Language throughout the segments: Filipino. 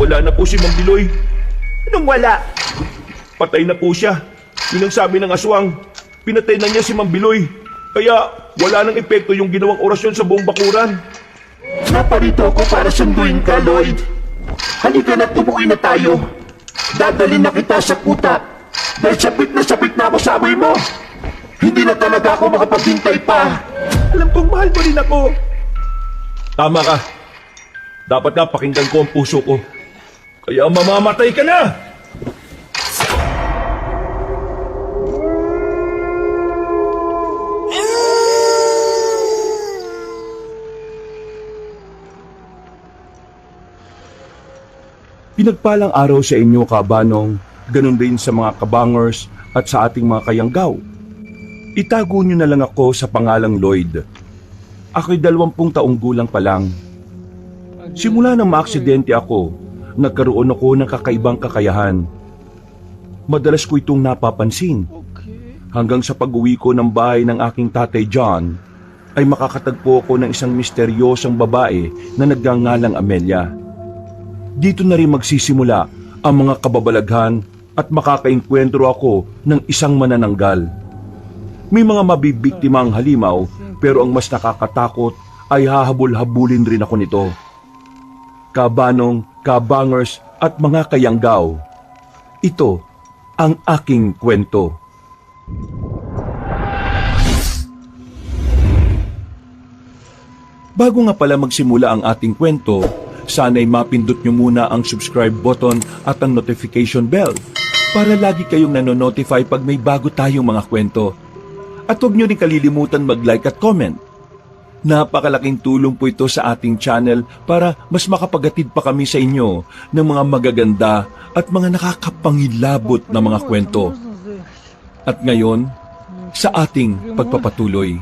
wala na po si Mang Biloy. Anong wala? Patay na po siya. Yun ang sabi ng aswang. Pinatay na niya si Mang Biloy. Kaya wala nang epekto yung ginawang orasyon sa buong bakuran. Naparito ako para sunduin ka, Lloyd. Halika na't umuwi na tayo. Dadalhin na kita sa kuta. Dahil sabit na ako sa amoy mo. Hindi na talaga ako makapaghintay pa. Alam kong mahal mo rin ako. Tama ka. Dapat nga pakinggan ko ang puso ko. Kaya mamamatay ka na! Pinagpalang araw sa inyo, kabanong, ganun din sa mga kabangers at sa ating mga kayanggaw. Itago niyo na lang ako sa pangalang Lloyd. Ako'y 20 taong gulang pa lang. Simula nang maaksidente ako, nagkaroon ako ng kakaibang kakayahan. Madalas ko itong napapansin. Hanggang sa pag-uwi ko ng bahay ng aking tatay John, ay makakatagpo ako ng isang misteryosong babae na nagngangalang Amelia. Dito na rin magsisimula ang mga kababalaghan at makakaengkwentro ako ng isang manananggal. May mga mabibiktima ang halimaw, pero ang mas nakakatakot ay hahabol-habulin rin ako nito. Kabanong, kabangers at mga kayanggaw, ito ang aking kwento. Bago nga pala magsimula ang ating kwento, sana'y mapindot nyo muna ang subscribe button at ang notification bell para lagi kayong nanonotify pag may bago tayong mga kwento. At huwag nyo rin kalilimutan mag-like at comment. Napakalaking tulong po ito sa ating channel para mas makapagatid pa kami sa inyo ng mga magaganda at mga nakakapangilabot na mga kwento. At ngayon, sa ating pagpapatuloy.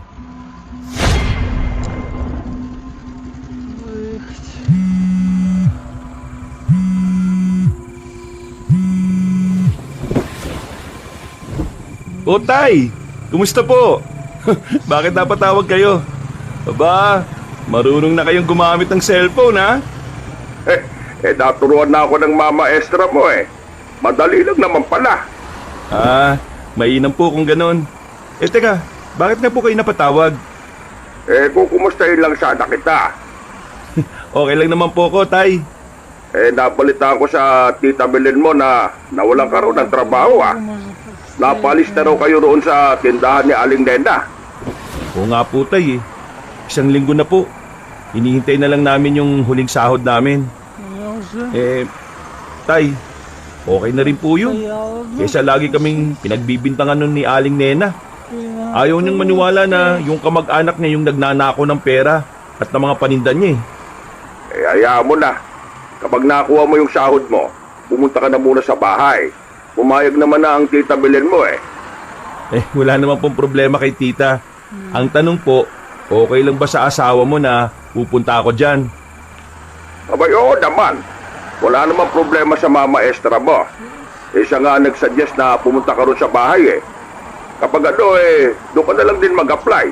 O Tay, kumusta po? Bakit napatawag kayo? Aba, marunong na kayong gumamit ng cellphone, ha? Naturuan na ako ng mama Estra mo eh. Madali lang naman pala. Ah, mainam po kung ganon. Teka, bakit nga po kayo napatawag? Kung kumustahin lang sana kita. Okay lang naman po ko, Tay. Napalitan ko sa tita Belen mo na nawalan ka raw ng trabaho ah. Napalis na raw kayo roon sa tindahan ni Aling Nena. Oo nga po, Tay. Isang linggo na po. Hinihintay na lang namin yung huling sahod namin. Tay, okay na rin po yun. Kesa lagi kaming pinagbibintangan nun ni Aling Nena. Ayaw niyang maniwala na yung kamag-anak niya yung nagnanako ng pera at ng mga paninda niya Hayaan mo na. Kapag nakuha mo yung sahod mo, pumunta ka na muna sa bahay. Pumayag naman na ang tita Belen mo eh. Wala naman pong problema kay tita. Ang tanong po, okay lang ba sa asawa mo na pupunta ako dyan? Abay, oo naman. Wala namang problema sa mama Estra mo. Siya nga nagsuggest na pumunta ka ron sa bahay eh. Kapag doon ka na lang din mag-apply.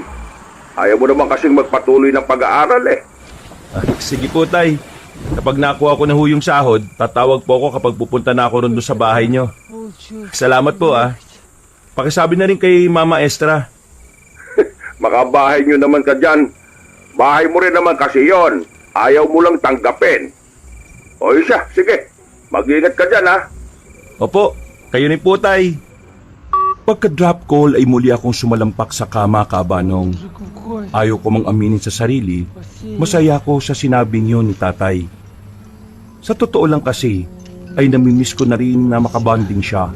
Ayaw mo naman kasing magpatuloy ng pag-aaral eh. Sige po, Tay. Kapag nakuha ko na yung sahod, tatawag po ako kapag pupunta na ako ron doon sa bahay nyo. Salamat po Pakisabi na rin kay Mama Estra. Makabahay nyo naman ka dyan. Bahay mo rin naman kasi yon. Ayaw mo lang tanggapin. O siya, sige. Mag-ingat ka dyan ha. Opo, kayo rin po, Tay. Pagka-drop call ay muli akong sumalampak sa kama, kabanong. Ayaw ko mang aminin sa sarili, masaya ko sa sinabing yun ni tatay. Sa totoo lang kasi, ay namimiss ko na rin na makabanding siya.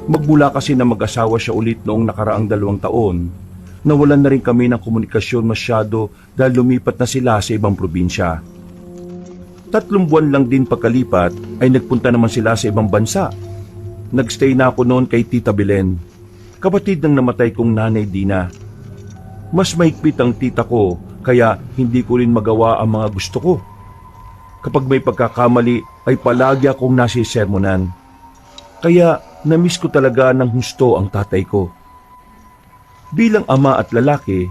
Magmula kasi na mag-asawa siya ulit noong nakaraang 2 taon, nawalan na rin kami ng komunikasyon masyado dahil lumipat na sila sa ibang probinsya. 3 buwan lang din pagkalipat ay nagpunta naman sila sa ibang bansa. Nagstay na ako noon kay Tita Belen, kapatid ng namatay kong nanay Dina. Mas mahigpit ang tita ko kaya hindi ko rin magawa ang mga gusto ko. Kapag may pagkakamali ay palagi akong nasisermonan. Kaya namiss ko talaga ng husto ang tatay ko. Bilang ama at lalaki,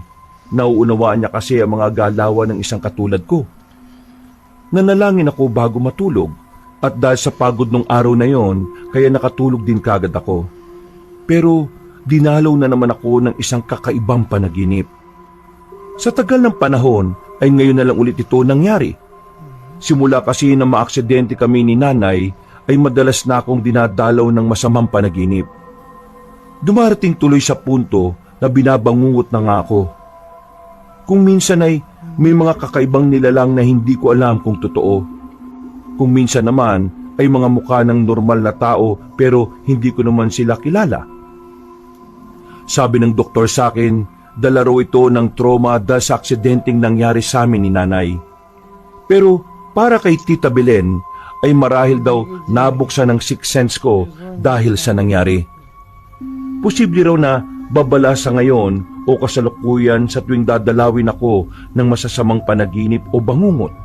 nauunawaan niya kasi ang mga galawan ng isang katulad ko. Nanalangin ako bago matulog At dahil sa pagod nung araw na yon, kaya nakatulog din kagad ako. Pero dinalaw na naman ako ng isang kakaibang panaginip. Sa tagal ng panahon ay ngayon na lang ulit ito nangyari. Simula kasi na maaksidente kami ni nanay ay madalas na akong dinadalaw ng masamang panaginip. Dumarating tuloy sa punto na binabangungot na nga ako. Kung minsan ay may mga kakaibang nilalang na hindi ko alam kung totoo. Kung minsan naman ay mga mukha ng normal na tao pero hindi ko naman sila kilala. Sabi ng doktor sa akin, dala raw ito ng trauma dahil sa aksidenteng nangyari sa amin ni nanay. Pero para kay Tita Belen ay marahil daw nabuksan ng sixth sense ko dahil sa nangyari. Posible raw na babala sa ngayon o kasalukuyan sa tuwing dadalawin ako ng masasamang panaginip o bangungot.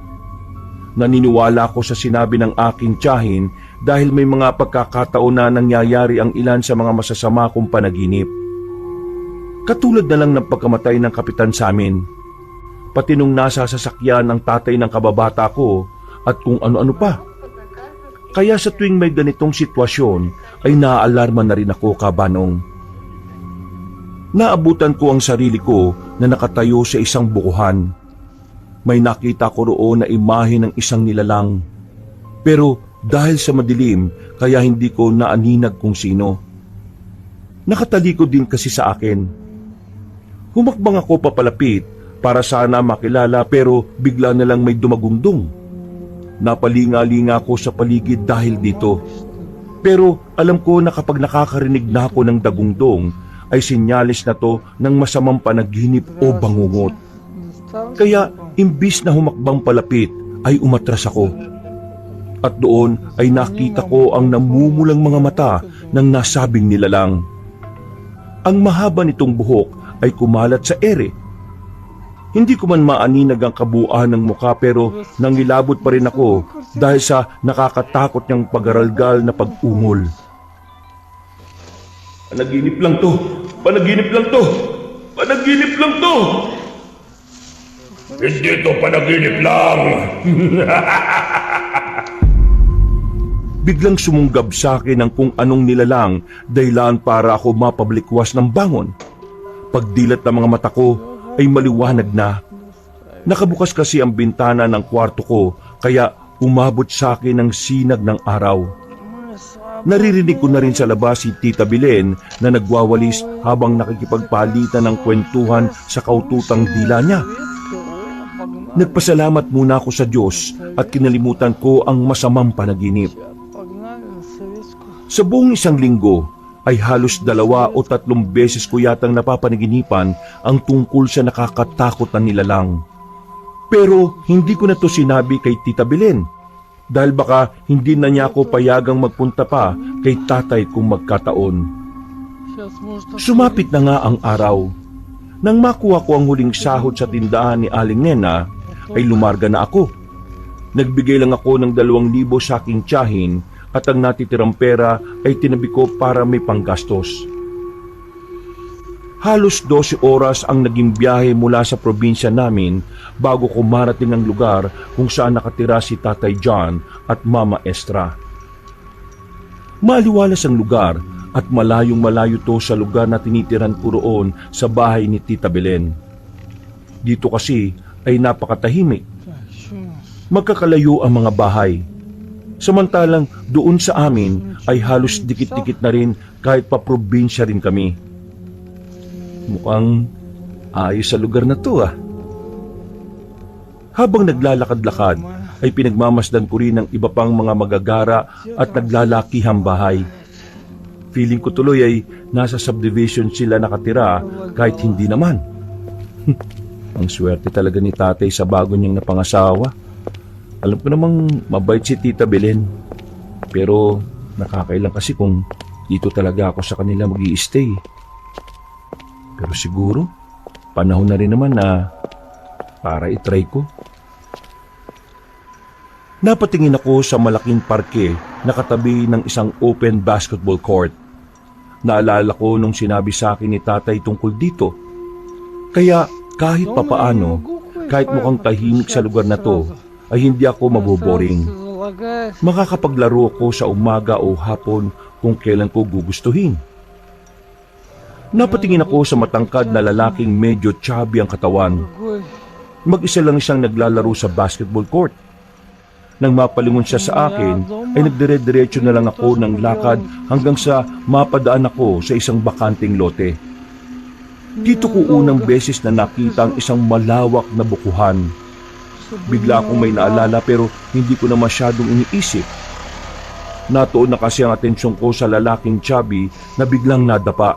Naniniwala ako sa sinabi ng aking tiyahin dahil may mga pagkakataon na nangyayari ang ilan sa mga masasama kong panaginip. Katulad na lang ng pagkamatay ng kapitan sa amin. Pati nung nasa sasakyan ng tatay ng kababata ko at kung ano-ano pa. Kaya sa tuwing may ganitong sitwasyon ay naaalarma na rin ako, kabanong. Naabutan ko ang sarili ko na nakatayo sa isang bukuhan. May nakita ko roon na imahe ng isang nilalang. Pero dahil sa madilim, kaya hindi ko naaninag kung sino. Nakatalikod din kasi sa akin. Humakbang ako papalapit para sana makilala pero bigla na lang may dumagundong. Napalinga-linga ako sa paligid dahil dito. Pero alam ko na kapag nakakarinig na ako ng dagundong ay sinyalis na to ng masamang panaginip o bangungot. Kaya imbis na humakbang palapit ay umatras ako. At doon ay nakita ko ang namumulang mga mata ng nasabing nilalang. Ang mahaba nitong buhok ay kumalat sa ere. Hindi ko man maaninag ang kabuuan ng mukha pero nangilabot pa rin ako dahil sa nakakatakot niyang pag-aralgal na pag-ungol. Panaginip lang to! Panaginip lang to! Panaginip lang to! Hindi to panaginip lang! Biglang sumunggab sa akin ang kung anong nilalang dahilan para ako mapablikwas ng bangon. Pagdilat ng mga mata ko ay maliwanag na. Nakabukas kasi ang bintana ng kwarto ko kaya umabot sa akin ang sinag ng araw. Naririnig ko na rin sa labas si Tita Belen na nagwawalis habang nakikipagpalitan ng kwentuhan sa kaututang dila niya. Nagpasalamat muna ako sa Diyos at kinalimutan ko ang masamang panaginip. Sa buong isang linggo ay halos 2 o 3 beses ko yatang napapanaginipan ang tungkol sa nakakatakot na nilalang. Pero hindi ko na to sinabi kay Tita Belen dahil baka hindi na niya ako payagang magpunta pa kay tatay kung magkataon. Sumapit na nga ang araw. Nang makuha ko ang huling sahod sa tindahan ni Aling Nena, ay lumarga na ako. Nagbigay lang ako ng 2,000 sa aking tiyahin at ang natitirang pera ay tinabi ko para may panggastos. Halos 12 oras ang naging biyahe mula sa probinsya namin bago ko marating ang lugar kung saan nakatira si Tatay John at Mama Estra. Maliwalas ang lugar at malayong-malayo to sa lugar na tinitiran ko roon sa bahay ni Tita Belen. Dito kasi ay napakatahimik. Magkakalayo ang mga bahay. Samantalang doon sa amin ay halos dikit-dikit na rin kahit pa probinsya rin kami. Mukhang ayos sa lugar na to ah. Habang naglalakad-lakad ay pinagmamasdan ko rin ang iba pang mga magagara at naglalakihang bahay. Feeling ko tuloy ay nasa subdivision sila nakatira kahit hindi naman. Ang swerte talaga ni tatay sa bago niyang napangasawa. Alam ko namang mabait si Tita Belen, pero nakakailang kasi kung dito talaga ako sa kanila mag-i-stay. Pero siguro, panahon na rin naman na para itry ko. Napatingin ako sa malaking parke na katabi ng isang open basketball court. Naalala ko nung sinabi sa akin ni tatay tungkol dito. Kaya kahit papaano, kahit mukhang tahimik sa lugar na to, ay hindi ako maboboring. Makakapaglaro ko sa umaga o hapon kung kailan ko gugustuhin. Napatingin ako sa matangkad na lalaking medyo chubby ang katawan. Mag-isa lang siyang naglalaro sa basketball court. Nang mapalingon siya sa akin, ay nagdire-diretso na lang ako ng lakad hanggang sa mapadaan ako sa isang bakanting lote. Dito ko unang beses na nakita ang isang malawak na bukuhan. Bigla akong may naalala pero hindi ko na masyadong iniisip. Natuon na kasi ang atensyon ko sa lalaking chubby na biglang nadapa.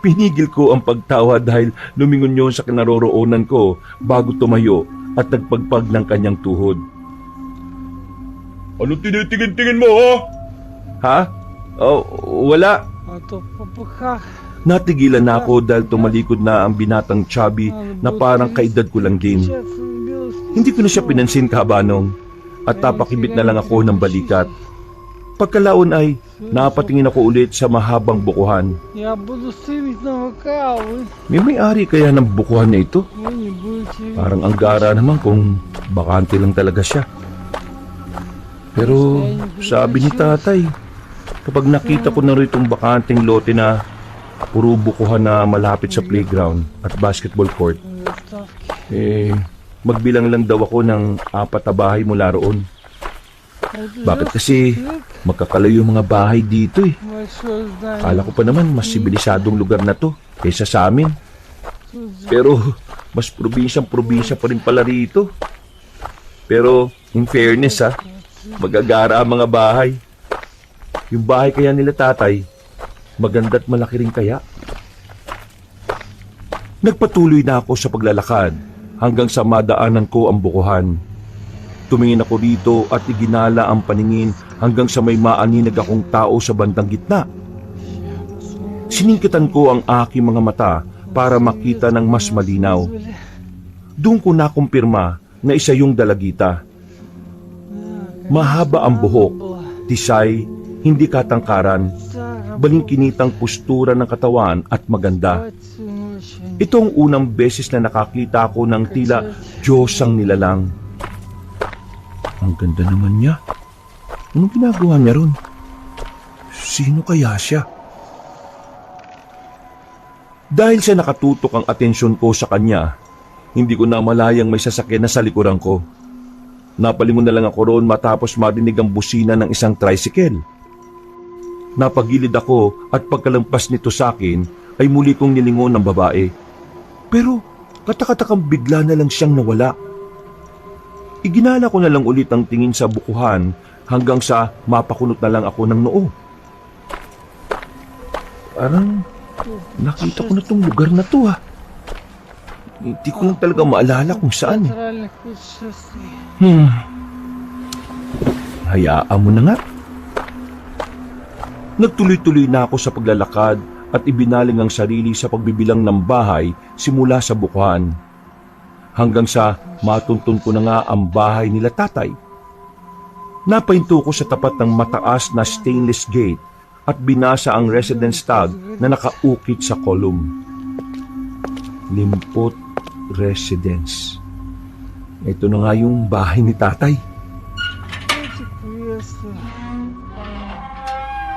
Pinigil ko ang pagtawa dahil lumingon yun sa kinaroroonan ko bago tumayo at nagpagpag ng kanyang tuhod. Anong tinitingin-tingin mo, ha? Ha? Oh, wala. Natigilan na ako dahil tumalikod na ang binatang chubby na parang kaedad ko lang din. Hindi ko na siya pinansin, kabanong, at napakibit na lang ako ng balikat. Pagkalaon ay napatingin ako ulit sa mahabang bukuhan. May-ari kaya ng bukuhan na ito? Parang anggara naman kung bakante lang talaga siya. Pero sabi ni tatay, kapag nakita ko na ritong bakanting lote na puro bukuhan na malapit sa playground at basketball court, magbilang lang daw ako ng 4 na bahay mula roon. Bakit kasi magkakalayo yung mga bahay dito eh? Akala ko pa naman mas sibilisadong lugar na to kaysa sa amin. Pero mas probinsya pa rin pala rito. Pero in fairness magagara ang mga bahay. Yung bahay kaya nila tatay, maganda't malaki rin kaya. Nagpatuloy na ako sa paglalakad hanggang sa madaanan ko ang bukuhan. Tumingin ako dito at iginala ang paningin hanggang sa may maaninag akong tao sa bandang gitna. Siningkitan ko ang aking mga mata para makita ng mas malinaw. Doon ko nakumpirma na isa yung dalagita. Mahaba ang buhok, tisay, hindi katangkaran, balingkinitang postura ng katawan at maganda. Itong unang beses na nakakita ko ng tila Diyosang nilalang. Ang ganda naman niya. Anong ginagawa niya ron? Sino kaya siya? Dahil sa nakatutok ang atensyon ko sa kanya, hindi ko na malayang may sasakyan na sa likuran ko. Napalingon na lang ako roon matapos marinig ang busina ng isang tricycle. Napagilid ako at pagkalampas nito sa akin ay muli kong nilingon ng babae. Pero katakatakang bigla na lang siyang nawala. Iginala ko na lang ulit ang tingin sa bukuhan hanggang sa mapakunot na lang ako ng noo. Parang nakita ko na tong lugar na to Hindi ko lang talaga maalala kung saan Hayaan mo na nga. Nagtuloy-tuloy na ako sa paglalakad at ibinaling ang sarili sa pagbibilang ng bahay simula sa bukuhan. Hanggang sa matuntun ko na nga ang bahay nila tatay. Napahinto ko sa tapat ng mataas na stainless gate at binasa ang residence tag na nakaukit sa column. Limpot Residence. Ito na nga yung bahay ni tatay.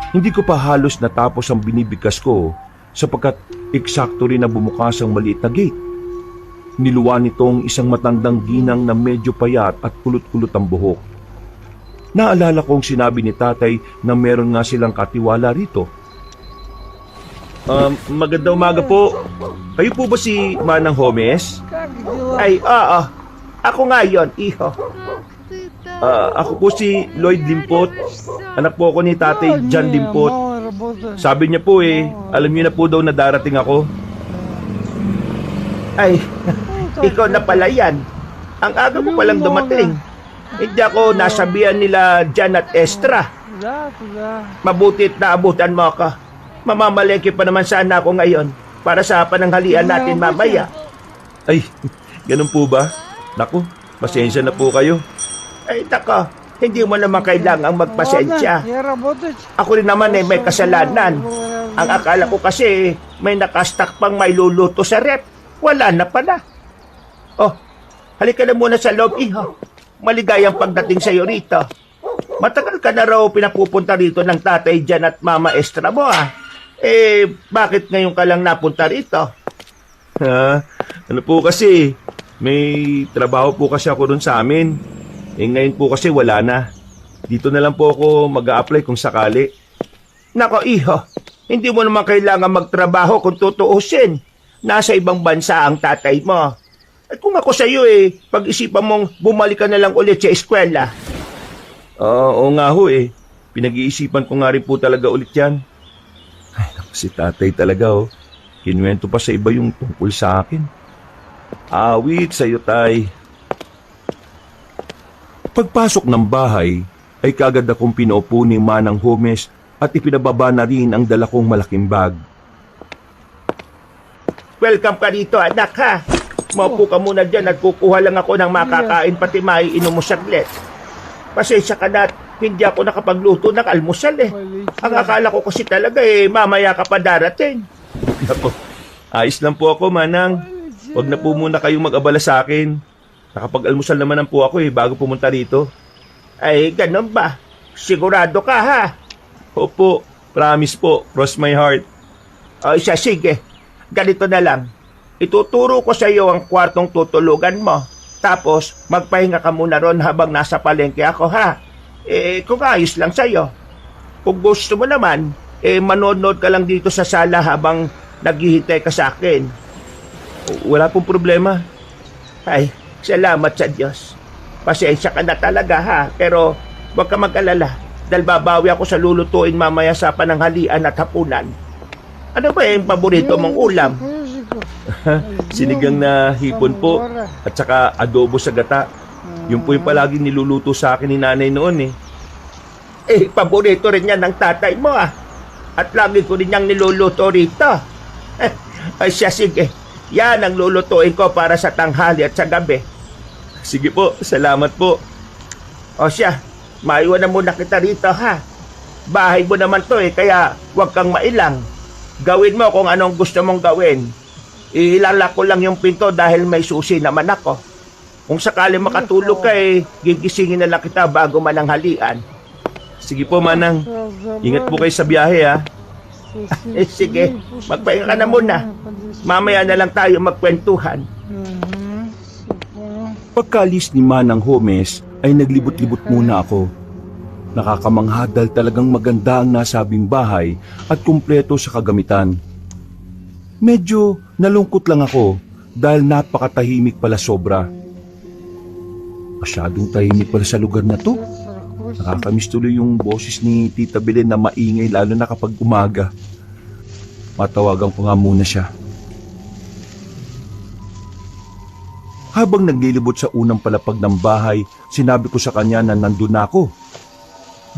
Hindi ko pa halos natapos ang binibigkas ko sapagkat eksakto rin na bumukas ang maliit na gate. Niluwan nitong isang matandang ginang na medyo payat at kulot-kulot ang buhok. Naalala kong sinabi ni tatay na meron nga silang katiwala rito. Magandang umaga po. Kayo po ba si Manang Homes? Ay, oo. Ako nga yon, iho. Ako po si Lloyd Limpot. Anak po ako ni Tatay John Limpot. Sabi niya po alam niyo na po daw na darating ako. Ay, ikaw na pala yan. Ang aga mo palang dumating. Hindi ako nasabihan nila Jan at Estra. Mabuti't naabutan mo ako. Mamamalengke pa naman sana ako ngayon para sa pananghalian natin mamaya. Ay, ganun po ba? Naku, pasensya na po kayo. Ay, nako, hindi mo naman kailangang magpasensya. Ako rin naman may kasalanan. Ang akala ko kasi may nakastak pang may luluto sa rep. Wala na pala. Oh, halika na muna sa loob, iho. maligayang pagdating sa'yo rito. Matagal ka na raw pinapupunta rito ng tatay dyan at mama Estra mo bakit ngayon ka lang napunta rito? Ha? Ano po kasi, may trabaho po kasi ako doon sa amin. Ngayon po kasi wala na. Dito na lang po ako mag-a-apply kung sakali. Nako iho, hindi mo naman kailangan magtrabaho kung tutuusin. Nasa ibang bansa ang tatay mo. At kung ako sa'yo pag-isipan mong bumalik ka na lang ulit sa eskwela. Oo nga ho Pinag-iisipan ko nga rin po talaga ulit yan. Ay, naku, si tatay talaga Kinuwento pa sa iba yung tungkol sa akin. Awit sa'yo, tay. Pagpasok ng bahay, ay kagad akong pinaupo ni Manang Homes at ipinababa na rin ang dala kong malaking bag. Welcome ka dito, anak ha. Maupo ka muna dyan at kukuha lang ako ng makakain pati maiinom mo saglit. Pasensya ka na at hindi ako nakapagluto ng almusal Ang akala ko kasi talaga mamaya ka pa darating. Nako, ayos lang po ako, Manang. Huwag na po muna kayong mag-abala sa akin. Nakapag-almusal naman po ako bago pumunta rito. Ay, ganun ba? Sigurado ka ha? Opo, promise po, cross my heart. O siya, sige. Ganito na lang. Ituturo ko sa iyo ang kwartong tutulugan mo. Tapos, magpahinga ka muna ron habang nasa palengke ako ha. Kung ayos lang sa iyo. Kung gusto mo naman, manonood ka lang dito sa sala habang naghihintay ka sa akin. Wala pong problema. Ay, salamat sa Diyos. Pasensya ka na talaga ha, pero huwag ka mag-alala dahil babawi ako sa lulutuin mamaya sa pananghalian at hapunan. Ano ba yung paborito mong ulam? Sinigang na hipon po at saka adobo sa gata. Yun po yung palaging niluluto sa akin ni nanay noon Paborito rin yan ng tatay mo At lagi ko rin niyang niluluto rito. Ay siya, sige. Yan ang lulutuin ko para sa tanghali at sa gabi. Sige po, salamat po. O siya, maiwan na muna kita rito ha. Bahay mo naman to kaya huwag kang mailang. Gawin mo kung anong gusto mong gawin. Ilalak ko lang yung pinto dahil may susi naman ako. Kung sakali makatulog ka gigisingin na lang kita bago mananghalian. Sige po, Manang. Ingat po kayo sa biyahe ha. Sige, magpahinga ka na muna. Mamaya na lang tayo magkwentuhan. Pagkalis ni Manang Homes ay naglibot-libot muna ako. Nakakamangha dahil talagang maganda ang nasabing bahay at kumpleto sa kagamitan. Medyo nalungkot lang ako dahil napakatahimik pala sobra. Masyadong tahimik pala sa lugar na to. Nakakamiss tuloy yung boses ni Tita Belen na maingay lalo na kapag umaga. Matawagan ko nga muna siya. Habang naglilibot sa unang palapag ng bahay, sinabi ko sa kanya na nandun na ako.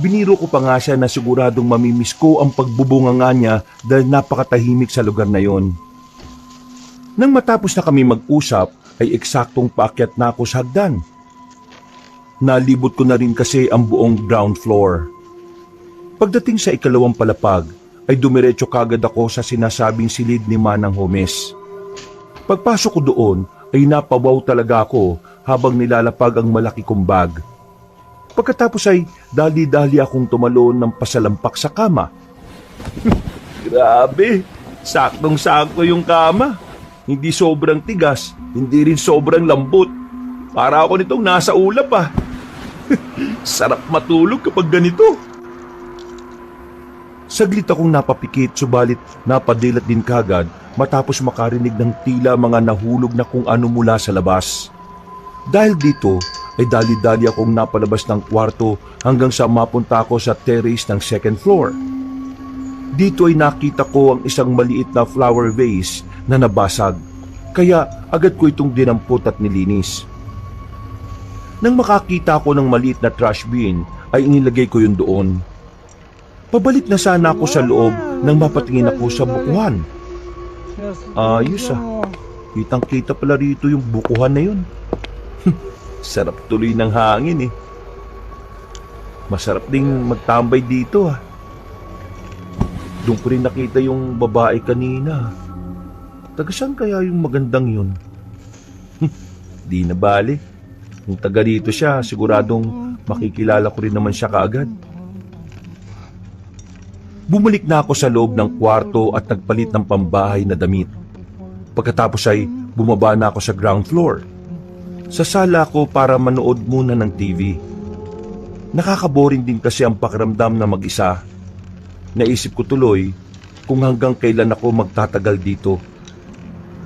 Biniro ko pa nga siya na siguradong mamimiss ko ang pagbubunga nga niya dahil napakatahimik sa lugar na yon. Nang matapos na kami mag-usap, ay eksaktong paakyat na ako sa hagdan. Nalibot ko na rin kasi ang buong ground floor. Pagdating sa ikalawang palapag, ay dumiretso kagad ako sa sinasabing silid ni Manang Homes. Pagpasok ko doon, ay napawaw talaga ako habang nilalapag ang malaki kong bag. Pagkatapos ay dali-dali akong tumalon ng pasalampak sa kama. Grabe, saktong-sakto yung kama. Hindi sobrang tigas, hindi rin sobrang lambot. Para ako nitong nasa ulap Sarap matulog kapag ganito. Saglit akong napapikit subalit napadilat din kagad matapos makarinig ng tila mga nahulog na kung ano mula sa labas. Dahil dito ay dali-dali akong napalabas ng kwarto hanggang sa mapunta ako sa terrace ng second floor. Dito ay nakita ko ang isang maliit na flower vase na nabasag, kaya agad ko itong dinampot at nilinis. Nang makakita ako ng maliit na trash bin, ay inilagay ko yun doon. Pabalik na sana ako sa loob nang mapatingin ako sa bukuhan. Ayos kitang-kita pala rito yung bukuhan na yun. Sarap tuloy ng hangin Masarap ding magtambay dito Doon ko rin nakita yung babae kanina. Taga saan kaya yung magandang yun? Di na bali. Kung taga dito siya, siguradong makikilala ko rin naman siya kaagad. Bumalik na ako sa loob ng kwarto at nagpalit ng pambahay na damit. Pagkatapos ay bumaba na ako sa ground floor. Sa sala ko para manood muna ng TV. Nakakaboring din kasi ang pakiramdam na mag-isa. Naisip ko tuloy kung hanggang kailan ako magtatagal dito.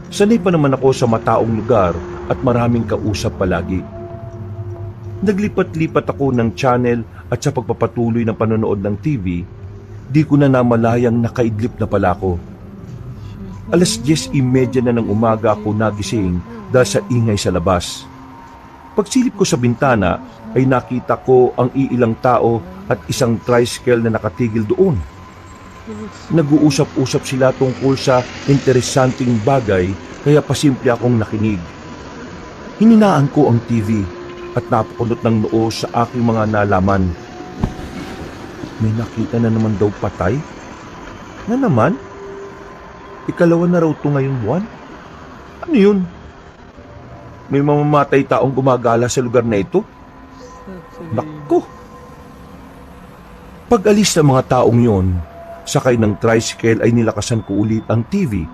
Sanay pa naman ako sa mataong lugar at maraming kausap palagi. Naglipat-lipat ako ng channel at sa pagpapatuloy ng panonood ng TV, di ko na namalayang nakaidlip na pala ako. 10:30 na ng umaga ako nagising dahil sa ingay sa labas. Pagsilip ko sa bintana ay nakita ko ang iilang tao at isang tricycle na nakatigil doon. Nag-uusap-usap sila tungkol sa interesanting bagay kaya pasimple akong nakinig. Hininaan ko ang TV at napakunot ng noo sa aking mga nalaman. May nakita na naman daw patay? Na naman? Ikalawa na raw ito ngayong buwan? Ano yun? May mamamatay taong gumagala sa lugar na ito? Naku! Pag-alis ng mga taong yon, sakay ng tricycle ay nilakasan ko ulit ang TV.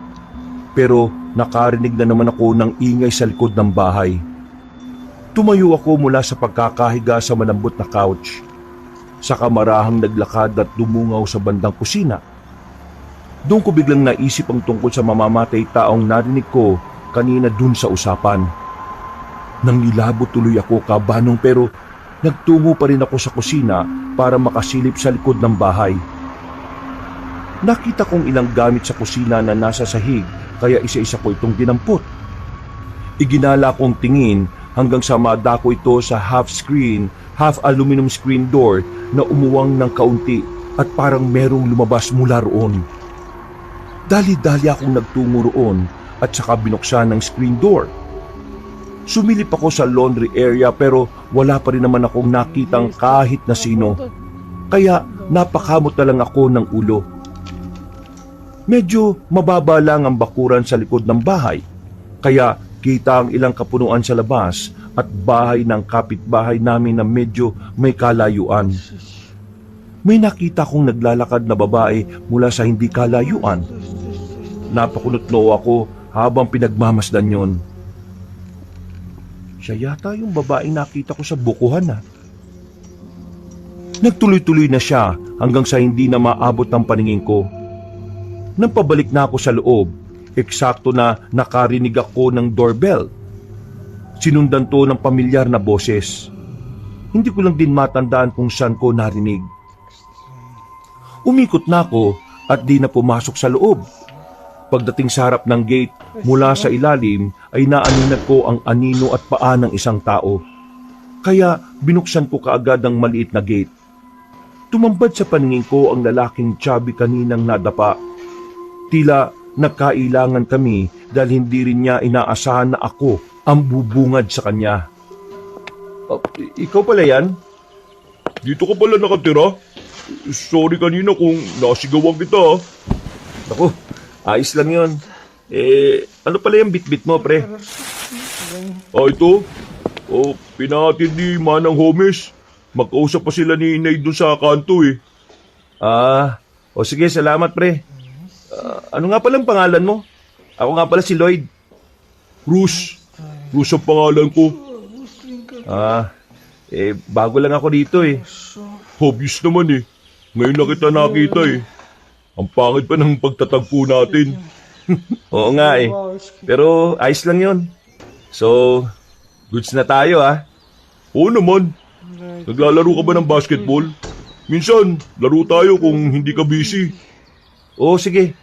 Pero nakarinig na naman ako ng ingay sa likod ng bahay. Tumayo ako mula sa pagkakahiga sa malambot na couch. Saka marahang naglakad at dumungaw sa bandang kusina. Doon ko biglang naisip ang tungkol sa mamamatay taong narinig ko kanina dun sa usapan. Nangilabot tuloy ako kabanong pero nagtungo pa rin ako sa kusina para makasilip sa likod ng bahay. Nakita kong ilang gamit sa kusina na nasa sahig kaya isa-isa ko itong dinampot. Iginala kong tingin hanggang sa madako ito sa half-screen, half-aluminum screen door na umuwang ng kaunti at parang merong lumabas mula roon. Dali-dali akong nagtungo roon at saka binuksan ng screen door. Sumilip ako sa laundry area pero wala pa rin naman akong nakitang kahit na sino. Kaya napakamot na lang ako ng ulo. Medyo mababa lang ang bakuran sa likod ng bahay. Kaya kita ang ilang kapunuan sa labas at bahay ng kapitbahay namin na medyo may kalayuan. May nakita kong naglalakad na babae mula sa hindi kalayuan. Napakunot-noo ako habang pinagmamasdan yon. Siya yata yung babaeng nakita ko sa bukuhan . Nagtuloy-tuloy na siya hanggang sa hindi na maabot ng paningin ko. Nang pabalik na ako sa loob, eksakto na nakarinig ako ng doorbell. Sinundan to ng pamilyar na boses. Hindi ko lang din matandaan kung saan ko narinig. Umikot na ako at di na pumasok sa loob. Pagdating sa harap ng gate, mula sa ilalim ay naaninag ko ang anino at paa ng isang tao. Kaya binuksan ko kaagad ang maliit na gate. Tumambad sa paningin ko ang lalaking chubby kaninang nadapa. Tila nagkailangan kami dahil hindi rin niya inaasahan na ako ang bubungad sa kanya. Ikaw pala yan? Dito ka pala nakatira? Sorry kanina kung nasigawan kita. Ako, ayos lang yun. Ano pala yung bitbit mo, pre? Ito? Pinahatid ni Manang Homes. Magkausap pa sila ni Inay dun sa kanto Sige, salamat, pre. Ano nga palang pangalan mo? Ako nga pala si Lloyd. Bruce. Bruce ang pangalan ko. Bago lang ako dito Obvious naman Ngayon na kita nakita Ang pangit pa ng pagtatagpo natin. Oo nga Pero ayos lang yun. So, goods na tayo Oo naman. Naglalaro ka ba ng basketball? Minsan, laro tayo kung hindi ka busy. Oo, sige.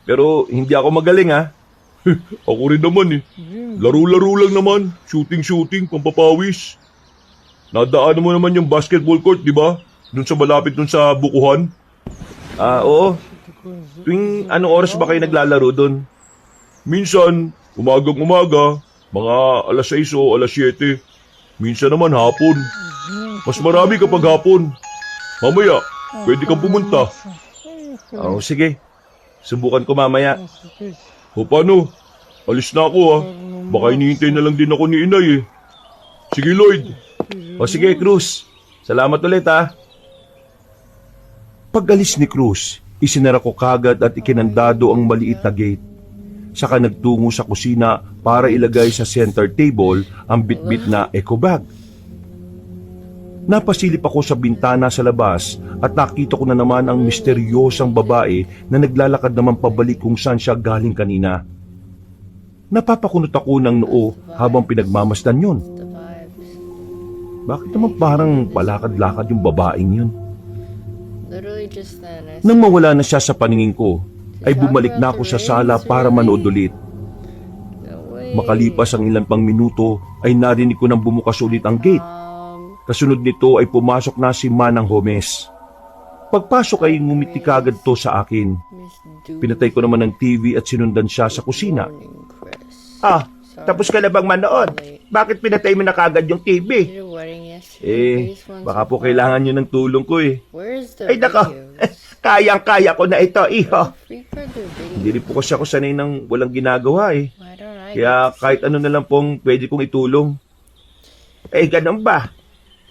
Pero hindi ako magaling Ako rin naman Laro-laro lang naman. Shooting-shooting, pampapawis. Nadaanan mo naman yung basketball court, di ba? Doon sa malapit doon sa bukuhan. Oo. Tuwing anong oras ba kayo naglalaro doon? Minsan, umagang-umaga, mga alas 6 o alas 7. Minsan naman hapon. Mas marami kapag hapon. Mamaya, pwede kang pumunta. Oo, sige. Subukan ko mamaya. O paano? Alis na ako Baka hinihintay na lang din ako ni Inay Sige, Lloyd. O sige, Cruz. Salamat ulit, ha. Pag-alis ni Cruz, isinara ko kagad at ikinandado ang maliit na gate. Saka nagtungo sa kusina para ilagay sa center table ang bitbit na eco bag. Napasilip ako sa bintana sa labas at nakita ko na naman ang misteryosang babae na naglalakad naman pabalik kung saan siya galing kanina. Napapakunot ako ng noo habang pinagmamasdan yun. The vibes. Bakit naman parang palakad-lakad yung babaeng yun? Literally just then, I Nang mawala na siya sa paningin ko, ay bumalik na ako sa sala para manood ulit. no way. Makalipas ang ilan pang minuto ay narinig ko nang bumukas ulit ang gate. Kasunod nito ay pumasok na si Manang Gomez. Pagpasok ay ngumiti kagad to sa akin. Miss Du- Pinatay ko naman ng TV at sinundan siya sa kusina. Morning, Chris. Ah, tapos ka na bang manood? Bakit pinatay mo na kagad yung TV? Did a wedding yesterday. These ones Baka are po fun. kailangan nyo ng tulong ko eh. Where's the Ay nako, videos? kayang-kaya ko na ito, iho. Free for the video. Hindi rin po kasi ako sanay ng walang ginagawa eh. Why don't I Kaya kahit ano na lang pong pwede kong itulong. Eh, ganun ba?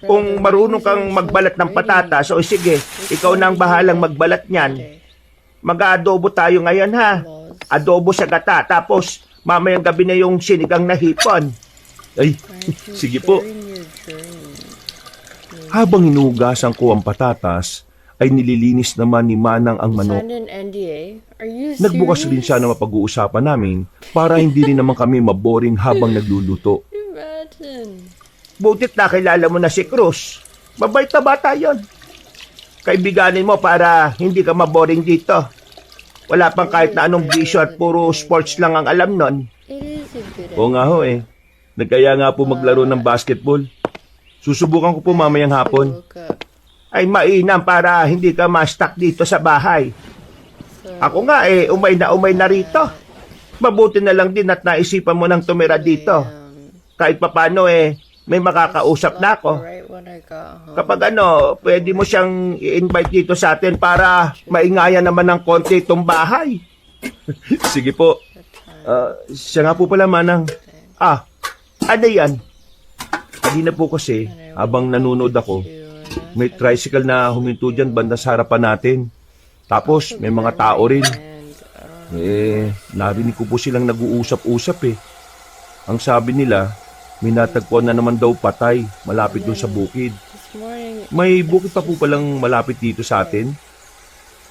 Kung marunong kang magbalat ng patatas, o sige, ikaw na ang bahalang magbalat niyan. Mag-aadobo tayo ngayon ha. Adobo sa gata, tapos mamayang gabi na yung sinigang na hipon. Ay, sige po. Habang inuhugasan ko ang patatas, ay nililinis naman ni Manang ang manok. Signed an NDA? Are you Nagbukas rin siya na mapag-uusapan namin para hindi rin naman kami maboring habang nagluluto. Imagine. Butit nakilala mo na si Cruz. Mabait na bata yun. Kaibiganin mo para hindi ka maboring dito. Wala pang kahit na anong bisyo at puro sports lang ang alam nun. It is a good Oo nga ho eh. Nagkaya nga po maglaro ng basketball. Susubukan ko po mamayang hapon. Woke up. Ay mainam para hindi ka ma-stuck dito sa bahay. So, Ako nga umay na rito. Mabuti na lang din at naisipan mo nang tumira dito. Kahit papano may makakausap na ako. Right when I got home. Kapag pwede mo siyang i-invite dito sa atin para maingayan naman ng konti itong bahay. Sige po. Siya nga po pala, Manang. Ano yan? Kanina po kasi, habang nanonood ako, may tricycle na huminto dyan banda sa harapan natin. Tapos, may mga tao rin. Narinig ko po silang nag-uusap-usap eh. Ang sabi nila, may natagpuan na naman daw patay malapit doon sa bukid. This morning, May bukid pa po palang malapit dito sa atin.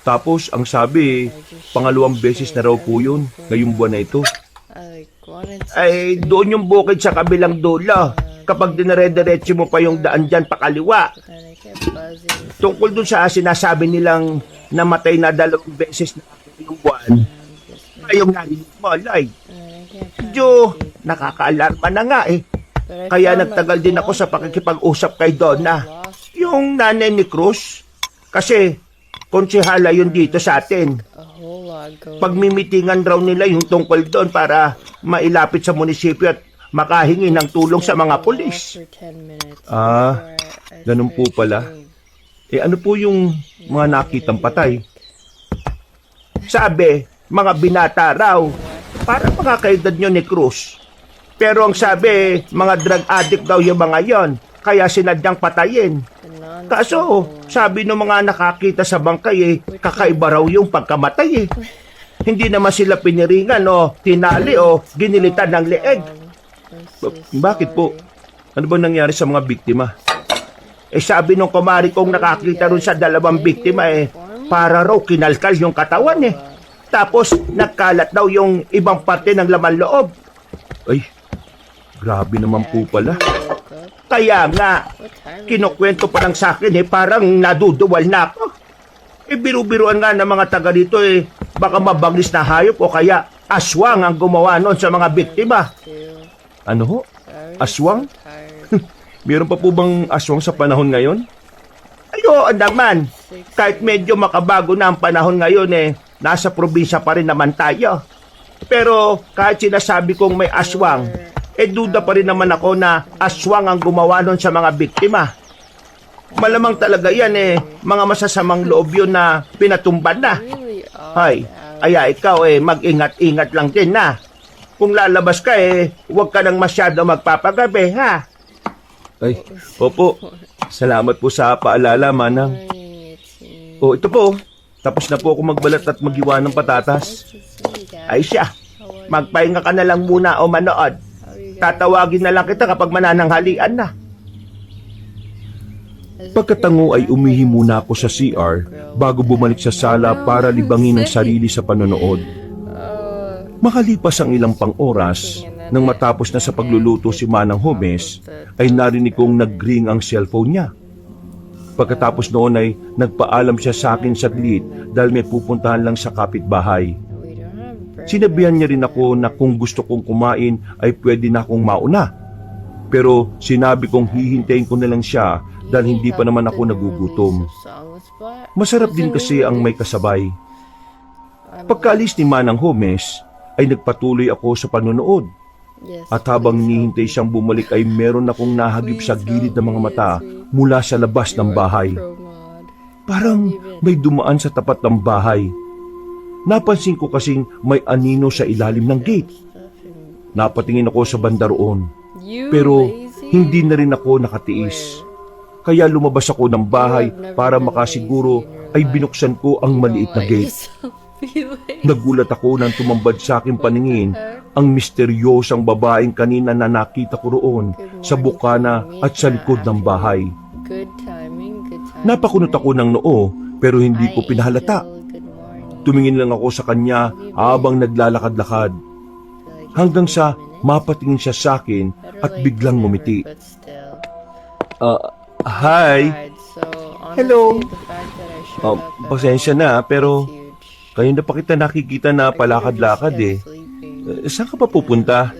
Tapos, ang sabi, pangalawang beses na raw po yun ngayong buwan na ito. I wanted to Ay, doon yung bukid sa kabilang dulo. Kapag dinare-diretso mo pa yung daan dyan pakaliwa. then I kept buzzing. Tungkol dun sa sinasabi nilang namatay na 2 beses na yung buwan. Ay, yung narinig mo, Lloyd. And I can't find Medyo it. nakakaalarma na nga eh. But I Kaya found my nagtagal din ako sa phone. pakikipag-usap kay Donna. Lost Yung nanay ni Cruz. Kasi, konsehala yun dito sa atin. a whole lot going Pagmimitingan raw nila yung tungkol doon para mailapit sa munisipyo at makahingi ng tulong sa mga pulis. for 10 minutes. Ah, before I ganun po started pala. shooting. Ano po yung mga nakitang patay? Sabi, mga binata raw. Para mga kaedad nyo ni Cruz. Pero ang sabi, mga drug addict daw yung mga yon. Kaya sinadyang patayin. The non- Kaso, sabi ng mga nakakita sa bangkay kakaiba raw yung pagkamatay Hindi naman sila piniringan o tinali o ginilitan ng leeg. Bakit po? Ano ba nangyari sa mga biktima? Sabi nung kumari kong nakakita ron sa 2 biktima para raw kinalkal yung katawan Tapos nagkalat daw yung ibang parte ng laman loob. Ay, grabe naman po pala. Kaya nga, What time is it? kinukwento pa lang sa akin parang naduduwal na ako. Biru-biruan nga ng mga taga dito baka mabangis na hayop o kaya aswang ang gumawa nun sa mga biktima. Ano ho? Sorry, Aswang? so tired. Meron pa po bang aswang sa panahon ngayon? Ayo, naman. Kahit medyo makabago na ang panahon ngayon nasa probinsya pa rin naman tayo. Pero kahit sinasabi kong may aswang, duda pa rin naman ako na aswang ang gumawa nun sa mga biktima. Malamang talaga yan mga masasamang loob yun na pinatumban na. Really odd Hay, out. aya ikaw mag-ingat-ingat lang din na. Kung lalabas ka huwag ka nang masyado magpapagabi ha. Ay, opo. Salamat po sa paalala, Manang. Oh, ito po. Tapos na po ako magbalat at magiwa ng patatas. Ay siya, magpahinga ka na lang muna o manood. Tatawagin na lang kita kapag manananghalian na. Pagkatango ay umihi muna ako sa CR bago bumalik sa sala para libangin ang sarili sa panonood. Makalipas ang ilang pang oras, nang matapos na sa pagluluto si Manang Homes, ay narinig kong nag-ring ang cellphone niya. Pagkatapos noon ay nagpaalam siya sa akin saglit dahil may pupuntahan lang sa kapitbahay. Sinabihan niya rin ako na kung gusto kong kumain ay pwede na akong mauna. Pero sinabi kong hihintayin ko na lang siya dahil hindi pa naman ako nagugutom. Masarap din kasi ang may kasabay. Pagkaalis ni Manang Homes ay nagpatuloy ako sa panonood. At habang hinihintay siyang bumalik ay meron akong nahagip sa gilid ng mga mata mula sa labas ng bahay. Parang may dumaan sa tapat ng bahay. Napansin ko kasing may anino sa ilalim ng gate. Napatingin ako sa banda roon. Pero hindi na rin ako nakatiis. Kaya lumabas ako ng bahay para makasiguro ay binuksan ko ang maliit na gate. Nagulat ako nang tumambad sa aking paningin ang misteryosang babaeng kanina na nakita ko roon sa bukana at sa likod ng bahay. Napakunot ako ng noo pero hindi ko pinahalata. Tumingin lang ako sa kanya habang naglalakad-lakad. Hanggang sa mapatingin siya sa akin at biglang ngumiti. Hi! Hello. Pasensya na pero kayo na pa kita nakikita na palakad-lakad eh. Saan ka pa pupunta?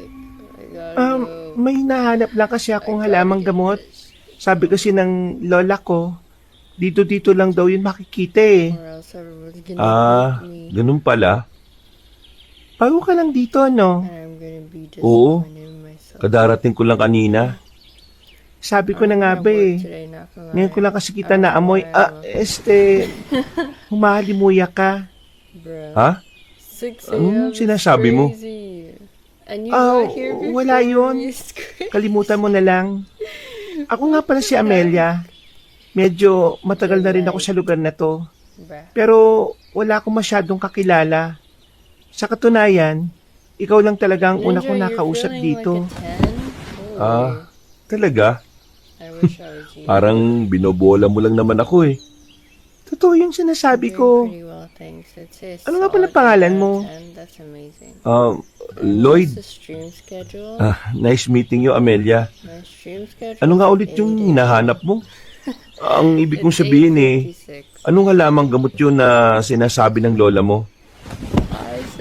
May nahanap lang kasi akong halamang gamot. Sabi kasi ng lola ko, dito lang daw yun makikita eh. Ganun pala. Bago ka lang dito, no? Oo, kadarating ko lang kanina. Sabi ko na nga ba eh. Ngayon ko lang kasi kita na amoy. Humahalimuya ka. Ha? Anong sinasabi mo? Wala yun. Kalimutan mo na lang. Ako nga pala si Amelia. Medyo matagal na rin ako sa lugar na to. Pero wala akong masyadong kakilala. Sa katunayan, ikaw lang talaga ang una kong nakausap dito. Talaga? Parang binobola mo lang naman ako eh. Totoo yung sinasabi ko. Ano nga pala pangalan mo? Lloyd. Nice meeting you, Amelia. Ano nga ulit yung hinahanap mo? Ang ibig kong sabihin eh, ano nga lamang gamot yun na sinasabi ng lola mo?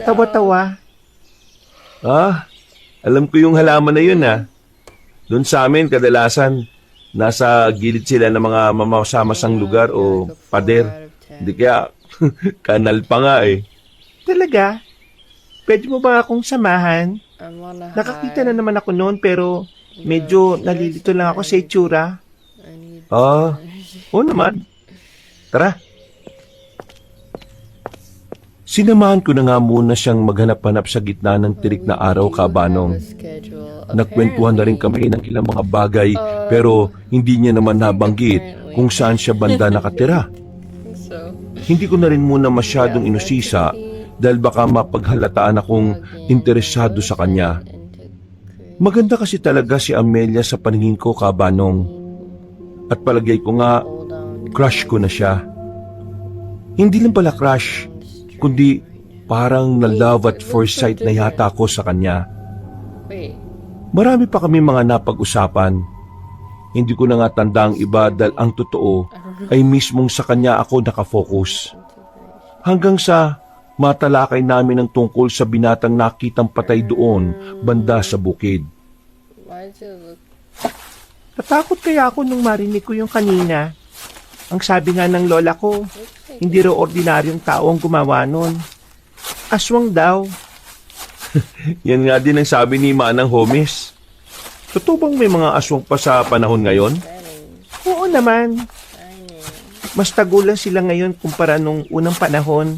Tawa-tawa. Alam ko yung halaman na yun ah. Doon sa amin, kadalasan, nasa gilid sila ng mga mamasamasang lugar o pader. Hindi kaya, kanal pa nga eh. Talaga? Pwede mo ba akong samahan? Nakakita na naman ako noon pero medyo nalilito lang ako sa itsura. Oo naman. Tara. Sinamahan ko na nga muna siyang maghanap-hanap sa gitna ng tirik na araw, Kabanong. Nagkwentuhan na rin kami ng ilang mga bagay pero hindi niya naman nabanggit kung saan siya banda nakatira. Hindi ko na rin muna masyadong inusisa dahil baka mapaghalataan akong interesado sa kanya. Maganda kasi talaga si Amelia sa paningin ko, Kabanong. At palagay ko nga, crush ko na siya. Hindi lang pala crush, kundi parang na-love at first sight na yata ako sa kanya. Marami pa kami mga napag-usapan. Hindi ko na nga tanda ang iba dahil ang totoo ay mismong sa kanya ako nakafocus. Hanggang sa matalakay namin ang tungkol sa binatang nakitang patay doon banda sa bukid. Natakot kaya ako nung marinig ko yung kanina. Ang sabi nga ng lola ko, hindi raw ordinaryong tao ang gumawa nun. Aswang daw. Yan nga din ang sabi ni Manang Homes. Totoo bang may mga aswang pa sa panahon ngayon? Oo naman. Mas tagulan sila ngayon kumpara nung unang panahon.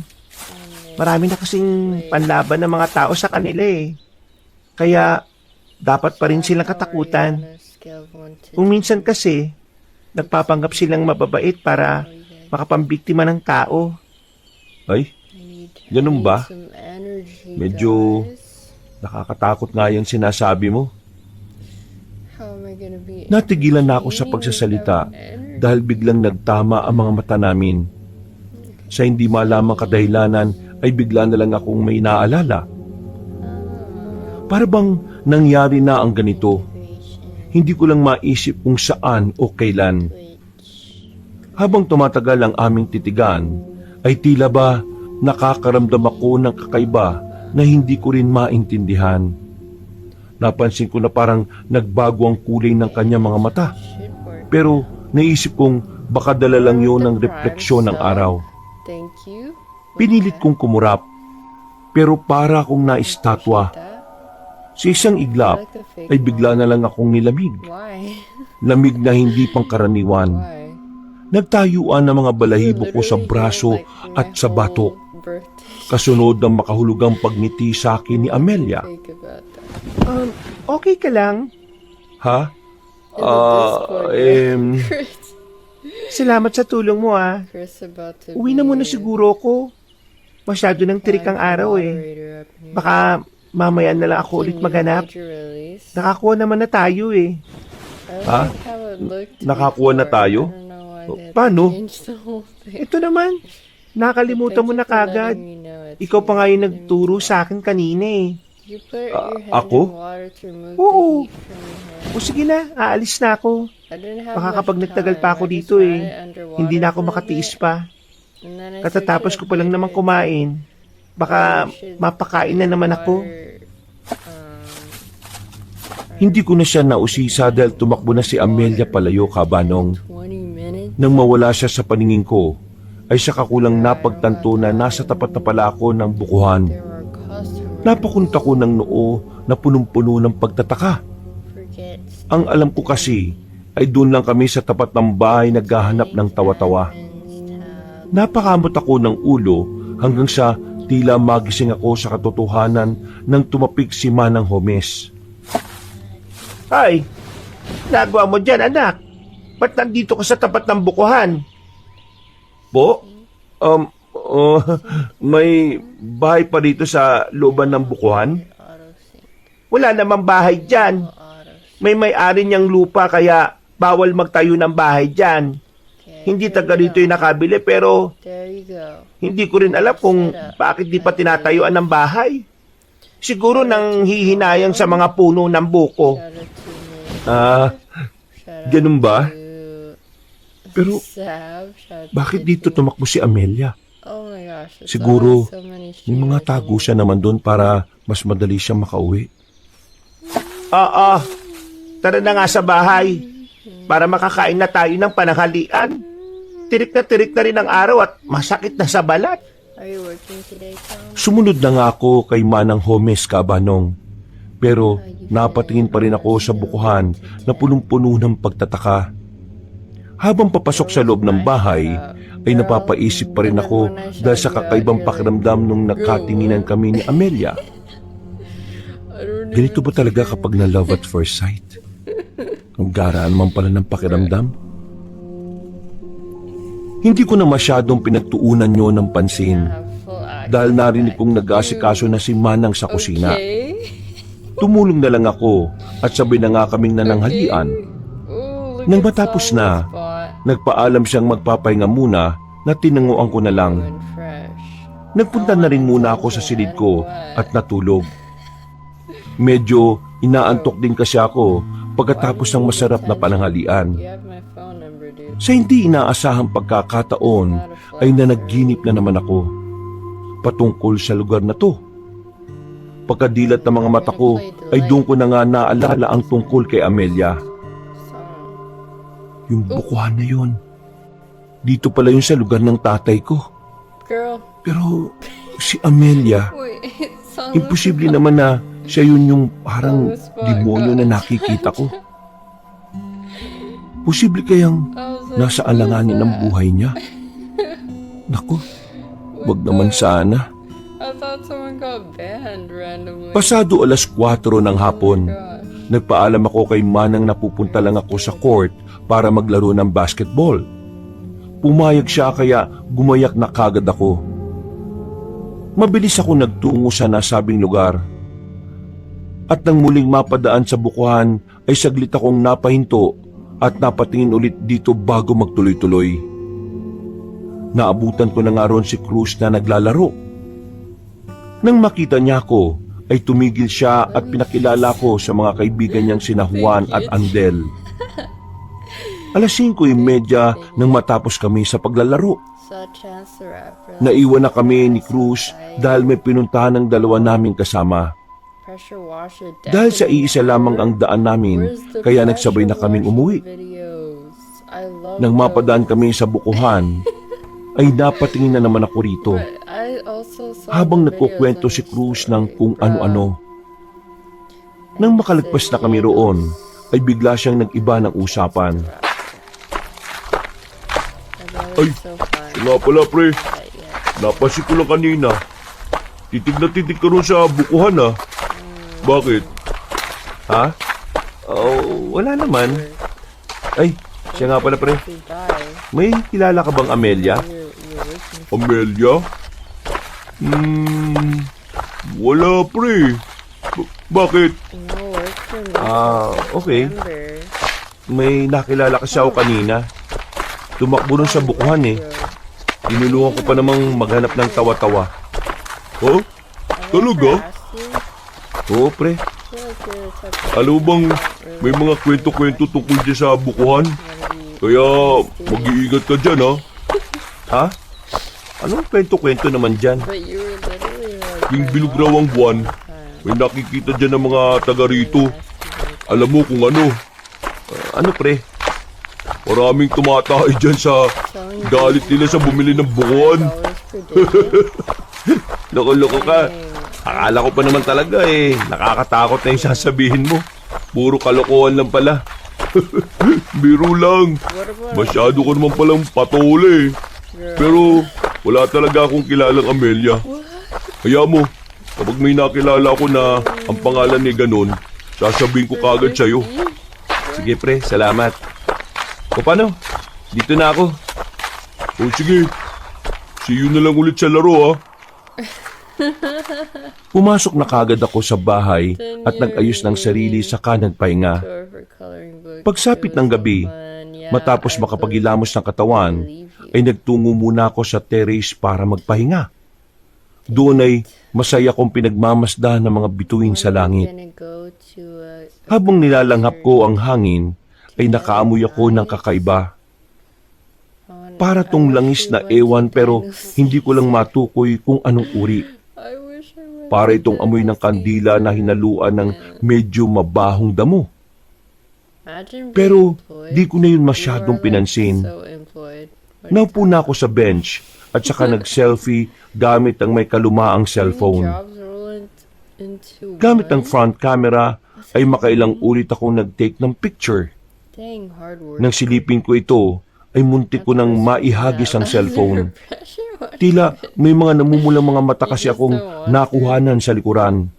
Marami na kasing panlaban ng mga tao sa kanila eh. Kaya dapat pa rin silang katakutan. scale of 1 to Kung minsan kasi, nagpapanggap silang mababait para makapambiktima ng tao. Ay, I ganun need ba? some energy, Medyo- guys. nakakatakot nga yung sinasabi mo. How am I gonna be Natigilan na ako sa entertaining pagsasalita without energy? dahil biglang nagtama ang mga mata namin. Sa hindi malamang kadahilanan ay bigla na lang akong may naalala. Para bang nangyari na ang ganito. Hindi ko lang maisip kung saan o kailan. Habang tumatagal ang aming titigan, ay tila ba nakakaramdam ako ng kakaiba na hindi ko rin maintindihan. Napansin ko na parang nagbago ang kulay ng kanyang mga mata. Should work. Pero naisip kong baka dala lang yun ng refleksyon ng araw. Thank you. Pinilit kong kumurap, pero para akong naistatwa. That? Sa isang I iglap like the fake ay bigla na lang akong nilamig. Why? Lamig na hindi pangkaraniwan. Why? Nagtayuan ang mga balahibo ko sa Literally braso like at my sa batok. whole birthday. Kasunod ng makahulugang pagngiti sa akin ni Amelia. Fake about that. Okay ka lang? Ha? In the Discord, Chris. Salamat sa tulong mo ah. Chris about to Uwi na be muna siguro ako. Masyado ng tirik ang araw eh. moderator up here. Baka mamaya na lang ako ulit Can you maghanap. major release? Nakakuha naman na tayo eh. I Ha? like how it looked Nakakuha na before. tayo? I don't know why they had to Paano? change the whole thing. Ito naman, nakalimutan Thank mo you na for kagad. letting me know it's Ikaw pa nga yung me. nagturo sa akin kanina eh. You put your hand ako? in water to remove Oo. the heat from your hand. O sige na, aalis na ako. I didn't have Baka much kapag nagtagal pa time. ako I just dito ran eh. it underwater Hindi na ako for a makatiis bit, pa. and then I Katatapos searched ko pa lang up naman videos. kumain. Baka You should mapakain na naman ako. water, Hindi ko na siya nausisa dahil tumakbo na si Amelia palayo kabanong. 20 minutes. Nang mawala siya sa paningin ko, ay saka ko lang napagtanto na nasa tapat na pala ako ng bukuhan. There are customers. Napakunta ko ng noo na punong-puno ng pagtataka. Forget Ang alam ko kasi ay doon lang kami sa tapat ng bahay naghahanap ng tawa-tawa. Napakamot ako ng ulo hanggang sa tila magising ako sa katotohanan nang tumapik si Manang Homes. Ay, nagawa mo dyan anak. Ba't nandito ka sa tapat ng bukuhan? Po? May bahay pa dito sa looban ng bukuhan? Wala namang bahay dyan. May-ari niyang lupa kaya bawal magtayo ng bahay dyan. Hindi taga dito yung nakabili pero There you go. hindi ko rin alam kung bakit di pa tinatayuan ng bahay. Siguro nang hihinayang sa mga puno ng buko. Shout out to me. Shout out Ganun ba? to Pero Sab. Shout out bakit to dito Tina. tumakbo si Amelia? Oh my gosh. it's Siguro, always so many May mga streamers tago in siya naman doon para mas madali siyang makauwi. Oo, tara na nga sa bahay para makakain na tayo ng pananghalian. Tirik na rin ang araw at masakit na sa balat. Are you working today, Tom? Sumunod na nga ako kay Manang Homes kabanong. Pero napatingin pa rin ako sa bukuhan na punong-puno ng pagtataka. Habang papasok sa loob ng bahay, ay napapaisip pa rin ako dahil sa kakaibang pakiramdam nung nakatinginan kami ni Amelia. Ganito ba talaga kapag na love at first sight? Ang garaan naman pala ng pakiramdam. Hindi ko na masyadong pinagtuunan nyo ng pansin dahil narinig kong nag-aasikaso na si Manang sa kusina. Okay. Tumulong na lang ako at sabay na nga kaming nananghalian. Ooh, look Nang at matapos Solomon na, spot. nagpaalam siyang magpapahinga muna na tinanguan ko na lang. And fresh. Nagpunta na rin muna ako sa silid ko at natulog. Medyo inaantok din kasi ako pagkatapos ng masarap na pananghalian. You have my phone number, dude. Sa hindi inaasahang pagkakataon ay nanaginip na naman ako patungkol sa lugar na to. Pagkadilat ng mga mata ko ay doon ko na nga naalala ang tungkol kay Amelia. Song. Yung bukuhan na yun. Dito pala yun sa lugar ng tatay ko. Girl. Pero si Amelia, Wait. Song. imposible naman na siya yun yung parang demonyo na nakikita ko. Posible kayang nasa alanganin ng buhay niya. Naku, wag naman sana. I thought someone got banned randomly. Pasado 4:00 ng hapon. Gosh. nagpaalam ako kay Manang na pupunta lang ako sa court para maglaro ng basketball. Pumayag siya kaya gumayak na kagad ako. Mabilis ako nagtungo sa nasabing lugar. At nang muling mapadaan sa bukuhan ay saglit akong napahinto at napatingin ulit dito bago magtuloy-tuloy. Naabutan ko na nga ron si Cruz na naglalaro. Nang makita niya ako, ay tumigil siya at pinakilala ko sa mga kaibigan niyang sina Juan at Andel. Alas 5:30 nang matapos kami sa paglalaro. So Chance the Rapper. Naiwan na kami ni Cruz dahil may pinuntahan ng dalawa naming kasama. Pressure washer. Dahil sa iisa lamang ang daan namin, kaya nagsabay na kaming umuwi. Nang mapadaan kami sa bukuhan, ay napatingin na naman ako rito. Habang nagkukwento si Cruz ng kung ano-ano. Nang makalagpas na kami roon, ay bigla siyang nag-iba ng usapan. Ay, nga pala pre, napansin ko lang kanina. Titig na titig ka ron sa bukuhan ha. Bakit? Ha? Oh, wala naman. Ay, siya nga pala pre. May kilala ka bang Amelia? Amelia? Wala pre. Bakit? Okay. May nakilala kasi ako kanina. Tumakbo rin sa bukuhan eh. Tinulungan ko pa namang maghanap ng tawa-tawa. Oh? Talaga? Oo pre. Alam mo bang may mga kwento-kwento tungkol dyan sa bukuhan? Kaya mag-iingat ka dyan ha. Ha? Anong kwento-kwento naman dyan? Yung bilog raw ang buwan, may nakikita dyan ng mga taga rito. Alam mo kung ano. Ano pre? Maraming tumatay dyan sa galit nila sa bumili ng bukuhan. Loko-loko ka. Akala ko pa naman talaga eh. Nakakatakot na yung sasabihin mo. Puro kalokohan lang pala. Biro lang. Masyado ko naman palang patole eh. Pero wala talaga akong kilalang Amelia. Kaya mo, kapag may nakilala ko na ang pangalan ni ganon, sasabihin ko kagad sa'yo. Sige pre, salamat. O paano? Dito na ako. O sige. See you na lang ulit sa laro ha. Pumasok na kagad ako sa bahay at nag-ayos ng sarili saka nagpahinga. Pagsapit ng gabi, matapos makapagilamos ng katawan, ay nagtungo muna ako sa terrace para magpahinga. Doon ay masaya kong pinagmamasdan ng mga bituin sa langit. Habang nilalanghap ko ang hangin, ay nakaamoy ako ng kakaiba. Para tong langis na ewan pero hindi ko lang matukoy kung anong uri. Para itong amoy ng kandila na hinaluan ng medyo mabahong damo. Pero di ko na yun masyadong pinansin. Naupo na ako sa bench at saka nag-selfie gamit ang may kalumaang cellphone. Gamit ang front camera ay makailang ulit akong nag-take ng picture. Nang silipin ko ito, ay muntik ko nang maihagis ang cellphone. Tila may mga namumulang mga mata kasi akong nakuhanan sa likuran.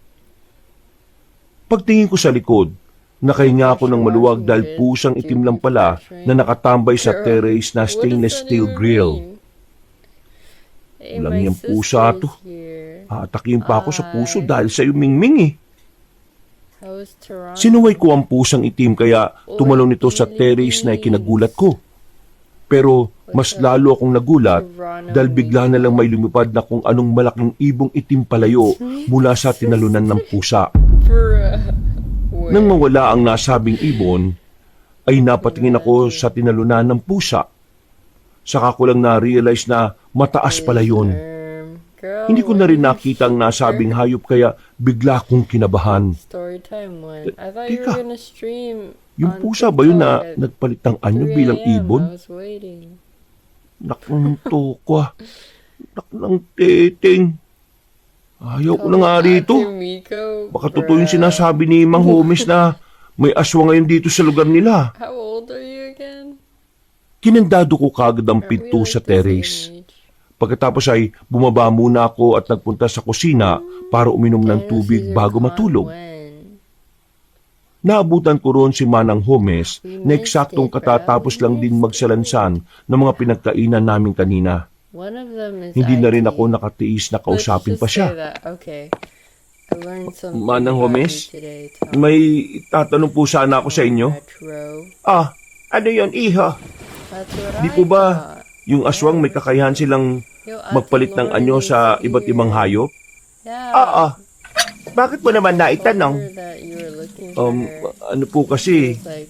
Pagtingin ko sa likod, nakahinga ako ng maluwag dahil pusang itim lang pala na nakatambay sa terrace na stainless steel grill. Walang yung pusa to. Aatakin pa ako sa puso dahil sa mingming eh. Sinuway ko ang pusang itim kaya tumalon nito sa terrace na ikinagulat ko. Pero mas lalo akong nagulat dahil bigla na lang may lumipad na kung anong malaking ibong itim palayo mula sa tinalunan ng pusa. Nang mawala ang nasabing ibon, ay napatingin ako sa tinalunan ng pusa. Saka ko lang na-realize na mataas pala yun. Hindi ko na rin nakita ang nasabing hayop kaya bigla kong kinabahan. Teka, yung pusa ba yun na nagpalit ng anyo bilang ibon? Nakang tokwa. Nakang teting. Ayaw ko na nga rito. Baka totoo yung sinasabi ni Mang Homes na may aswa ngayon dito sa lugar nila. Kinandado ko kagad ang pinto sa terrace. Pagkatapos ay bumaba muna ako at nagpunta sa kusina para uminom ng tubig bago matulog. Naabutan ko roon si Manang Homes na eksaktong katatapos lang din magsalansan ng mga pinagkainan namin kanina. One of them is Hindi na rin IT. ako nakatiis na kausapin Let's pa just siya. say that. Okay. I learned something Manang about Homes, you today, Tom. may tatanong po sana ako sa inyo. Retro. Ah, ano yon iho? That's what Di I po ba thought. yung aswang may kakayahan silang Yo, magpalit ng Ate anyo Lauren sa is iba't ibang here. hayop? Yeah. Oo. Bakit mo naman naitanong? Wonder that you were looking for her. Ano po kasi, It's like,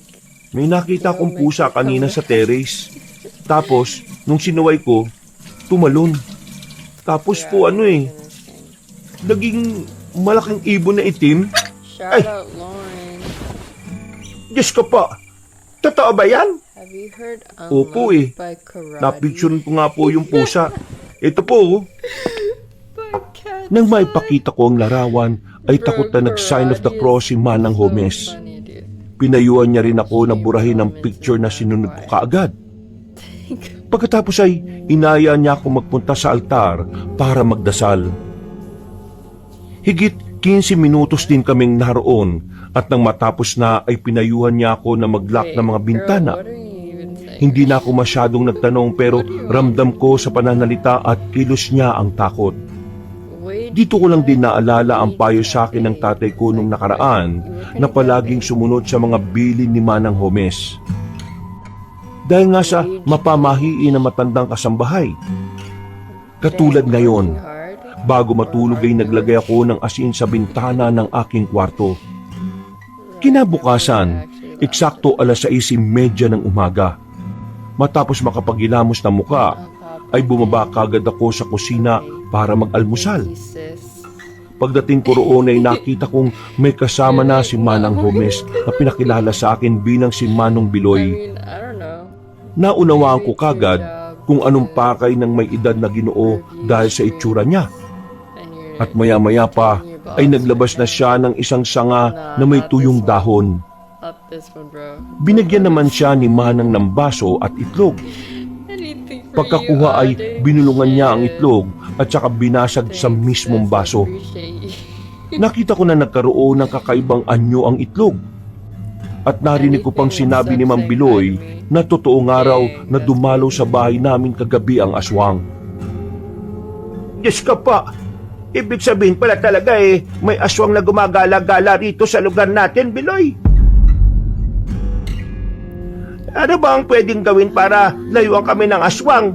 may nakita akong pusa kanina sa terrace. Tapos, nung sinuway ko, tumalon. Tapos po naging malaking ibon na itim. shout Ay. out Lauren. Diyos ko po. Totoo ba yan? Have you heard Opo Unloved by Karate? Napicturean ko nga po yung pusa. Ito po, By Cat. nang maipakita ko ang larawan, ay takot na nag-sign of the cross si Manang So Homes. funny, dude. Pinayuan niya rin ako na burahin ang picture na sinunod ko kaagad. Pagkatapos ay inaya niya ako magpunta sa altar para magdasal. Higit 15 minutos din kaming naroon at nang matapos na ay pinayuhan niya ako na mag-lock ng mga Wait, bintana. girl, what are you even saying? Hindi na ako masyadong nagtanong pero ramdam ko sa pananalita at kilos niya ang takot. Wait, Dito ko lang din naalala ang payo sa akin ng tatay ko nung nakaraan na palaging sumunod sa mga bilin ni Manang Homes. Dahil nga sa mapamahiin na matandang kasambahay. Katulad ngayon, hard? bago matulog ay naglagay ako ng asin sa bintana ng aking kwarto. Kinabukasan, eksakto 6:30 ng umaga. Matapos makapagilamos ng muka, ay bumaba kagad ako sa kusina para mag-almusal. Sis. Pagdating ko roon ay nakita kong may kasama na si Manang Homes na pinakilala sa akin bilang si Manong I Biloy. mean, I don't know. Naunawaan ko kagad kung anong pakay ng may edad na Ginoo dahil sa itsura niya. And you're At maya-maya pa ay naglabas na siya ng isang sanga na may tuyong dahon. up this one, bro. Binigyan naman siya ni Manang ng baso at itlog. Anything for Pagkakuha you, ay Ate. binulungan niya ang itlog at saka binasag sa Thanks, mismong sis. baso. Appreciate you. Nakita ko na nagkaroon ng kakaibang anyo ang itlog. At narinig ko pang sinabi ni Mang Biloy na totoo nga raw na dumalaw sa bahay namin kagabi ang aswang. Diyos ko po. Ibig sabihin pala talaga may aswang na gumagala-gala rito sa lugar natin, Biloy. Ano ba ang pwedeng gawin para layuan kami ng aswang?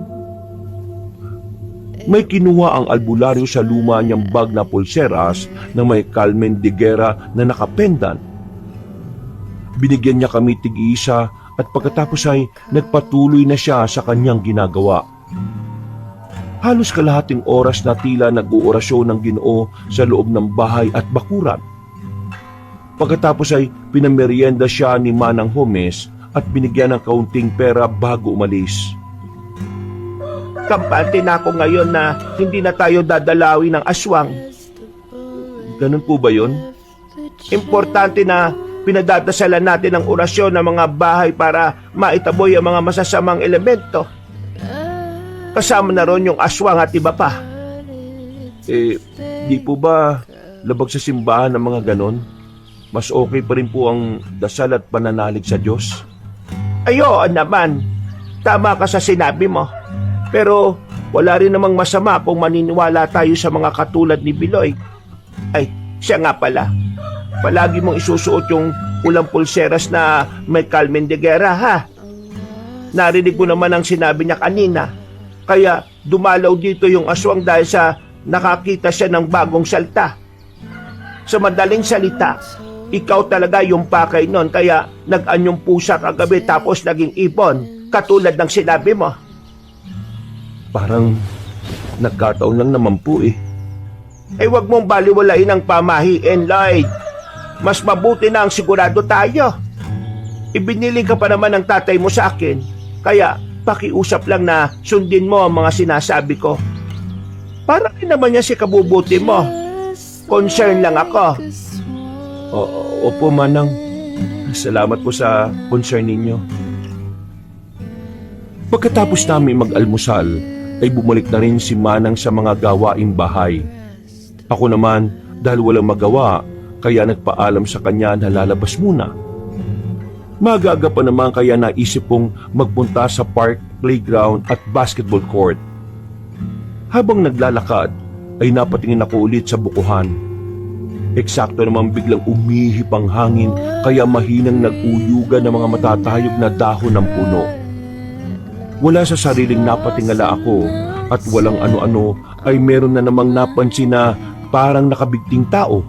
May kinuha ang albularyo sa luma niyang bag na pulseras na may Carmen de Guerra na nakapendant. Binigyan niya kami tig-isa at pagkatapos ay nagpatuloy na siya sa kanyang ginagawa. Halos kalahating oras na tila nag-uorasyon ng Ginoo sa loob ng bahay at bakuran. Pagkatapos ay pinamerienda siya ni Manang Homes at binigyan ng kaunting pera bago umalis. Kampante na ako ngayon na hindi na tayo dadalawi ng aswang. Ganun po ba yun? Importante na pinadadasalan natin ang orasyon ng mga bahay para maitaboy ang mga masasamang elemento. Kasama na ron yung aswang at iba pa. Di po ba labag sa simbahan ng mga ganon? Mas okay pa rin po ang dasal at pananalig sa Diyos. Ayo naman, tama ka sa sinabi mo. Pero wala rin namang masama kung maniniwala tayo sa mga katulad ni Biloy. Ay, siya nga pala. Palagi mong isusuot yung pulang pulseras na may Carmen de Guerra, ha? Narinig mo naman ang sinabi niya kanina. Kaya dumalaw dito yung aswang dahil sa nakakita siya ng bagong salta. Sa madaling salita, ikaw talaga yung pakay nun, kaya nag-anyong pusa kagabi tapos naging ibon, katulad ng sinabi mo. Parang nagkataon lang naman po eh. Wag mong baliwalain ang pamahiin, Lloyd. Mas mabuti na ang sigurado tayo. Ibiniling ka pa naman ng tatay mo sa akin, kaya pakiusap lang na sundin mo ang mga sinasabi ko. Para rin naman yan si kabubuti mo. Concern lang ako. Opo, Manang. Salamat po sa concern ninyo. Pagkatapos namin mag-almusal, ay bumalik na rin si Manang sa mga gawaing bahay. Ako naman, dahil walang magawa, kaya nagpaalam sa kanya na lalabas muna. Magaga pa naman kaya naisip kong magpunta sa park, playground at basketball court. Habang naglalakad ay napatingin ako ulit sa bukuhan. Eksakto naman biglang umihip ang hangin kaya mahinang nag-uyugan ng mga matatayog na dahon ng puno. Wala sa sariling napatingala ako at walang ano-ano ay meron na namang napansin na parang nakabigting tao.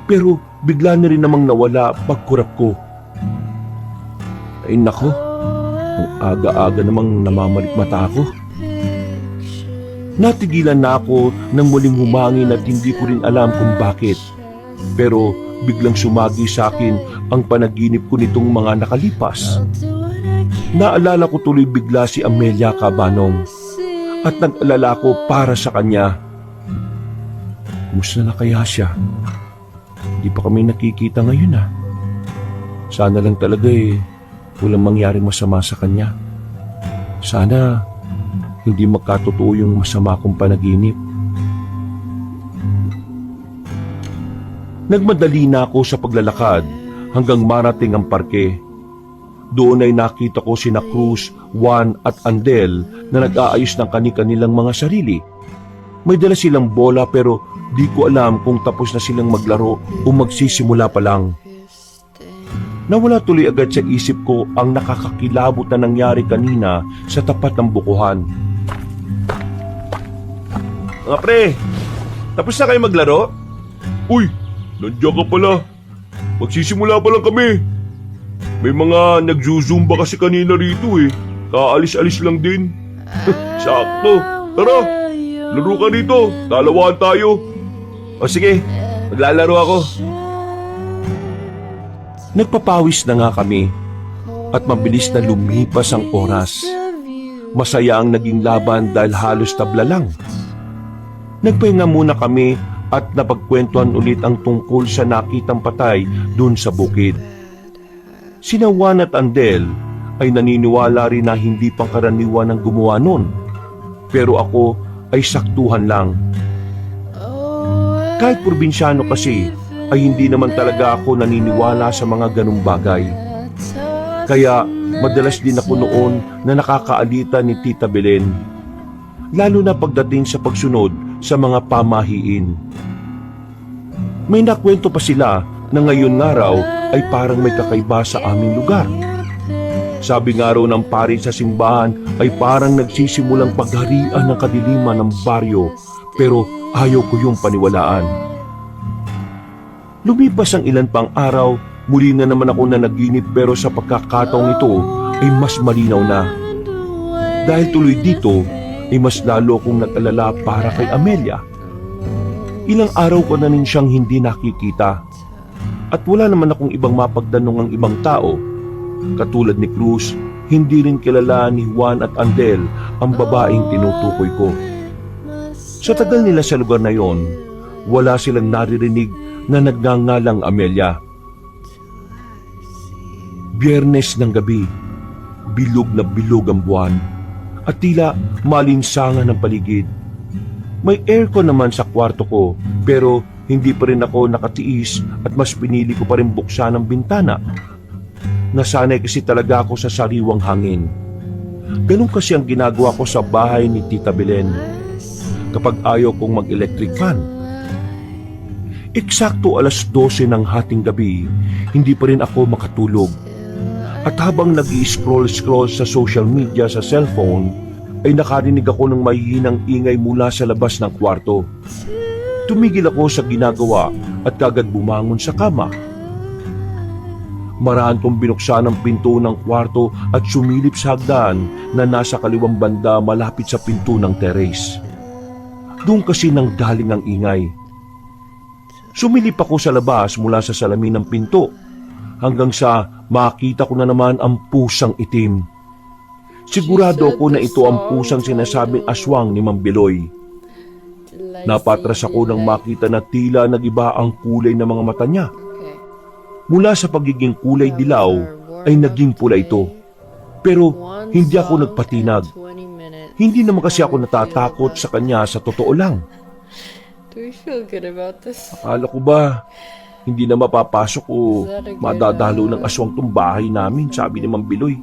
Pero bigla na rin namang nawala pagkurap ko. Ay nako, ang aga-aga namang namamalikmata ako. Natigilan na ako nang muling humangin at hindi ko rin alam kung bakit. Pero biglang sumagi sa akin ang panaginip ko nitong mga nakalipas. Naalala ko tuloy bigla si Amelia Cabanong at nag-alala ko para sa kanya. Kumusta na kaya siya? Hindi pa kami nakikita ngayon ah. Sana lang talaga walang mangyaring masama sa kanya. Sana hindi magkatotoo yung masama kong panaginip. Nagmadali na ako sa paglalakad hanggang marating ang parke. Doon ay nakita ko sina Cruz, Juan at Andel na nag-aayos ng kani-kanilang mga sarili. May dala silang bola pero di ko alam kung tapos na silang maglaro o magsisimula pa lang. Nawala tuloy agad sa isip ko ang nakakakilabot na nangyari kanina sa tapat ng bukuhan. Mga pre, tapos na kayo maglaro? Uy, nandiyan ka pala. Magsisimula pa lang kami. May mga nagzuzumba kasi kanina rito Kaalis-alis lang din. Sakto. Tara, laro ka dito. Dalawahan tayo. O sige, maglalaro ako. Nagpapawis na nga kami at mabilis na lumipas ang oras. Masaya ang naging laban dahil halos tabla lang. Nagpahinga muna kami at napagkwentuhan ulit ang tungkol sa nakitang patay dun sa bukid. Sina Juan at Andel ay naniniwala rin na hindi pangkaraniwan ang gumawa nun. Pero ako ay saktuhan lang. Kahit probinsyano kasi, ay hindi naman talaga ako naniniwala sa mga ganung bagay. Kaya madalas din ako noon na nakakaalita ni Tita Belen. Lalo na pagdating sa pagsunod sa mga pamahiin. May nakwento pa sila na ngayon nga raw ay parang may kakaiba sa aming lugar. Sabi nga raw ng pari sa simbahan ay parang nagsisimulang pagharian ng kadiliman ng baryo pero ayaw ko yung paniwalaan. Lumipas ang ilan pang araw, muli na naman ako na naginip pero sa pagkakataong ito ay mas malinaw na. Dahil tuloy dito ay mas lalo akong nag-alala para kay Amelia. Ilang araw ko na rin siyang hindi nakikita at wala naman akong ibang mapagdanong ang ibang tao. Katulad ni Cruz, hindi rin kilala ni Juan at Andel ang babaeng tinutukoy ko. Sa tagal nila sa lugar na yon, wala silang naririnig na nagngangalang Amelia. Biyernes ng gabi, bilog na bilog ang buwan at tila malinsangan ng paligid. May aircon naman sa kwarto ko pero hindi pa rin ako nakatiis at mas pinili ko pa rin buksan ang bintana. Nasanay kasi talaga ako sa sariwang hangin. Ganun kasi ang ginagawa ko sa bahay ni Tita Belen kapag ayaw kong mag-electric fan. Eksakto 12:00 ng hating gabi, hindi pa rin ako makatulog. At habang nag-i-scroll sa social media sa cellphone, ay nakarinig ako ng mahihinang ingay mula sa labas ng kwarto. Tumigil ako sa ginagawa at kagad bumangon sa kama. Maraan kong binuksan ang pinto ng kwarto at sumilip sa hagdan na nasa kaliwang banda malapit sa pinto ng terrace. Doon kasi nang galing ang ingay. Sumilip ako sa labas mula sa salamin ng pinto hanggang sa makita ko na naman ang pusang itim. Sigurado ako na ito ang pusang sinasabing aswang ni Mang Biloy. Napatras ako nang makita na tila nag-iba ang kulay ng mga mata niya. Mula sa pagiging kulay dilaw ay naging pula ito. Pero hindi ako nagpatinag. Hindi naman kasi ako natatakot sa kanya sa totoo lang. Do we feel good about this? Akala ko ba Hindi na mapapasok o Is that a good, madadalo ng aswang tong bahay namin, sabi ni Mang Biloy.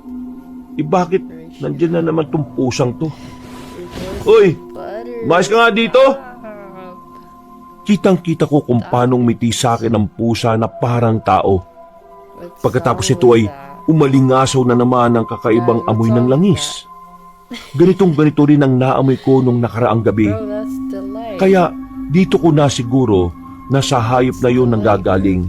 Bakit nandyan na naman tong pusang to? Uy, Butter. mas ka nga dito! Stop. Kitang-kita ko kung paanong miti sa akin ang pusa na parang tao. What Pagkatapos song ito was ay that? umalingasaw na naman ang kakaibang amoy ng langis. Ganitong-ganito rin ang naamoy ko nung nakaraang gabi. Bro, that's delight. Kaya dito ko na siguro na sa hayop na yun nang gagaling.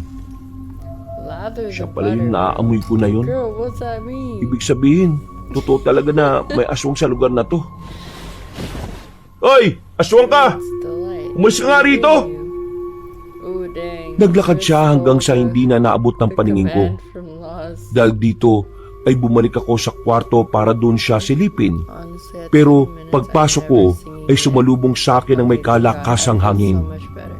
Lather Siya the pala yung butter. naaamoy ko na yun. Girl, what's that mean? Ibig sabihin, totoo talaga na may aswang sa lugar na to. Hoy! Aswang ka! It's delight. Umalis ka nga rito! Oh, dang. Naglakad siya You're hanggang sa so hindi na naabot ng the paningin ko. command from Lost. Dahil dito ay bumalik ako sa kwarto para doon siya silipin. Honestly, at Pero 10 minutes, pagpasok I've ko never seen ay you. sumalubong sa akin ng may Oh my God, kalakasang I feel hangin. so much better.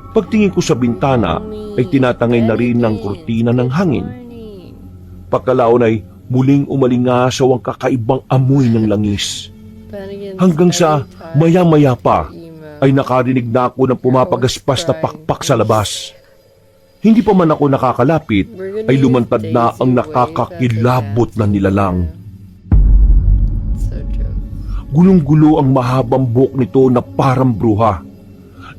Pagtingin ko sa bintana ay tinatangay na rin ng kurtina ng hangin. Pagkalaon ay muling umalingasaw ang kakaibang amoy ng langis. Hanggang sa maya-maya pa ay nakarinig na ako ng pumapagaspas na pakpak sa labas. Hindi pa man ako nakakalapit ay lumantad na ang nakakakilabot na nilalang. So true. Gulong-gulo ang mahabang buhok nito na parang bruha.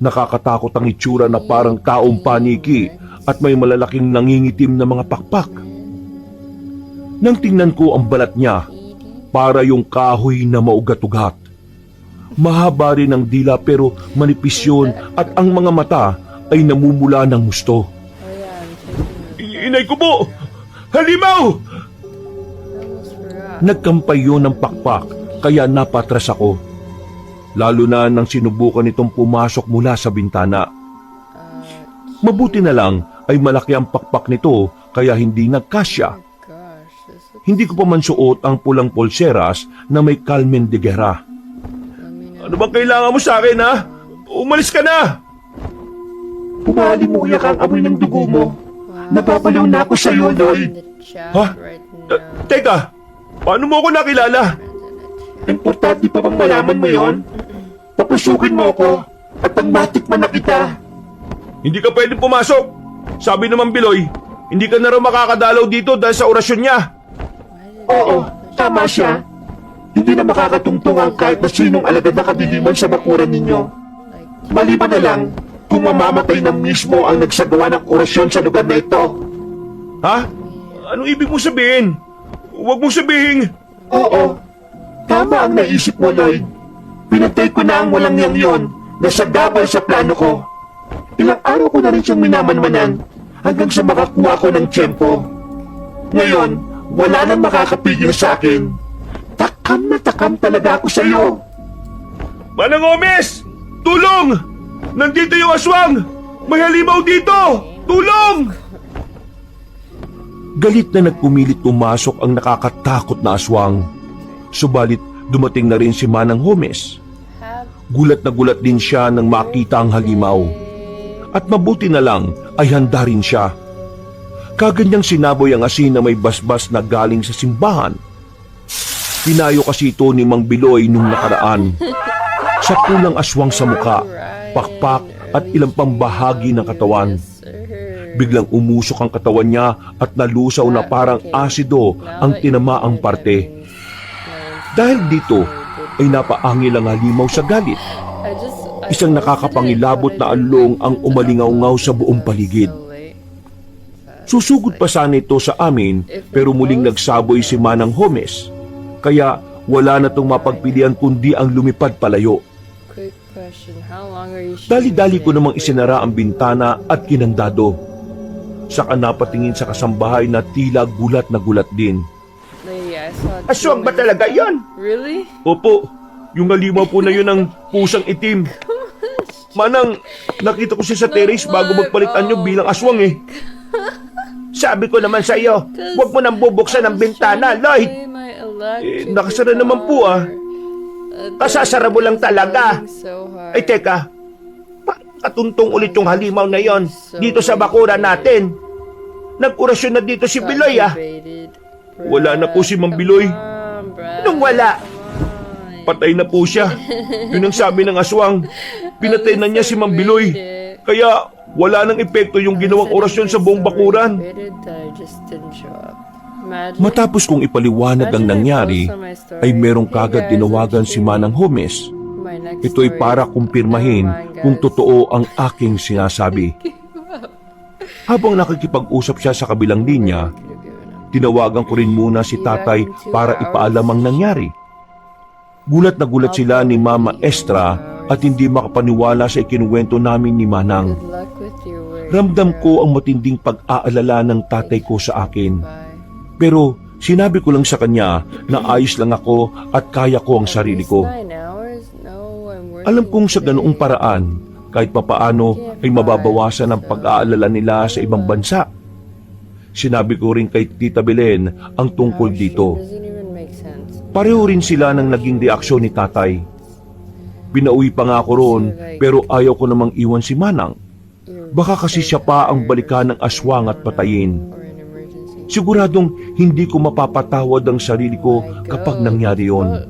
Nakakatakot ang itsura na parang taong paniki at may malalaking nangingitim na mga pakpak. Nang tingnan ko ang balat niya, para yung kahoy na maugat-ugat. Mahaba rin ang dila pero manipis yun at ang mga mata ay namumula ng gusto. Oh yeah, I'm taking this. Inay ko po! Halimaw! I almost forgot. Nagkampay yun ng pakpak kaya napatras ako. Lalo na nang sinubukan itong pumasok mula sa bintana. Mabuti na lang ay malaki ang pakpak nito kaya hindi nagkasya. Gosh, this looks. Hindi ko pa man suot ang pulang pulseras na may Carmen de Guerra. Let me know. Ano bang kailangan mo sa akin, ha? Umalis ka na! Pumalimuyak ang amoy ng dugo mo. Napapalaw na ako sa iyo, Lloyd. In the chat Ha? right Teka, paano mo ako nakilala? Importante pa bang malaman mo yon? Papusukin mo ako at ang matikman na kita. Hindi ka pwede pumasok. Sabi naman Biloy, hindi ka na raw makakadalaw dito dahil sa orasyon niya. Oo, tama siya. Hindi na makakatungtong ang kahit na sinong alagad na kadiliman sa bakuran ninyo. Maliban na lang kung mamamatay na mismo ang nagsagawa ng orasyon sa lugar na ito. Ha? Anong ibig mo sabihin? Huwag mong sabihin. Oo, tama ang naisip mo, Lloyd. Pinatay ko na ang walang yang yon na sagabal sa plano ko. Ilang araw ko na rin siyang minamanmanan hanggang sa makakuha ko ng tiyempo. Ngayon, wala nang makakapigil sa akin. Takam na takam talaga ako sa iyo. Manang Gomez! Tulong! Nandito yung aswang! May halimaw dito! Tulong! Galit na nagpumilit pumasok ang nakakatakot na aswang. Subalit dumating na rin si Manang Gomez. Gulat na gulat din siya nang makita ang halimaw. At mabuti na lang ay handa rin siya. Kaganyang sinaboy ang asin na may basbas na galing sa simbahan. Pinayo kasi ito ni Mang Biloy nung nakaraan. Sa kulang aswang sa muka, pakpak at ilang pang bahagi ng katawan. Biglang umusok ang katawan niya at nalusaw na parang asido ang tinamaang parte. Dahil dito ay napaangil ang halimaw sa galit. Isang nakakapangilabot na along ang umalingaw-ngaw sa buong paligid. Susugod pa sana ito sa amin pero muling nagsaboy si Manang Gomez. Kaya wala na tong mapagpilian kundi ang lumipad palayo. Quick question. How long are you Dali-dali ko namang isinara ang bintana at kinandado. Saka napatingin sa kasambahay na tila gulat na gulat din. Lady, I saw Aswang ba talaga yon? Really? Opo, yung halimaw po na yun ng pusang itim. Manang, nakita ko siya sa terrace bago magpalit anyo bilang aswang eh. Sabi ko naman sa iyo, huwag mo nang bubuksan ang bintana, Lloyd. Nakasara naman po ah. Kasasara mo lang talaga. Ay teka, katuntong ulit yung halimaw na yon dito sa bakuran natin. Nag-orasyon na dito si Biloy ah. Wala na po si Mang Biloy. Nung wala, Patay na po siya. Yun ang sabi ng aswang. Pinatay na niya si Mang Biloy. Kaya Wala nang epekto yung ginawang orasyon sa buong bakuran. Matapos kong ipaliwanag ang nangyari, ay merong kagad tinawagan si Manang Homes. Ito'y para kumpirmahin kung totoo ang aking sinasabi. Habang nakikipag-usap siya sa kabilang linya, tinawagan ko rin muna si tatay para ipaalam ang nangyari. Gulat na gulat sila ni Mama Estra at hindi makapaniwala sa ikinuwento namin ni Manang. Ramdam ko ang matinding pag-aalala ng tatay ko sa akin. Pero sinabi ko lang sa kanya na ayos lang ako at kaya ko ang sarili ko. Alam kong sa ganoong paraan, kahit papaano ay mababawasan ang pag-aalala nila sa ibang bansa. Sinabi ko rin kay Tita Belen ang tungkol dito. Pareho rin sila ng naging reaksyon ni tatay. Pinauwi pa nga ako roon pero ayaw ko namang iwan si Manang. Baka kasi siya pa ang balikan ng aswang at patayin. Siguradong hindi ko mapapatawad ang sarili ko kapag nangyari yon.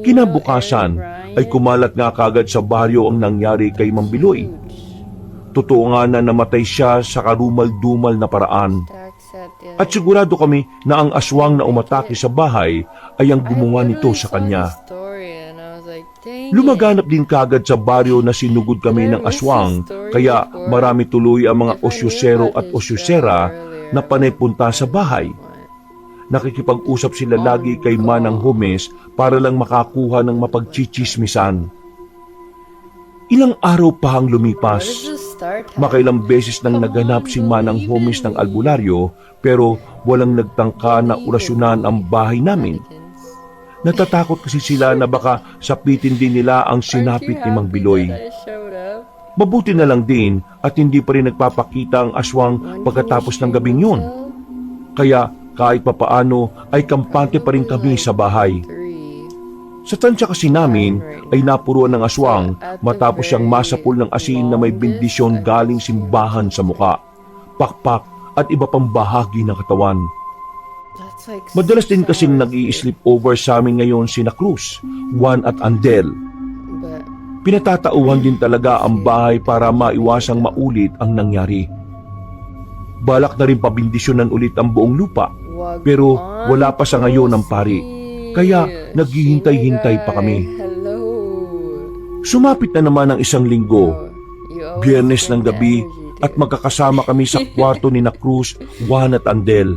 Kinabukasan ay kumalat nga kagad sa baryo ang nangyari kay Mang Biloy. Totoo nga na namatay siya sa karumal-dumal na paraan. At sigurado kami na ang aswang na umatake sa bahay ay ang gumawa nito sa kanya. Lumaganap din kagad sa baryo na sinugod kami ng aswang, kaya marami tuloy ang mga osyosero at osyosera na panay punta sa bahay. Nakikipag-usap sila lagi kay Manang Homes para lang makakuha ng mapagchichismisan. Ilang araw pa ang lumipas. Makailang beses nang naganap si Manang Homes ng albularyo pero walang nagtangka na orasyonan ang bahay namin. Natatakot kasi sila na baka sapitin din nila ang sinapit ni Mang Biloy. Mabuti na lang din at hindi pa rin nagpapakita ang aswang pagkatapos ng gabing yun. Kaya kahit papaano ay kampante pa rin kami sa bahay. Sa tansya kasi namin ay napuruan ng aswang matapos siyang masapul ng asin na may bendisyon galing simbahan sa muka, pakpak at iba pang bahagi ng katawan. Madalas din kasing nag-i-sleep over sa amin ngayon sina Cruz, Juan at Andel. Pinatatauhan din talaga ang bahay para maiwasang maulit ang nangyari. Balak na rin pabindisyonan ulit ang buong lupa, pero wala pa sa ngayon ang pari, kaya naghihintay-hintay pa kami. Sumapit na naman ang isang linggo, Biyernes ng gabi, at magkakasama kami sa kwarto ni na Cruz, Juan at Andel.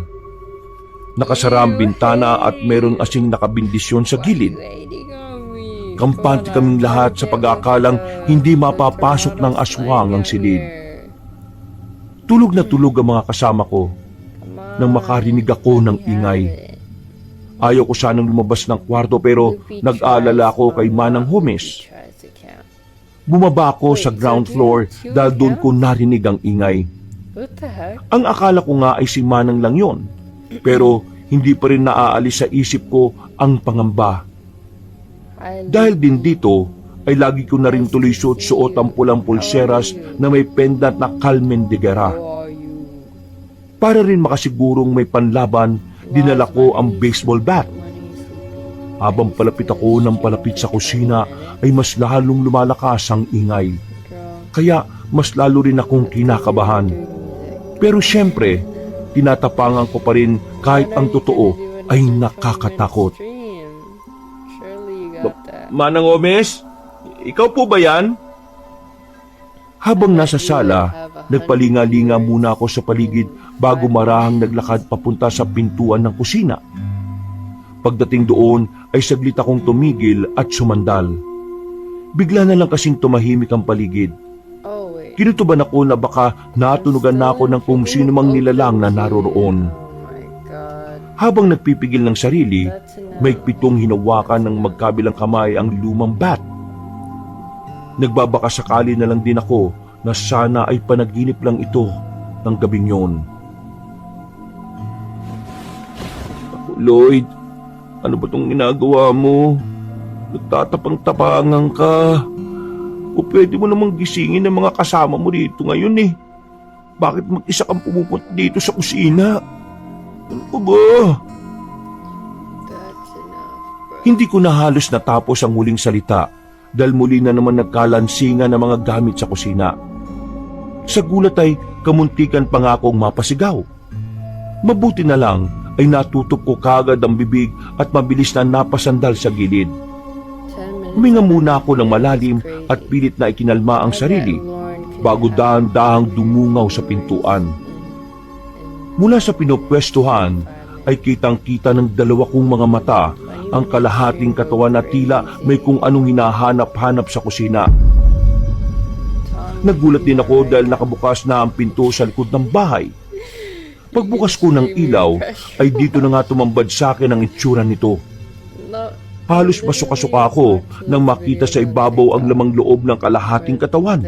Nakasara ang bintana at meron asing nakabindisyon sa gilid. Kampante kaming lahat sa pag-aakalang hindi mapapasok ng aswang ang silid. Tulog na tulog ang mga kasama ko nang makarinig ako ng ingay. Ayaw ko sanang lumabas ng kwarto pero nag-aalala ako kay Manang Homes. Bumaba ako sa ground floor dahil doon ko narinig ang ingay. Ang akala ko nga ay si Manang lang yon. Pero hindi pa rin naaalis sa isip ko ang pangamba. Dahil din dito, ay lagi ko na rin tuloy suot ang pulang pulseras na may pendant na Carmen de Guerra. Para rin makasigurong may panlaban, dinala ko ang baseball bat. Habang palapit ako ng palapit sa kusina, ay mas lalong lumalakas ang ingay. Kaya mas lalo rin akong kinakabahan. Pero syempre, tinatapangan ko pa rin kahit ang totoo ay nakakatakot. Manang Homes, ikaw po ba yan? Habang nasa sala, nagpalinga-linga muna ako sa paligid bago marahang naglakad papunta sa pintuan ng kusina. Pagdating doon ay saglit akong tumigil at sumandal. Bigla na lang kasing tumahimik ang paligid. Kinutuban ako na baka natunugan na ako ng kung sino mang nilalang na naroroon. Habang nagpipigil ng sarili, may pitong hinawakan ng magkabilang kamay ang lumang bat. Nagbabaka sakali na lang din ako na sana ay panaginip lang ito ng gabing yon. Lloyd, ano ba itong ginagawa mo? Nagtatapang-tapangan ka. O pwede mo namang gisingin ng mga kasama mo dito ngayon eh. Bakit mag-isa kang pumupunta dito sa kusina? Ano ko ba? Hindi ko na halos natapos ang huling salita dahil muli na naman nagkalansingan ng mga gamit sa kusina. Sa gulat ay kamuntikan pa nga akong mapasigaw. Mabuti na lang ay natutup ko kagad ang bibig at mabilis na napasandal sa gilid. 10 minutes. Huminga muna ako ng malalim at pilit na ikinalma ang sarili bago dahan-dahang dumungaw sa pintuan. Mula sa pinopwestuhan ay kitang-kita ng dalawa kong mga mata ang kalahating katawan na tila may kung anong hinahanap-hanap sa kusina. Nagulat din ako dahil nakabukas na ang pinto sa likod ng bahay. Pagbukas ko ng ilaw ay dito na nga tumambad sa akin ang itsura nito. Halos masuka-suka ako nang makita sa ibabaw ang lamang loob ng kalahating katawan.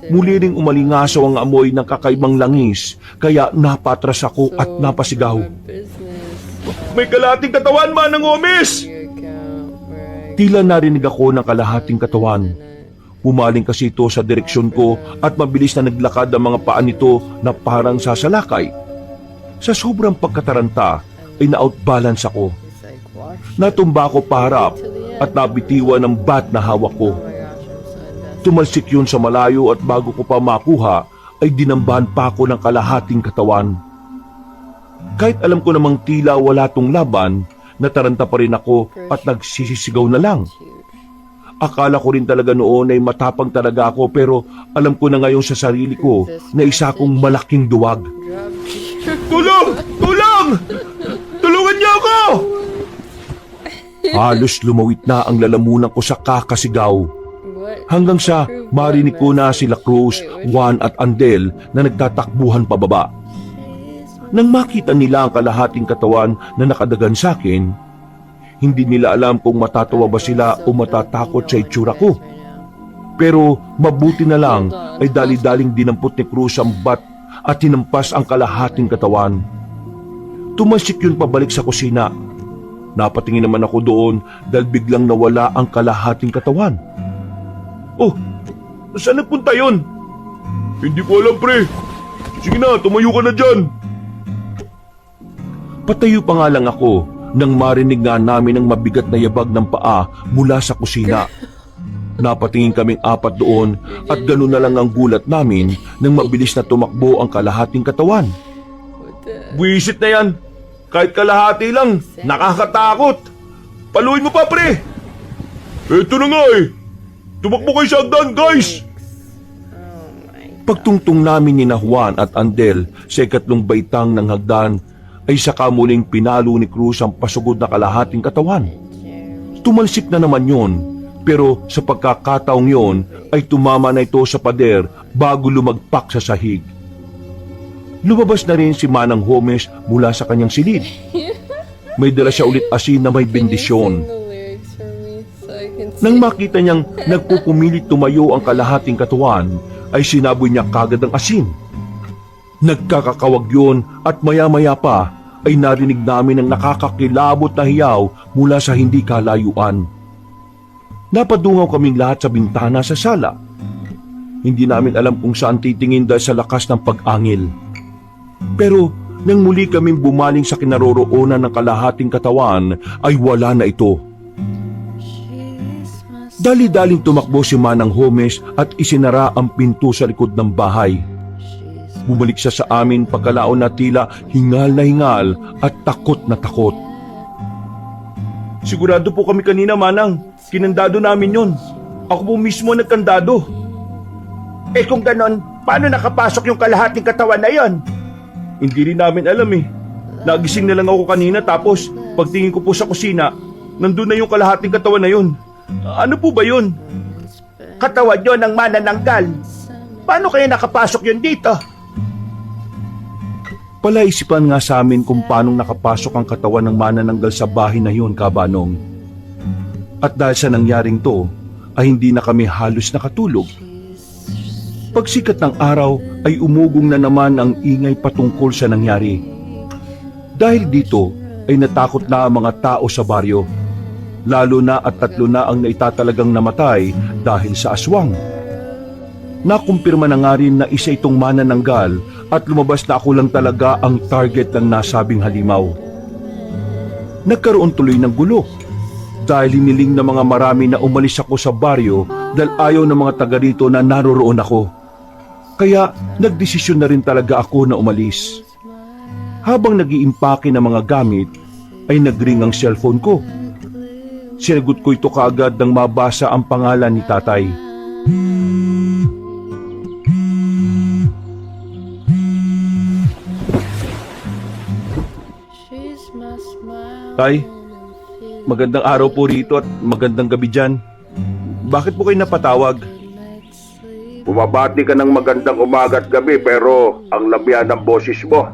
Muli ring umalingasaw ang amoy ng kakaibang langis, kaya napatras ako at napasigaw. May kalahating katawan, Manang Gomez! Tila narinig ako ng kalahating katawan. Pumaling kasi ito sa direksyon ko at mabilis na naglakad ang mga paa nito na parang sasalakay. Sa sobrang pagkataranta ay na-outbalance ako. Natumba ako paharap at nabitiwan ng bat na hawak ko. Tumalsik yun sa malayo at bago ko pa makuha ay dinambahan pa ako ng kalahating katawan. Kahit alam ko namang tila wala tong laban, nataranta pa rin ako at nagsisisigaw na lang. Akala ko rin talaga noon ay matapang talaga ako pero alam ko na ngayon sa sarili ko na isa akong malaking duwag. Tulong! Tulong! Tulungan niyo ako! Halos lumawit na ang lalamunan ko sa kakasigaw. Hanggang sa marinig ko na sila Cruz, Juan at Andel na nagtatakbuhan pababa. Nang makita nila ang kalahating katawan na nakadagan sa akin, hindi nila alam kung matatawa ba sila o matatakot sa itsura ko. Pero mabuti na lang ay dali-daling dinampot ni Cruz ang bat at hinampas ang kalahating katawan. Tumasik yun pabalik sa kusina. Napatingin naman ako doon dahil biglang nawala ang kalahating katawan. Oh, saan nagpunta yun? Hindi ko alam, pre. Sige na, tumayo ka na dyan. Patayo pa nga lang ako nang marinig nga namin ang mabigat na yabag ng paa mula sa kusina. Napatingin kaming apat doon at gano'n na lang ang gulat namin nang mabilis na tumakbo ang kalahating katawan. Buwisit na yan. Kahit kalahati lang, nakakatakot. Paluin mo pa, pre. Eto na nga eh. Tumakbo kayo sa hagdan, guys. Pagtungtong namin ni Juan at Andel sa ikatlong baitang ng hagdan, ay saka muling pinalo ni Cruz ang pasugod na kalahating katawan. Tumalsik na naman yon, pero sa pagkakataong yon ay tumama na ito sa pader bago lumagpak sa sahig. Lumabas na rin si Manang Gomez mula sa kanyang silid. May dala siya ulit asin na may bendisyon. Nang makita niyang nagpupumilit tumayo ang kalahating katawan, ay sinaboy niya kagad ang asin. Nagkakakawag yun at maya-maya pa ay narinig namin ang nakakakilabot na hiyaw mula sa hindi kalayuan. Napadungaw kaming lahat sa bintana sa sala. Hindi namin alam kung saan titingin dahil sa lakas ng pag-angil. Pero nang muli kaming bumaling sa kinaroroonan ng kalahating katawan ay wala na ito. Dali-daling tumakbo si Manang Gomez at isinara ang pinto sa likod ng bahay. Bumalik siya sa amin pagkalaon na tila hingal na hingal at takot na takot. Sigurado po kami kanina, Manang. Kinandado namin yon. Ako po mismo nagkandado. Eh kung ganon, paano nakapasok yung kalahating katawan na yon? Hindi rin namin alam eh. Nagising na lang ako kanina tapos pagtingin ko po sa kusina, nandun na yung kalahating katawan na yun. Ano po ba yun? Katawan yon ng manananggal. Paano kaya nakapasok yun dito? Palaisipan nga sa amin kung paanong nakapasok ang katawan ng manananggal sa bahay na yun, Kabanong. At dahil sa nangyaring to, ay hindi na kami halos nakatulog. Pagsikat ng araw ay umugong na naman ang ingay patungkol sa nangyari. Dahil dito ay natakot na ang mga tao sa baryo. Lalo na at 3 na ang naitatalagang namatay dahil sa aswang. Nakumpirma na nga rin na isa itong manananggal at lumabas na ako lang talaga ang target ng nasabing halimaw. Nagkaroon tuloy ng gulo dahil hiniling ng mga marami na umalis ako sa baryo dahil ayaw ng mga taga rito na naroroon ako. Kaya nagdesisyon na rin talaga ako na umalis. Habang nag-iimpake ng mga gamit, ay nagring ang cellphone ko. Sinagot ko ito kaagad nang mabasa ang pangalan ni tatay. She's my smile. Tay, magandang araw po rito at magandang gabi dyan. Bakit po kayo napatawag? Bumabati ka ng magandang umaga at gabi pero ang labihan ng boses mo.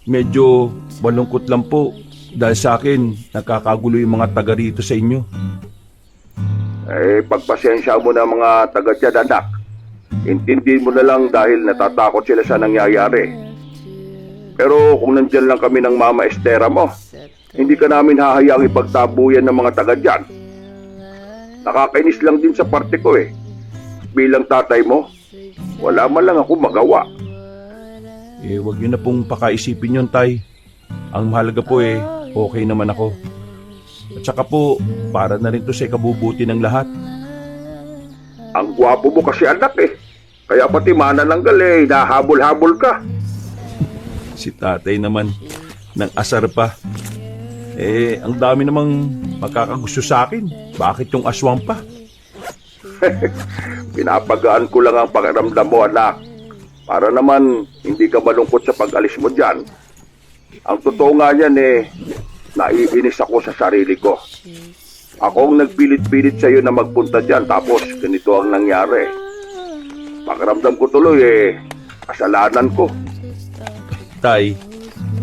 Medyo malungkot lang po dahil sa akin nakakagulo yung mga taga rito sa inyo. Eh, pagpasensya mo na mga taga dyan, anak. Intindihin mo na lang dahil natatakot sila sa nangyayari. Pero kung nandyan lang kami ng Mama Estera mo, hindi ka namin hahayaang ipagtabuyan ng mga taga dyan. Nakakainis lang din sa parte ko eh. Bilang tatay mo, wala man lang ako magawa. Wag niyo na pong pakaisipin yun, tay. Ang mahalaga po okay naman ako. At saka po, para na rin to sa ikabubuti ng lahat. Ang gwapo mo kasi anak eh. Kaya pati manananggal nahabol-habol ka. Si tatay naman, nang asar pa. Ang dami namang makakagusto sa akin. Bakit yung aswang pa? Pinapagaan ko lang ang pakiramdam mo, anak. Para naman hindi ka malungkot sa pag-alis mo dyan. Ang totoo nga yan naiinis ako sa sarili ko. Ako ang nagpilit-pilit sa iyo na magpunta dyan tapos ganito ang nangyari. Pakiramdam ko tuloy kasalanan ko. Tay,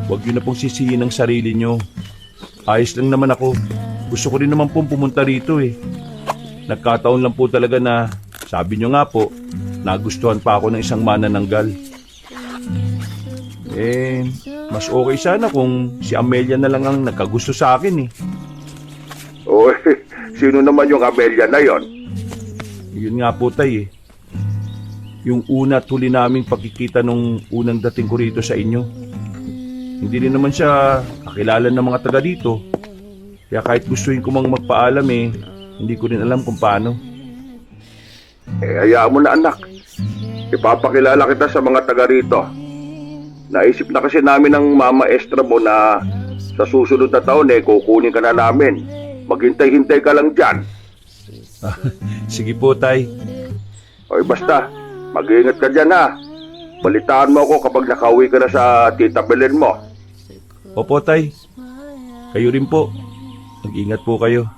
wag niyo na pong sisihin ang sarili niyo. Ayos lang naman ako. Gusto ko rin naman pong pumunta rito Nagkataon lang po talaga na, sabi niyo nga po, nagustuhan pa ako ng isang manananggal. Mas okay sana kung si Amelia na lang ang nagkagusto sa akin O, sino naman yung Amelia na yon? Yun nga po, tay Yung una at huli naming pagkikita nung unang dating ko rito sa inyo. Hindi rin naman siya kakilala ng mga taga dito. Kaya kahit gustuin ko mang magpaalam hindi ko rin alam kung paano. Hayaan mo na anak. Ipapakilala kita sa mga taga rito. Naisip na kasi namin ng Mama Estra mo na sa susunod na taon kukunin ka na namin. Maghintay-hintay ka lang dyan. Sige po, tay. Oy, basta, mag-iingat ka dyan ha. Balitaan mo ako kapag nakauwi ka na sa Tita Belen mo. Opo, tay. Kayo rin po. Mag-ingat po kayo.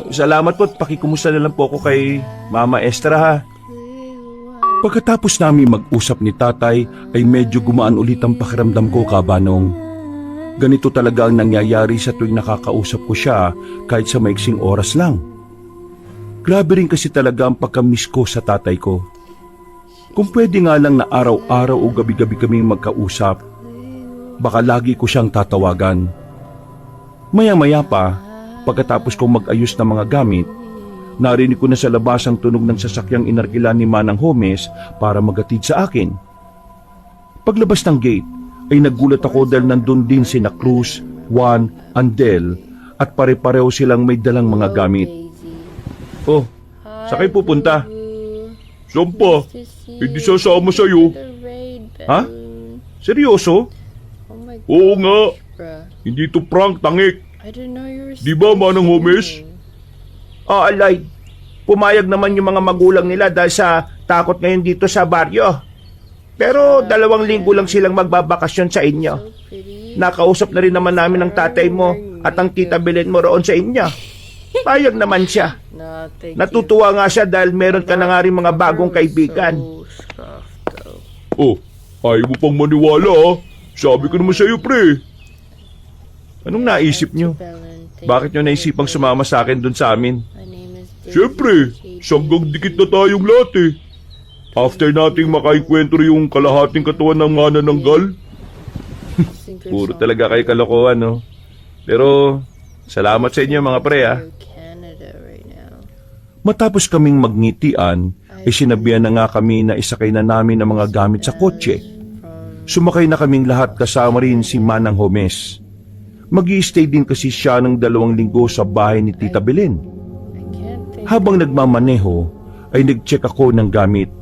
Salamat po at pakikumusta na lang po ako kay Mama Estra ha. Pagkatapos namin mag-usap ni tatay ay medyo gumaan ulit ang pakiramdam ko, kabanong. Ganito talaga ang nangyayari sa tuwing nakakausap ko siya kahit sa maiksing oras lang. Grabe rin kasi talaga ang pagka-miss ko sa tatay ko. Kung pwede nga lang na araw-araw o gabi-gabi kaming magkausap, baka lagi ko siyang tatawagan. Maya-maya pa, pagkatapos kong mag-ayos ng mga gamit, narinig ko na sa labas ang tunog ng sasakyang inarkilan ni Manang Homes para magatid sa akin. Paglabas ng gate, ay nagulat ako dahil nandun din sina Cruz, Juan, Andel at pare-pareho silang may dalang mga gamit. Oh, sa kayo pupunta? Saan pa? Hindi sasama sa'yo. Ha? Seryoso? Oh my God, Oo nga. bruh. Hindi to prank, tangik. I didn't know you were Di ba, Manang Homes? Alay, pumayag naman yung mga magulang nila dahil sa takot ngayon dito sa baryo. Pero 2 linggo lang silang magbabakasyon sa inyo. So pretty. Nakausap na rin naman namin ang tatay mo at ang tita Belen mo roon sa inyo. Payag naman siya. Nah, thank Natutuwa nga siya dahil meron ka na nga rin mga bagong kaibigan. So soft though. Oh, ayaw mo pang maniwala ha? Sabi ko naman sa'yo, pre. Anong naisip nyo? Bakit nyo naisipang sumama sa akin dun sa amin? My name is Daisy. Siyempre, sanggang dikit na tayong lahat After nating makaikwento yung kalahating katawan ng manananggal, Sing your puro song. talaga kayo kalokohan, no? Pero, salamat sa inyo mga pre, ha? You're Canada right now. Matapos kaming magngitian, ay sinabihan na nga kami na isakay na namin ang mga gamit sa kotse. Sumakay na kaming lahat kasama rin si Manang Homes. Mag-i-stay din kasi siya ng 2 linggo sa bahay ni Tita Belen. I can't think. Habang nagmamaneho, ay nag-check ako ng gamit.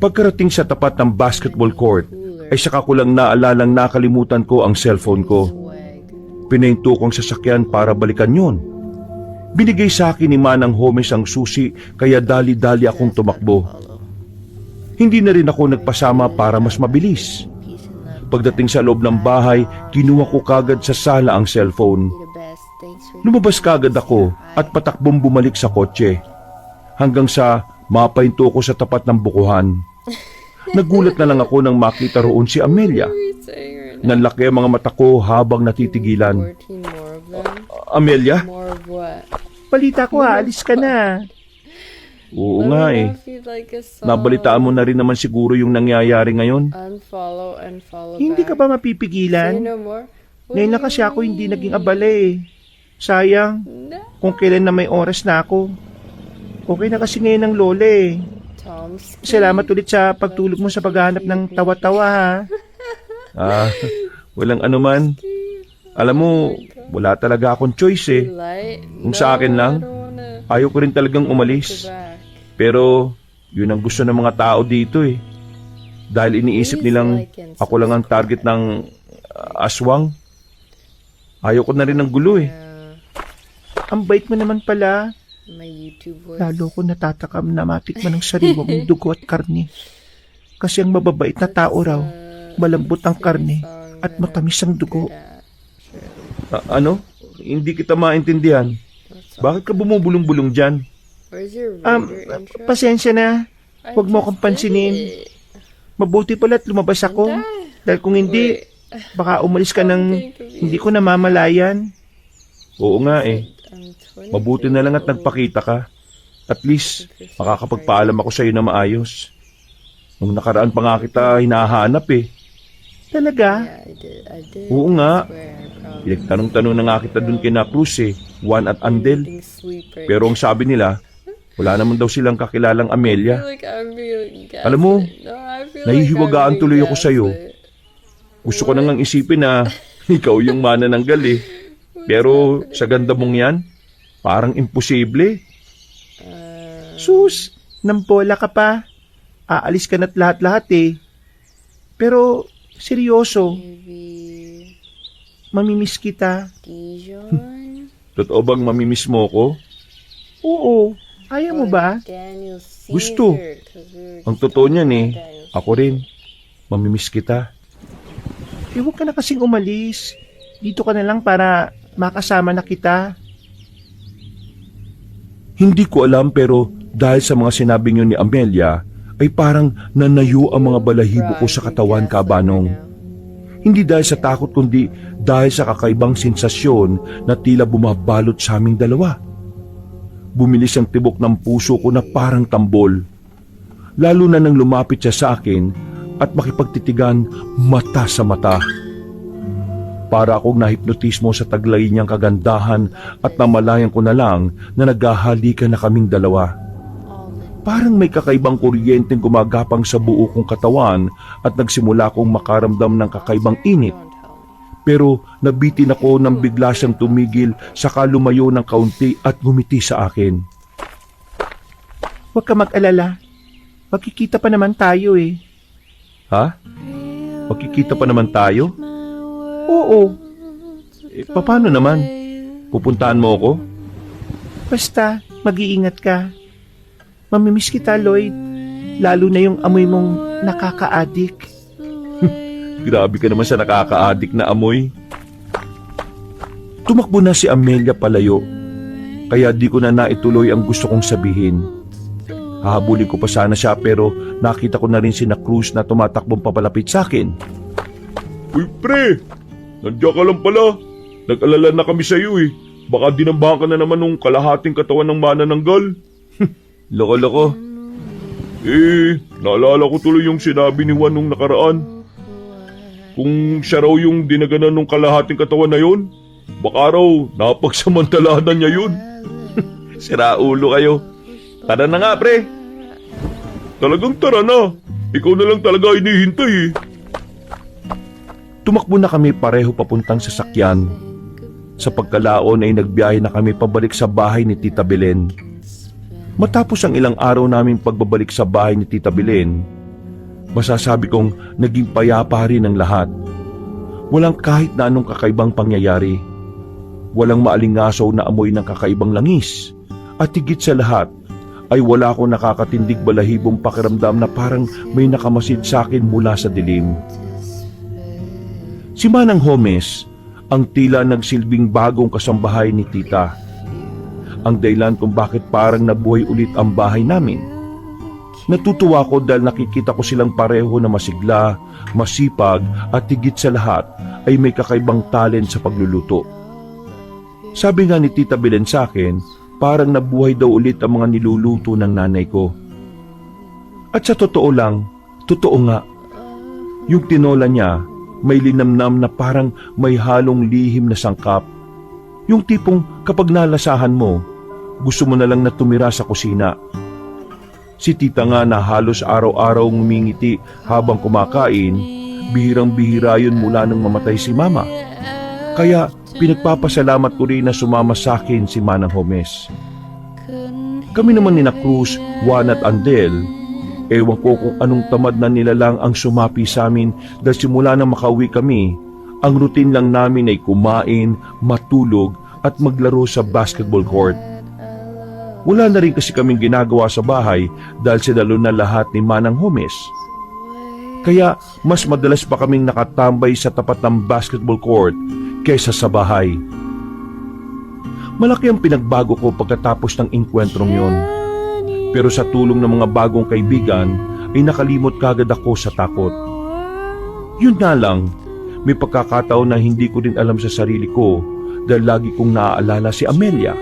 Pagkarating sa tapat ng basketball court, ay saka ko lang naalalang nakalimutan ko ang cellphone ko. Swag. Pinahinto kong sasakyan para balikan yon. Binigay sa akin ni Manang Homes ang susi kaya dali-dali akong tumakbo. Hindi na rin ako nagpasama para mas mabilis. Peace and love. Pagdating sa loob ng bahay, kinuha ko kagad sa sala ang cellphone. Be the best. Thanks for Lumabas kagad ako at patakbong bumalik sa kotse. Hanggang sa mapahinto ko sa tapat ng bukuhan. Nagulat na lang ako nang makita roon si Amelia. What are you saying right now? Nanlaki ang mga mata ko habang natitigilan. 14 more of them. Amelia? More of what? Balita ko, aalis ka na. Oo Let nga me eh. know if you'd like a song. Nabalitaan mo na rin naman siguro yung nangyayari ngayon. Unfollow and follow Hindi ka back. ba mapipigilan? Say no more. Ngayon lang kasi ako hindi naging abala eh. Sayang, No. kung kailan na may oras na ako. Okay na kasi ngayon ang lola eh. Tom's Salamat ulit sa pagtulog mo sa paghahanap ng tawa-tawa ha. Walang anuman. Alam mo, wala talaga akong choice eh. light. Kung sa akin lang, I don't wanna ayaw ko rin talagang go umalis. back. Pero, yun ang gusto ng mga tao dito eh. Dahil iniisip nilang ako lang ang target ng aswang. Ayaw ko na rin ng gulo eh. Ang bait mo naman pala. My YouTube voice. Lalo ko natatakam na matikman ng sariwa mong dugo at karne. Kasi ang mababait na tao raw, malambot ang karne at matamis ang dugo. Ano? Hindi kita maintindihan. Bakit ka bumubulong-bulong dyan? Where's your Raider intro? Pasensya na. I Huwag mo just akong pansinin. did it. Mabuti pala at lumabas ako. Dahil kung hindi, baka umalis ka ng hindi ko namamalayan. Oo nga eh. I'm 23 Mabuti na lang at nagpakita ka. At least, makakapagpaalam ako sa iyo na maayos. Nung nakaraan pa nga kita hinahanap eh. Talaga? Yeah, I did. Oo nga. Swear, I promise. Pinagtanong-tanong na nga kita dun kina Cruz eh, Juan at Andel. Being sweet right Pero ang sabi nila, wala naman daw silang kakilalang I feel Amelia. like I'm being gaslit. Alam mo, No, I feel nahihiwagaan like I'm tuloy being ako sa'yo. gaslit. Gusto ko nang isipin na ikaw yung manananggal eh. Pero sa ganda mong yan, parang imposible. Sus, nambola ka pa. Aalis ka na't lahat-lahat eh. Pero, seryoso, Maybe mamimiss kita. Dijon? Totoo bang mamimiss mo ko? Oo, ayaw mo ba? Daniel Caesar, Gusto. 'cause we were Ang just totoo talking niyan eh, about Daniel ako rin. Mamimiss kita. Eh, huwag ka na kasing umalis. Dito ka na lang para makasama na kita. Hindi ko alam pero dahil sa mga sinabi niyo ni Amelia, ay parang nanayo ang mga balahibo ko sa katawan, Kabanong. Hindi dahil sa takot kundi dahil sa kakaibang sensasyon na tila bumabalot sa aming dalawa. Bumilis ang tibok ng puso ko na parang tambol. Lalo na nang lumapit siya sa akin at makipagtitigan mata sa mata. Para akong nahipnotismo sa taglay niyang kagandahan at namalayan ko na lang na naghahalikan na kaming dalawa. Parang may kakaibang kuryenteng gumagapang sa buo kong katawan at nagsimula akong makaramdam ng kakaibang init. Pero nabitin ako nang bigla siyang tumigil saka lumayo ng kaunti at ngumiti sa akin. Huwag ka mag-alala. Magkikita pa naman tayo eh. Ha? Magkikita pa naman tayo? Oo, Paano naman? Pupuntahan mo ako? basta mag-iingat ka. Mamimiss kita, Lloyd. Lalo na yung amoy mong nakaka-addict. Grabe ka naman sa nakaka-addict na amoy. Tumakbo na si Amelia palayo, kaya di ko na naituloy ang gusto kong sabihin. Hahabulin ko pa sana siya pero nakita ko na rin si Cruz na tumatakbong papalapit sa akin. Uy pre, nandiyan ka lang pala. Nag-alala na kami sa iyo eh. Baka dinambahan ka na naman nung kalahating katawan ng manananggal. Loko-loko. Naalala ko tuloy yung sinabi ni Juan nung nakaraan. Kung siya raw yung dinaganan nung kalahating katawan na yun, baka raw napagsamantalahan niya yun. Sira ulo kayo. Tara na nga, pre. Talagang tara na. Ikaw na lang talaga hinihintay eh. Tumakbo na kami pareho papuntang sasakyan. Sa pagkalaon ay nagbiyahe na kami pabalik sa bahay ni Tita Belen. Matapos ang ilang araw naming pagbabalik sa bahay ni Tita Belen, Masasabi kong naging payapa rin ang lahat. Walang kahit na anong kakaibang pangyayari. Walang maalingasaw na amoy ng kakaibang langis. At higit sa lahat, ay wala akong nakakatindig balahibong pakiramdam na parang may nakamasid sa akin mula sa dilim. Si Manang Homes, ang tila nagsilbing bagong kasambahay ni Tita. Ang dahilan kung bakit parang nabuhay ulit ang bahay namin. Natutuwa ko dahil nakikita ko silang pareho na masigla, masipag at higit sa lahat ay may kakaibang talent sa pagluluto. Sabi nga ni Tita Belen sa akin, parang nabuhay daw ulit ang mga niluluto ng nanay ko. At sa totoo lang, totoo nga. Yung tinola niya, may linamnam na parang may halong lihim na sangkap. Yung tipong kapag nalasahan mo, gusto mo na lang na tumira sa kusina. Si Tita nga na halos araw-araw ngumingiti habang kumakain, bihirang-bihira yun mula nang mamatay si Mama. Kaya pinagpapasalamat ko rin na sumama sa akin si Manang Homes. Kami naman ni na Cruz, Juan at Andel, ewan ko kung anong tamad na nilalang ang sumapi sa amin dahil simula na makauwi kami, ang routine lang namin ay kumain, matulog at maglaro sa basketball court. Wala na rin kasi kaming ginagawa sa bahay dahil sinalo na lahat ni Manang Homes. Kaya mas madalas pa kaming nakatambay sa tapat ng basketball court kaysa sa bahay. Malaki ang pinagbago ko pagkatapos ng engkwentrong yon. Pero sa tulong ng mga bagong kaibigan ay nakalimot kagad ako sa takot. Yun nga lang, may pagkakataon na hindi ko din alam sa sarili ko dahil lagi kong naaalala si Amelia.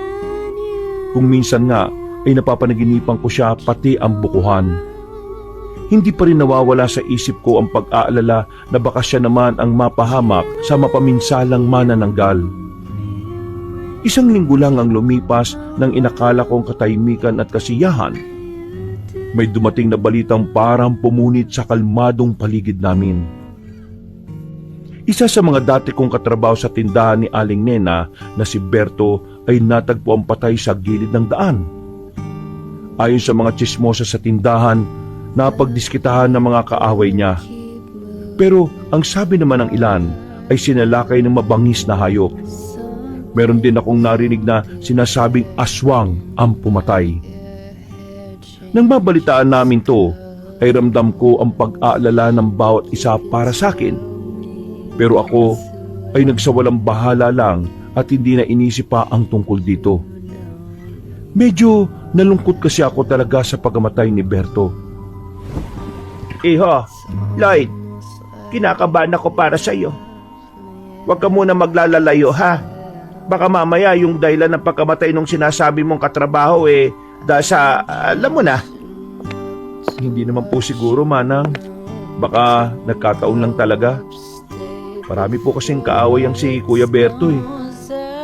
Kung minsan nga ay napapanaginipan ko siya pati ang bukuhan. Hindi pa rin nawawala sa isip ko ang pag-aalala na baka siya naman ang mapahamak sa mapaminsalang manananggal. Isang linggo lang ang lumipas nang inakala kong katahimikan at kasiyahan. May dumating na balitang parang pumunit sa kalmadong paligid namin. Isa sa mga dati kong katrabaho sa tindahan ni Aling Nena na si Berto ay natagpo ang patay sa gilid ng daan. Ayon sa mga tsismosa sa tindahan, napagdiskitahan ng mga kaaway niya. Pero ang sabi naman ng ilan ay sinalakay ng mabangis na hayop. Meron din akong narinig na sinasabing aswang ang pumatay. Nang mabalitaan namin to, ay ramdam ko ang pag-aalala ng bawat isa para sa akin. Pero ako ay nagsawalang bahala lang at hindi na inisip pa ang tungkol dito. Medyo nalungkot kasi ako talaga sa pagkamatay ni Berto. Iho, Lloyd, kinakabahan ako para sa iyo. Huwag ka muna maglalalayo ha. Baka mamaya yung dahilan ng pagkamatay nung sinasabi mong katrabaho dahil sa, alam mo na. Hindi naman po siguro, Manang. Baka nagkataon lang talaga. Marami po kasing kaaway ang si Kuya Berto eh.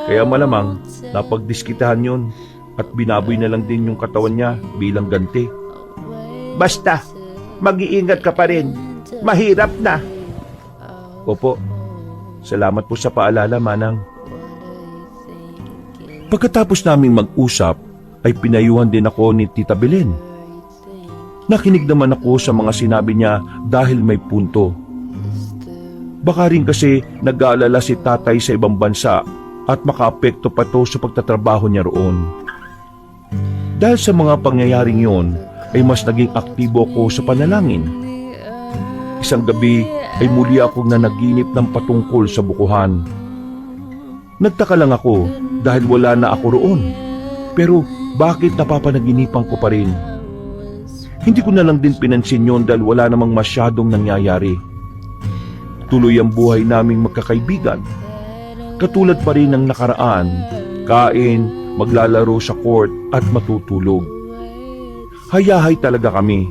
Kaya malamang napagdiskitahan yun at binaboy na lang din yung katawan niya bilang ganti. Basta, mag-iingat ka pa rin. Mahirap na. Opo, salamat po sa paalala, Manang. Pagkatapos naming mag-usap, ay pinayuhan din ako ni Tita Belen. Nakinig naman ako sa mga sinabi niya dahil may punto. Baka rin kasi nag-aalala si tatay sa ibang bansa at makaapekto pa to sa pagtatrabaho niya roon. Dahil sa mga pangyayaring yon, ay mas naging aktibo ako sa panalangin. Isang gabi ay muli akong nanaginip ng patungkol sa bukuhan. Nagtaka lang ako dahil wala na ako roon. Pero bakit napapanaginipan ko pa rin? Hindi ko na lang din pinansin yon dahil wala namang masyadong nangyayari. Tuloy ang buhay naming magkakaibigan. Katulad pa rin ng nakaraan, kain, maglalaro sa court at matutulog. Hayahay talaga kami.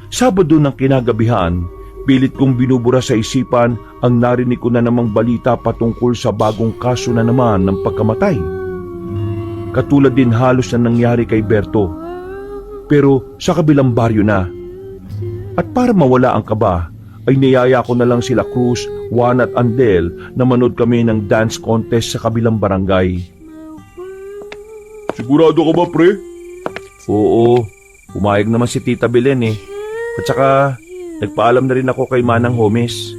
Sabado ng kinagabihan, pilit kong binubura sa isipan ang narinig ko na namang balita patungkol sa bagong kaso na naman ng pagkamatay. Katulad din halos na nangyari kay Berto, pero sa kabilang baryo na. At para mawala ang kaba, ay niyaya ko na lang sila Cruz, Juan at Andel na manood kami ng dance contest sa kabilang barangay. Sigurado ka ba, pre? Oo, pumayag naman si Tita Belen eh. At saka, nagpaalam na rin ako kay Manang Homes.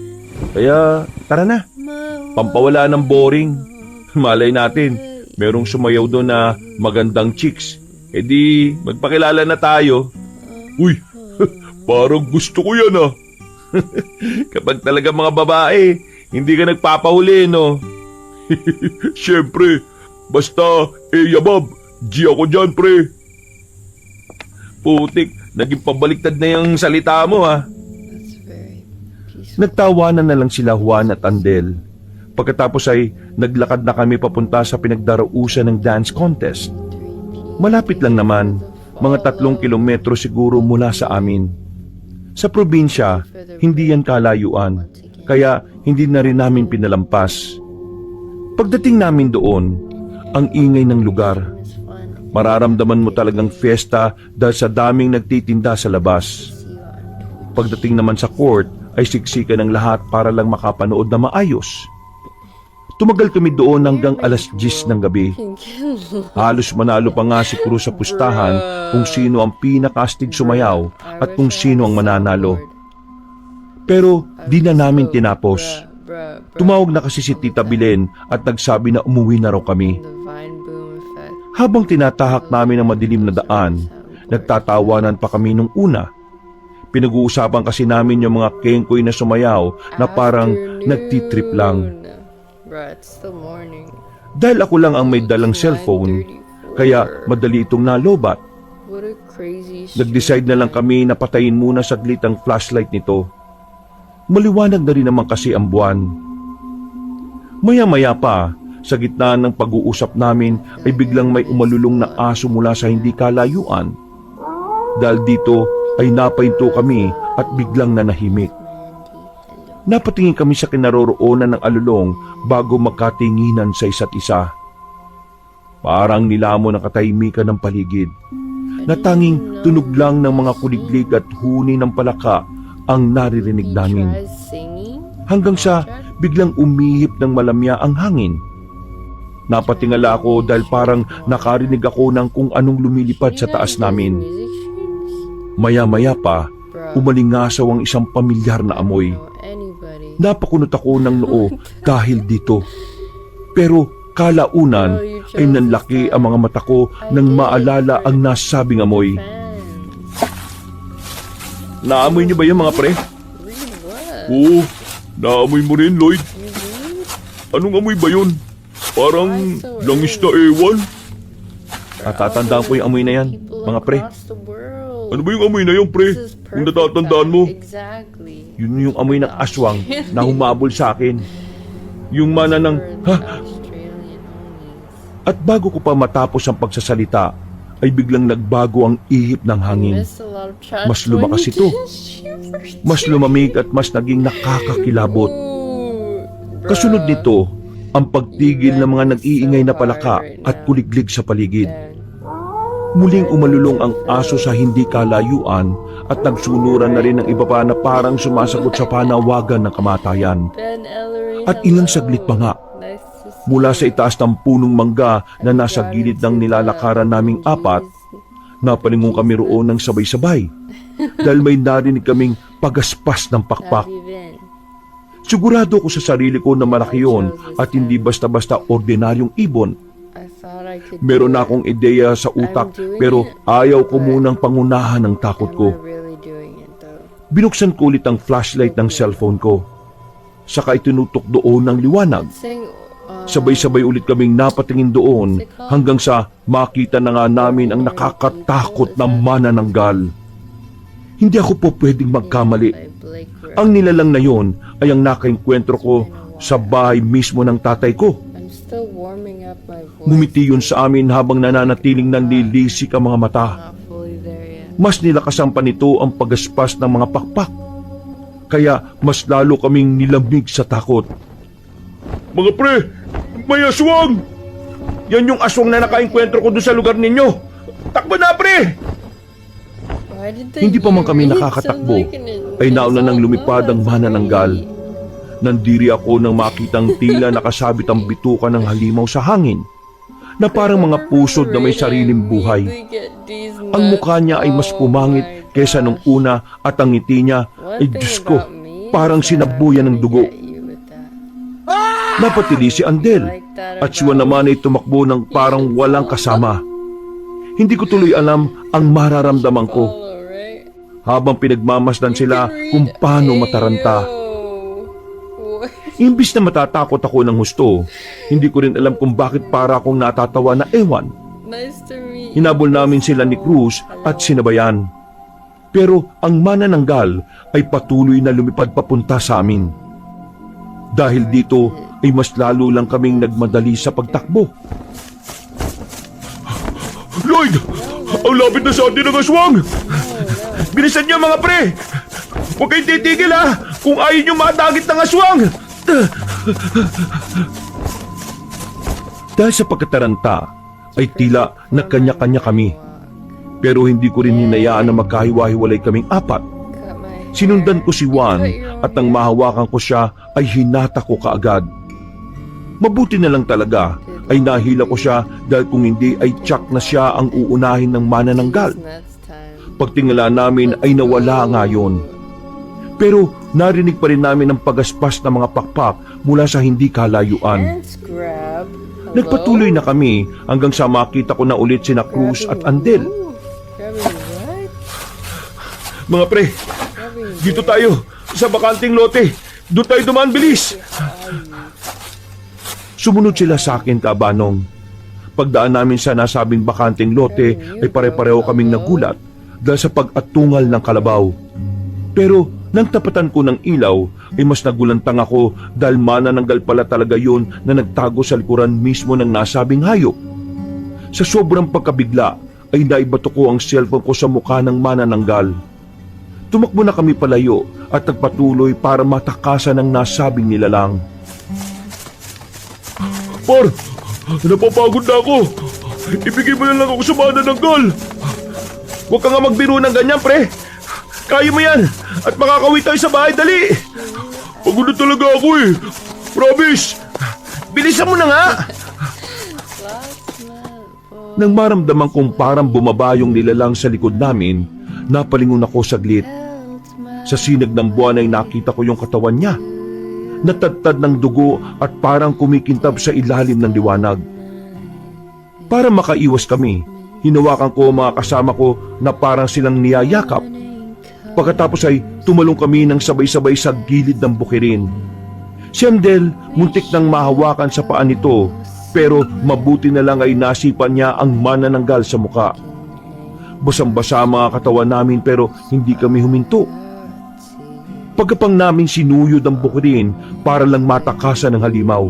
Kaya, tara na. Pampawala ng boring. Malay natin, merong sumayaw doon na magandang chicks. E di, magpakilala na tayo. Uy, parang gusto ko yan ah. Kapag talaga mga babae, hindi ka nagpapahuli, no? Siyempre, basta, yabab, G ako dyan, pre. Putik, naging pabaliktad na yung salita mo, ha? That's very peaceful. Nagtawanan na lang sila Juan at Andel. Pagkatapos ay naglakad na kami papunta sa pinagdarausan ng dance contest. Malapit lang naman, mga 3 kilometro siguro mula sa amin. Sa probinsya, hindi yan kalayuan, kaya hindi na rin namin pinalampas. Pagdating namin doon, ang ingay ng lugar. It's fun. Mararamdaman mo talagang fiesta dahil sa daming nagtitinda sa labas. Pagdating naman sa court, ay siksikan ng lahat para lang makapanood na maayos. Tumagal kami doon hanggang alas 10 ng gabi. Halos manalo pa nga si Cruz sa pustahan kung sino ang pinakastig sumayaw at kung sino ang mananalo. Pero di na namin tinapos. Tumawag na kasi si Tita Bilen at nagsabi na umuwi na raw kami. The Vine Boom effect. Habang tinatahak namin ang madilim na daan, nagtatawanan pa kami nung una. Pinag-uusapan kasi namin yung mga kengkoy na sumayaw na parang nagtitrip lang. Bruh, it's still morning. Dahil ako lang ang may dalang cellphone, kaya madali itong nalobat. What a crazy Nag-decide na lang kami na patayin muna saglit ang flashlight nito. Maliwanag na rin naman kasi ang buwan. Maya-maya pa, sa gitna ng pag-uusap namin ay biglang may umalulong na aso mula sa hindi kalayuan. Dahil dito ay napahinto kami at biglang nanahimik. Napatingin kami sa kinaroroonan ng alulong bago magkatinginan sa isa't isa. Parang nilamon ang katahimikan ng paligid. Natanging tunog lang ng mga kuliglig at huni ng palaka ang naririnig namin. Tries singing? Hanggang sa biglang umihip ng malamya ang hangin. Napatingala ako dahil parang nakarinig ako ng kung anong lumilipad sa taas namin. Music streams? Maya-maya pa, umalingasaw ang isang pamilyar na amoy. Anybody? Napakunot ako ng noo dahil dito. Pero kalaunan ay nanlaki ang mga mata ko nang maalala ang nasabing amoy. Naamoy niyo ba yung mga pre? Read what? Oo, naamoy mo rin, Lloyd. Anong amoy ba yun? Parang langis na ewan. Natatandaan ko yung amoy na yan, People mga pre. across the world. Ano ba yung amoy na yun, pre? This is Kung perfect natatandaan mo, Exactly. yun yung amoy ng aswang na humabol sa akin. Yung mana ng, For ha? the Australian homies. At bago ko pa matapos ang pagsasalita, ay biglang nagbago ang ihip ng hangin. Missed a lot of chats Mas when lumakas you ito. didn't share. Mas lumamig at mas naging nakakakilabot. Ooh, Kasunod bruh. nito, ang pagtigil ng mga nag-iingay na palaka at kuliglig sa paligid. Man. Muling umalulong ang aso sa hindi kalayuan at nagsunuran na rin ng iba pa na parang sumasagot sa panawagan ng kamatayan. Ben Ellery, At ilang hello. saglit pa nga, Nice to see mula sa you. itaas ng punong mangga na nasa gilid ng nilalakaran naming apat, napalingon kami roon ng sabay-sabay dahil may narinig kaming pagaspas ng pakpak. Have you been? Sigurado ko sa sarili ko na malaki yun at hindi basta-basta ordinaryong ibon. I thought I could Meron do na it. akong ideya sa utak pero ayaw ko munang pangunahan ng takot Am ko. I really doing it though? Binuksan ko ulit ang flashlight ng cellphone ko. Saka itinutok doon ng liwanag. Saying, Sabay-sabay ulit kaming napatingin doon hanggang sa makita na nga namin ang nakakatakot na manananggal. Hindi ako po pwedeng magkamali. by Blake Ray. Ang nilalang na yon ay ang nakaengkwentro ko sa bahay mismo ng tatay ko. I'm still warming up my voice. Ngumiti yun sa amin habang nananatiling nanlilisik ang mga mata. Not fully there yet. Mas nilakasan pa nito ang pagaspas ng mga pakpak. Kaya mas lalo kaming nilamig sa takot. Mga pre, may aswang! Yan yung aswang na nakaengkwentro ko doon sa lugar ninyo. Takbo na, pre! Why did they Hindi pa man kami read nakakatakbo, something in ay nauna nang it's all lumipad ang blood, manananggal. sorry. Nandiri ako nang makitang tila nakasabit ang bituka ng halimaw sa hangin, na parang mga pusod na may sariling buhay. They get these Ang mukha niya ay mas nuts. pumangit Oh my kesa nung una at ang ngiti niya ay Diyos ko, parang sinabuyan ng dugo. Napatili si Andel at siya naman ay tumakbo ng parang walang kasama. Hindi ko tuloy alam ang mararamdaman ko habang pinagmamasdan sila kung paano mataranta. Imbis na matatakot ako ng husto, hindi ko rin alam kung bakit para akong natatawa na ewan. Nice to meet you. Hinabol namin sila ni Cruz at sinabayan. Pero ang manananggal ay patuloy na lumipad papunta sa amin. Dahil dito ay mas lalo lang kaming nagmadali sa pagtakbo. Lloyd! Ang lapit na sa atin ng aswang! Bilisan niyo mga pre! Huwag kayong titigil ha! Kung ayaw niyo matagit ng aswang! Dahil sa pagkataranta ay tila nagkanya-kanya kami. Pero hindi ko rin hinayaan na magkahiwa-hiwalay kaming apat. Cut my Sinundan ko si Juan at nang mahawakan ko siya ay hinata ko kaagad. Mabuti na lang talaga ay nahila ko siya dahil kung hindi ay tsak na siya ang uunahin ng manananggal. nuts time. Pagtingala namin ay nawala nga yun. Pero narinig pa rin namin ang pagaspas ng mga pakpak mula sa hindi kalayuan. Let's grab. Hello? Nagpatuloy na kami hanggang sa makita ko na ulit sina Cruz at Andel. Grabbing what? Mga pre, Grabbing dito tayo sa bakanting lote. Doon tayo dumaan, bilis! Sumunod sila sa akin, Kabanong. Pagdaan namin sa nasabing bakanting lote ay pare-pareho kaming nagulat dahil sa pag-atungal ng kalabaw. Pero nang tapatan ko ng ilaw ay mas nagulantang ako dahil manananggal pala talaga yun na nagtago sa likuran mismo ng nasabing hayop. Sa sobrang pagkabigla ay naibato ko ang cellphone ko sa mukha ng manananggal. Tumakbo na kami palayo at nagpatuloy para matakasan ang nasabing nilalang. Par, napapagod na ako. Ibigay mo na lang ako sa manananggal. Huwag ka nga magbiro ng ganyan, pre. Kaya mo yan at makakauwi tayo sa bahay, dali. Pagod na talaga ako eh. Promise. Bilisan mo na nga. Nang maramdaman kong parang bumaba yung nilalang sa likod namin, napalingon ako saglit. Sa sinag ng buwan ay nakita ko yung katawan niya. Natadtad ng dugo at parang kumikintab sa ilalim ng liwanag. Para makaiwas kami, hinawakan ko ang mga kasama ko na parang silang niyayakap. Pagkatapos ay tumalong kami ng sabay-sabay sa gilid ng bukirin. Si Andel muntik nang mahawakan sa paa nito, pero mabuti na lang ay nasipan niya ang manananggal sa muka. Basang-basa ang mga katawan namin pero hindi kami huminto. Pagkapang namin sinuyod ang bukirin para lang matakasan ng halimaw.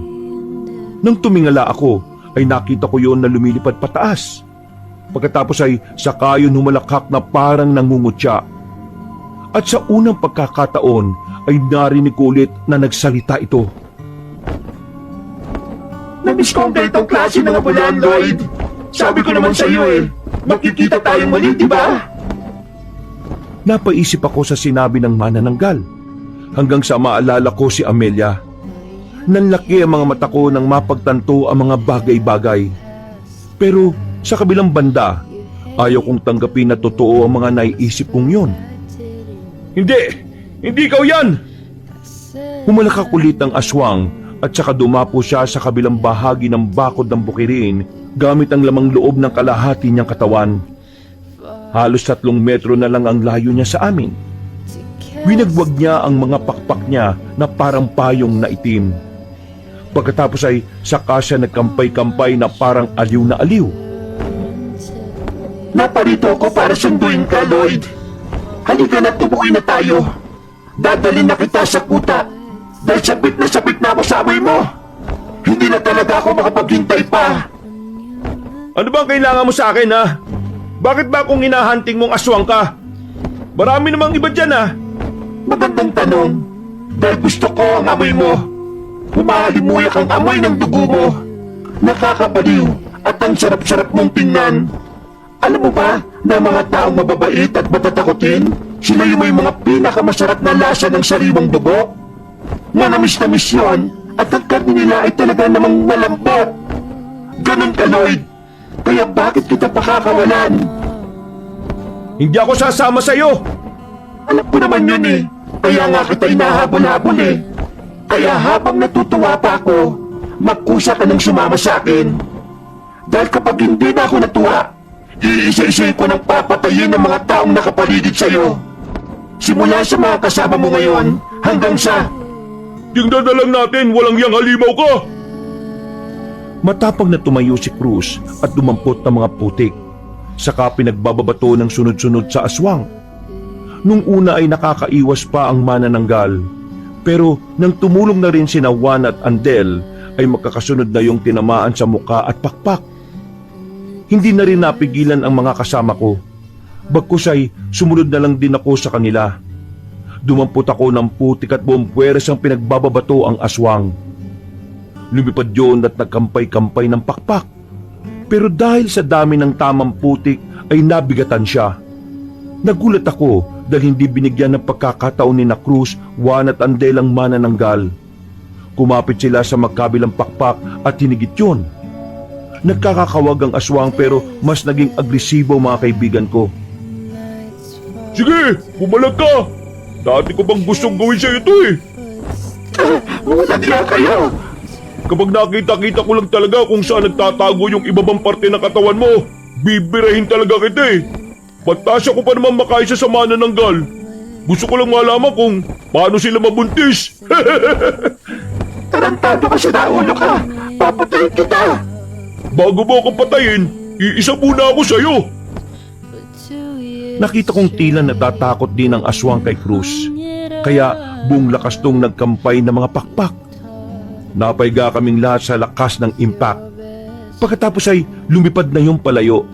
Nang tumingala ako, ay nakita ko yon na lumilipad pataas. Pagkatapos ay saka yun humalakhak na parang nangungutya. At sa unang pagkakataon ay narinig ko ulit na nagsalita ito. Namiss ko ang ganitong klase ng abulan, Lloyd. Sabi ko naman sa iyo eh, makikita tayong muli, di ba? Napaisip ako sa sinabi ng manananggal hanggang sa maalala ko si Amelia. Nanlaki ang mga mata ko nang mapagtanto ang mga bagay-bagay. Pero sa kabilang banda, ayaw kong tanggapin na totoo ang mga naiisip kong yon. Hindi! Hindi ikaw yan! Humalakak ulit ang aswang at saka dumapo siya sa kabilang bahagi ng bakod ng bukirin gamit ang lamang loob ng kalahati niyang katawan. Halos 3 metro na lang ang layo niya sa amin. Winagwag niya ang mga pakpak niya na parang payong na itim. Pagkatapos ay saka siya nagkampay-kampay na parang aliw na aliw. Naparito ako para sunduin ka, Lloyd. Halika na, tumuwi na tayo. Dadalhin na kita sa kuta. Dahil sabit na ako sa amoy mo. Hindi na talaga ako makapaghintay pa. Ano bang kailangan mo sa akin, ha? Bakit ba kung hinahunting mong aswang ka? Marami namang iba dyan, ha? Magandang tanong. Dahil gusto ko ang amoy mo. Humahalimuyak ang amoy ng dugo mo. Nakakabaliw at ang sarap-sarap mong tingnan. Alam mo ba na mga taong mababait at matatakotin, sila yung may mga pinakamasarap na lasa ng sariwang dugo? Manamis-namis yun at ang karne nila ay talaga namang malambot. Ganun ka, Lloyd. Kaya bakit kita pakakawalan? Hindi ako sasama sa'yo! Alam ko naman yun eh. Kaya nga kita inahabol-habol eh. Kaya habang natutuwa pa ako, magkusa ka nang sumama sa akin. Dahil kapag hindi na ako natuwa, iisa-isa ko nang papatayin ng mga taong nakapaligid sa'yo. Simula sa mga kasama mo ngayon, hanggang sa... Tingnan na lang natin, walang yang halimaw ka! Matapang na tumayo si Cruz at dumampot ng mga putik. Saka pinagbababato ng sunod-sunod sa aswang. Nung una ay nakakaiwas pa ang manananggal. Pero nang tumulong na rin sina Juan at Andel, ay magkakasunod na yung tinamaan sa muka at pakpak. Hindi na rin napigilan ang mga kasama ko. Bagkus ay sumunod na lang din ako sa kanila. Dumampot ako ng putik at buong puweres ang pinagbababato ang aswang. Lumipad yun at nagkampay-kampay ng pakpak. Pero dahil sa dami ng tamang putik ay nabigatan siya. Nagulat ako dahil hindi binigyan ng pagkakataon ni na Cruz, Juan at Andel ang manananggal. Kumapit sila sa magkabilang pakpak at hinigit yun. Nagkakakawag ang aswang pero mas naging agresibo mga kaibigan ko. Sige, pumalag ka! Dati ko bang gustong gawin sa'yo ito eh. Wala niya kayo! Kapag nakita-kita ko lang talaga kung saan nagtatago yung ibabang parte ng katawan mo, bibirahin talaga kita eh. Patasya ko pa naman makaisa sa manananggal. Gusto ko lang malaman kung paano sila mabuntis. Tarantado ka sa ulo ka! Papatayin kita! Bago mo akong patayin, iisa muna ako sa'yo. Nakita kong tila natatakot din ang aswang kay Cruz. Kaya buong lakas tong nagkampay ng mga pakpak. Napaiga kaming lahat sa lakas ng impact. Pagkatapos ay lumipad na yung palayo.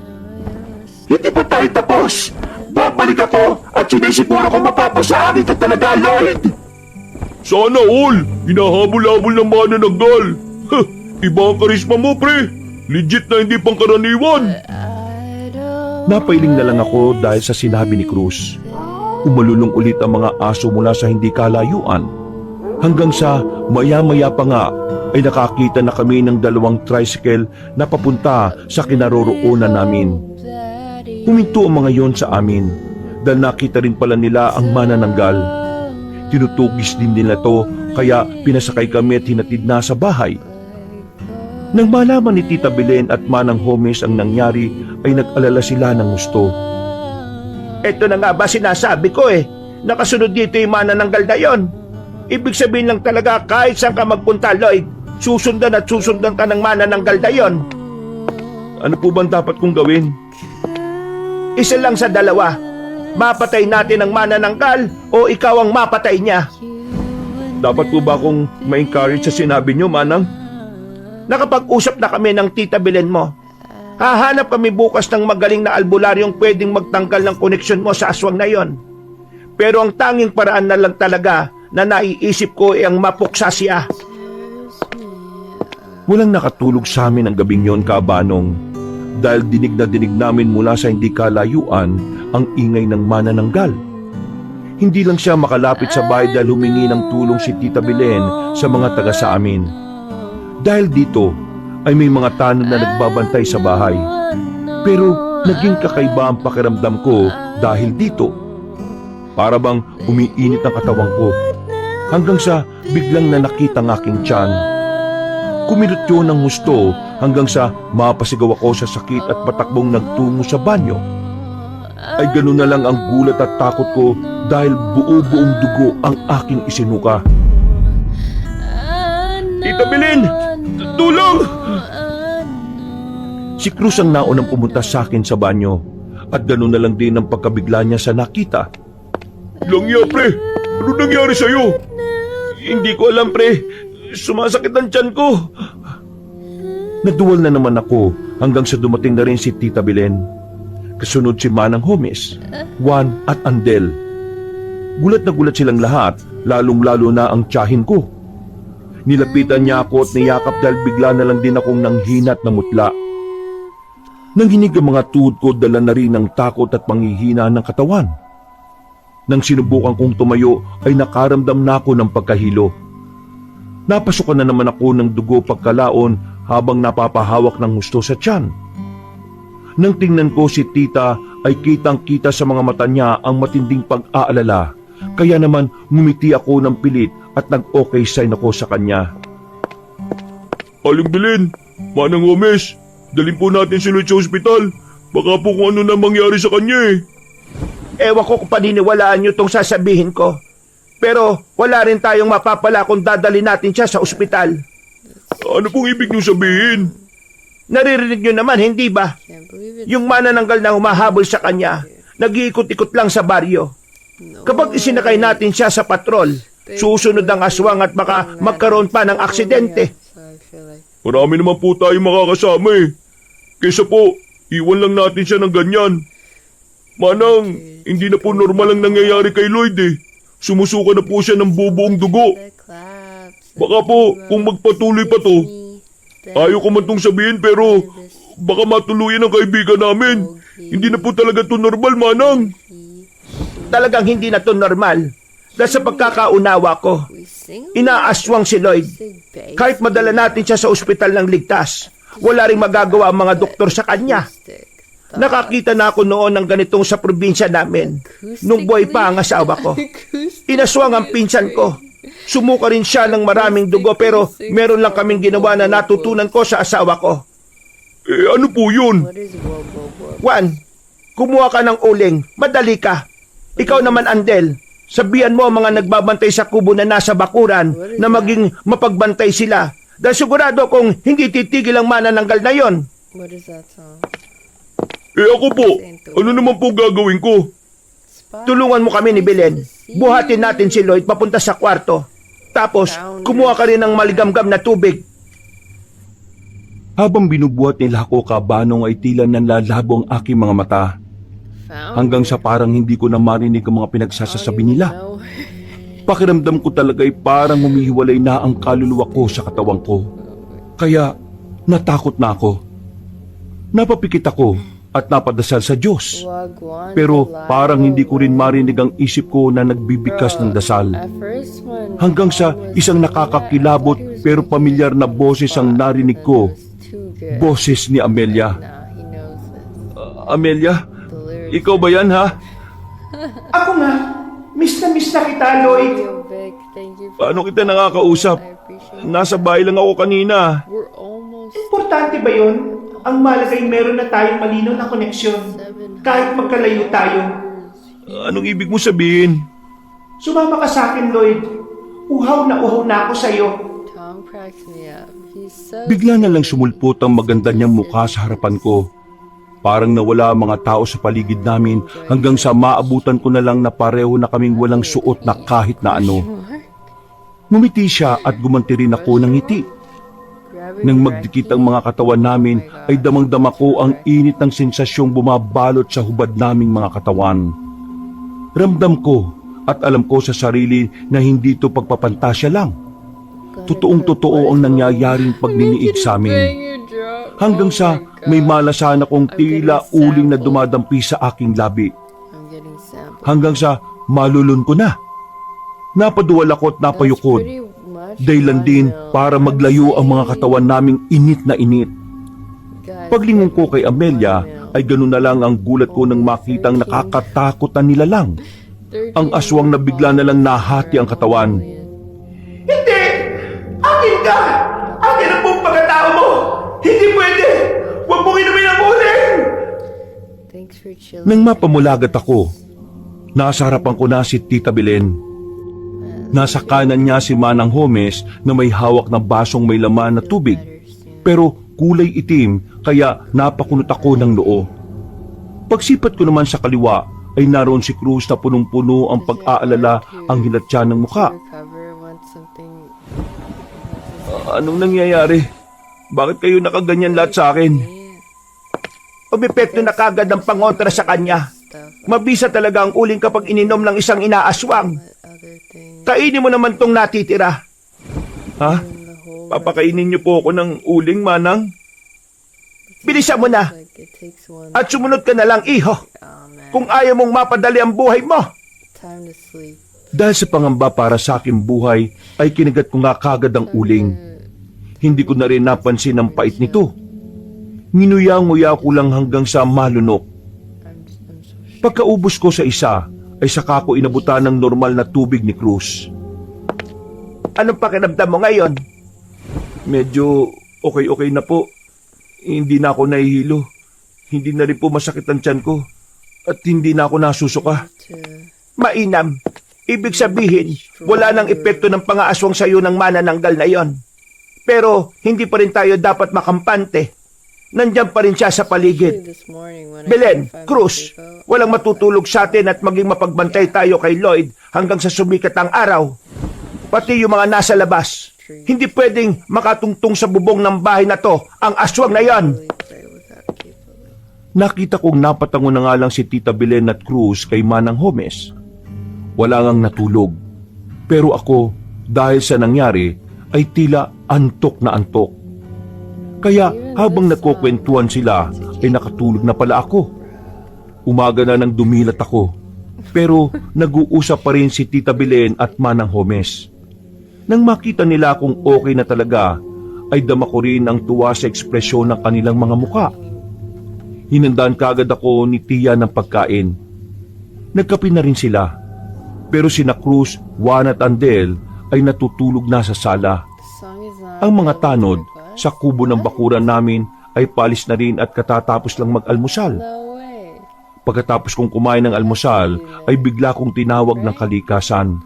Hindi pa tayo tapos! Babalik ako at sinisiguro ko mapapasaanin ka talaga, Lloyd! Sana all! Hinahabol-habol ng manananggal. Iba ang karisma mo, pre. Legit na hindi pangkaraniwan. Napailing na lang ako dahil sa sinabi ni Cruz. Umalulong ulit ang mga aso mula sa hindi kalayuan. Hanggang sa maya-maya pa nga ay nakakita na kami ng dalawang tricycle na papunta sa kinaroroonan namin. Huminto ang mga yon sa amin dahil nakita rin pala nila ang manananggal. Tinutugis din nila to kaya pinasakay kami at hinatid na sa bahay. Nang malaman ni Tita Belen at Manang Homes ang nangyari ay nag-alala sila ng gusto. Ito na nga ba sinasabi ko eh. Nakasunod dito yung manananggal na yon. Ibig sabihin lang talaga kahit saan ka magpunta, Lloyd, susundan at susundan ka ng manananggal na yon. Ano po bang dapat kong gawin? Isa lang sa dalawa. Mapatay natin ang manananggal o ikaw ang mapatay niya. Dapat po ba akong ma-encourage sa sinabi niyo, Manang? Nakapag-usap na kami ng Tita Belen mo. Hahanap kami bukas ng magaling na albularyong pwedeng magtanggal ng koneksyon mo sa aswang na yon. Pero ang tanging paraan na lang talaga na naiisip ko ay ang mapuksa siya. Walang nakatulog sa amin ang gabing yon, Kabanong, dahil dinig na dinig namin mula sa hindi kalayuan ang ingay ng manananggal. Hindi lang siya makalapit sa bahay dahil humingi ng tulong si Tita Belen sa mga taga sa amin. Dahil dito ay may mga tanod na nagbabantay sa bahay. Pero naging kakaiba ang pakiramdam ko dahil dito. Para bang umiinit ang katawan ko. Hanggang sa biglang nanakit ang aking tiyan. Kumilot yun ng gusto hanggang sa mapasigaw ako sa sakit at patakbong nagtungo sa banyo. Ay ganun na lang ang gulat at takot ko dahil buo-buong dugo ang aking isinuka. Tita Belen! Tulong! Si Cruz ang naunang pumunta sa akin sa banyo at ganun na lang din ang pagkabigla niya sa nakita. Langya, pre! Ano nangyari sa'yo? Hindi ko alam, pre. Sumasakit ang tiyan ko. Naduwal na naman ako hanggang sa dumating na rin si Tita Belen. Kasunod si Manang Homes, Juan at Andel. Gulat na gulat silang lahat, lalong-lalo na ang tiyahin ko. Nilapitan niya ako at niyakap dahil bigla na lang din akong nanghinat na mutla. Nanghinig ang mga tuhod ko, dala na rin ng takot at panghihina ng katawan. Nang sinubukan kong tumayo ay nakaramdam na ako ng pagkahilo. Napasukan na naman ako ng dugo pagkalaon habang napapahawak ng husto sa tiyan. Nang tingnan ko si Tita ay kitang-kita sa mga mata niya ang matinding pag-aalala. Kaya naman ngumiti ako ng pilit at nag-okay sign ako sa kanya. Aling Belen, Manang Gomez, dalhin po natin si Lloyd sa ospital. Baka po kung ano na mangyari sa kanya eh. Ewan ko kung paniniwalaan nyo tong sasabihin ko. Pero wala rin tayong mapapala kung dadali natin siya sa ospital. Ano pong ibig niyo sabihin? Naririnig nyo naman, hindi ba? Can't believe it. Yung manananggal na humahabol sa kanya, nag-iikot-ikot lang sa baryo. Kapag isinakay natin siya sa patrol, susunod ang aswang at baka magkaroon pa ng aksidente. So I feel like Marami naman po tayong makakasama eh. Kaysa po, iwan lang natin siya ng ganyan. Manang, hindi na po normal ang nangyayari kay Lloyd eh. Sumusuka na po siya ng bubuong dugo. the claps. Baka po, kung magpatuloy pa to, ayaw ko man tong sabihin pero baka matuluyan ang kaibigan namin. Hindi na po talaga to normal, Manang. Talagang hindi na to normal. Dahil sa pagkakaunawa ko, We sing inaaswang si Lloyd. Kahit madala natin siya sa ospital ng ligtas, wala ring magagawa ang mga doktor sa kanya. Nakakita na ako noon ng ganitong sa probinsya namin, nung buhay pa ang asawa ko. Inaswang ang pinsan ko. Sumuka rin siya ng maraming dugo pero meron lang kaming ginawa na natutunan ko sa asawa ko. Eh ano po yun? What is whoa, whoa, whoa? Juan, kumuha ka ng uling. Madali ka. Ikaw naman, Andel. Sabihan mo ang mga nagbabantay sa kubo na nasa bakuran na maging mapagbantay sila. Dahil sigurado kung hindi titigil ang manananggal na yon. What is that song? Eh ako po, ano naman po gagawin ko? Tulungan mo kami ni Belen. Buhatin natin si Lloyd papunta sa kwarto. Tapos, kumuha ka rin ng maligamgam na tubig. Habang binubuhat nila ako kabanong ay tila nanlalabo ang aking mga mata. Hanggang sa parang hindi ko na marinig ang mga pinagsasasabi nila. Pakiramdam ko talaga ay parang humihiwalay na ang kaluluwa ko sa katawan ko. Kaya natakot na ako. Napapikit ako at napadasal sa Diyos. Pero parang hindi ko rin marinig ang isip ko na nagbibigkas ng dasal. Hanggang sa isang nakakakilabot pero pamilyar na boses ang narinig ko. Boses ni Amelia. Amelia? Ikaw ba yan, ha? Ako nga. Miss na kita, Lloyd. Paano kita nakakausap? Nasa bahay lang ako kanina. We're almost Importante ba yun? Ang malagay meron na tayong malinaw na koneksyon. Kahit magkalayo tayo. Anong ibig mo sabihin? Sumama ka sa akin, Lloyd. Uhaw na ako sa'yo. Tom cracks me up. He's so Bigla na lang sumulpot ang maganda niyang mukha sa harapan ko. Parang nawala ang mga tao sa paligid namin hanggang sa maabutan ko na lang na pareho na kaming walang suot na kahit na ano. Ngumiti siya at gumanti rin ako ng ngiti. Nang magdikit ang mga katawan namin ay damang-dama ko ang init ng sensasyong bumabalot sa hubad naming mga katawan. Ramdam ko at alam ko sa sarili na hindi ito pagpapantasya lang. Totoong-totoo ang nangyayaring pagniniig sa amin. Hanggang sa may malasan akong tila uling na dumadampi sa aking labi. I'm getting sampled. Hanggang sa malulun ko na. Napaduwal ako at napayukod. Dahilan din para maglayo ang mga katawan naming init na init. Paglingon ko kay Amelia ay ganun na lang ang gulat ko nang makitang nakakatakot na nilalang. Ang aswang na bigla na lang nahati ang katawan. Hindi! Akin ka! Akin ang buong pagkatao mo! Hindi pwede! Huwag mong inumin ang uling! Thanks for chilling. Nang mapamulagat ako, nasa harapan ko na si Tita Belen. Nasa kanan niya si Manang Gomez na may hawak na basong may laman na tubig. Pero kulay itim kaya napakunot ako ng noo. Pagsipat ko naman sa kaliwa ay naroon si Cruz na punong-puno ang pag-aalala ang hilatya ng mukha. Recover once something. Anong nangyayari? Bakit kayo nakaganyan lahat sa akin? Umepekto na kagad ang pangontra sa kanya. Mabisa talaga ang uling kapag ininom ng isang inaaswang. Other things. Kainin mo naman tong natitira. Ha? Papakainin niyo po ako ng uling, Manang? Bilisan mo na. Like it takes one. At sumunod ka na lang, iho. Oh man. Kung ayaw mong mapadali ang buhay mo. Time to sleep. Dahil sa pangamba para sa aking buhay, ay kinagat ko nga kagad ang uling. Hindi ko na rin napansin ang pait nito. Nginuya-nguya ko lang hanggang sa malunok. I'm Pagkaubos ko sa isa, ay saka ko inabutan ng normal na tubig ni Cruz. Anong pakiramdam mo ngayon? Medyo okay na po. Hindi na ako nahihilo. Hindi na rin po masakit ang tiyan ko. At hindi na ako nasusuka. To Mainam. Ibig sabihin, wala nang epekto ng pangaaswang sa'yo ng manananggal na yon. Pero hindi pa rin tayo dapat makampante. Nandyan pa rin siya sa paligid. this morning when Belen, I Cruz, walang matutulog sa atin at maging mapagbantay tayo kay Lloyd hanggang sa sumikat ang araw. Pati yung mga nasa labas. Hindi pwedeng makatungtong sa bubong ng bahay na to ang aswang na yon. pray without people. Nakita kong napatango na nga lang si Tita Belen at Cruz kay Manang Homes. Wala ngang natulog. Pero ako, dahil sa nangyari, ay tila antok na antok. Kaya habang nagkukwentuhan sila, ay nakatulog na pala ako. Umaga na nang dumilat ako. Pero nag-uusap pa rin si Tita Belen at Manang Homes. Nang makita nila kung okay na talaga, ay dama ko rin ang tuwa sa ekspresyon ng kanilang mga muka. Hinandaan kaagad ako ni Tia ng pagkain. Nagkape na rin sila. Pero sina Cruz, Juan at Andel ay natutulog na sa sala. The song is not Ang mga available tanod to request. sa kubo ng bakuran namin ay palis na rin at katatapos lang mag-almusal. No way. Pagkatapos kong kumain ng almusal ay bigla kong tinawag ng kalikasan.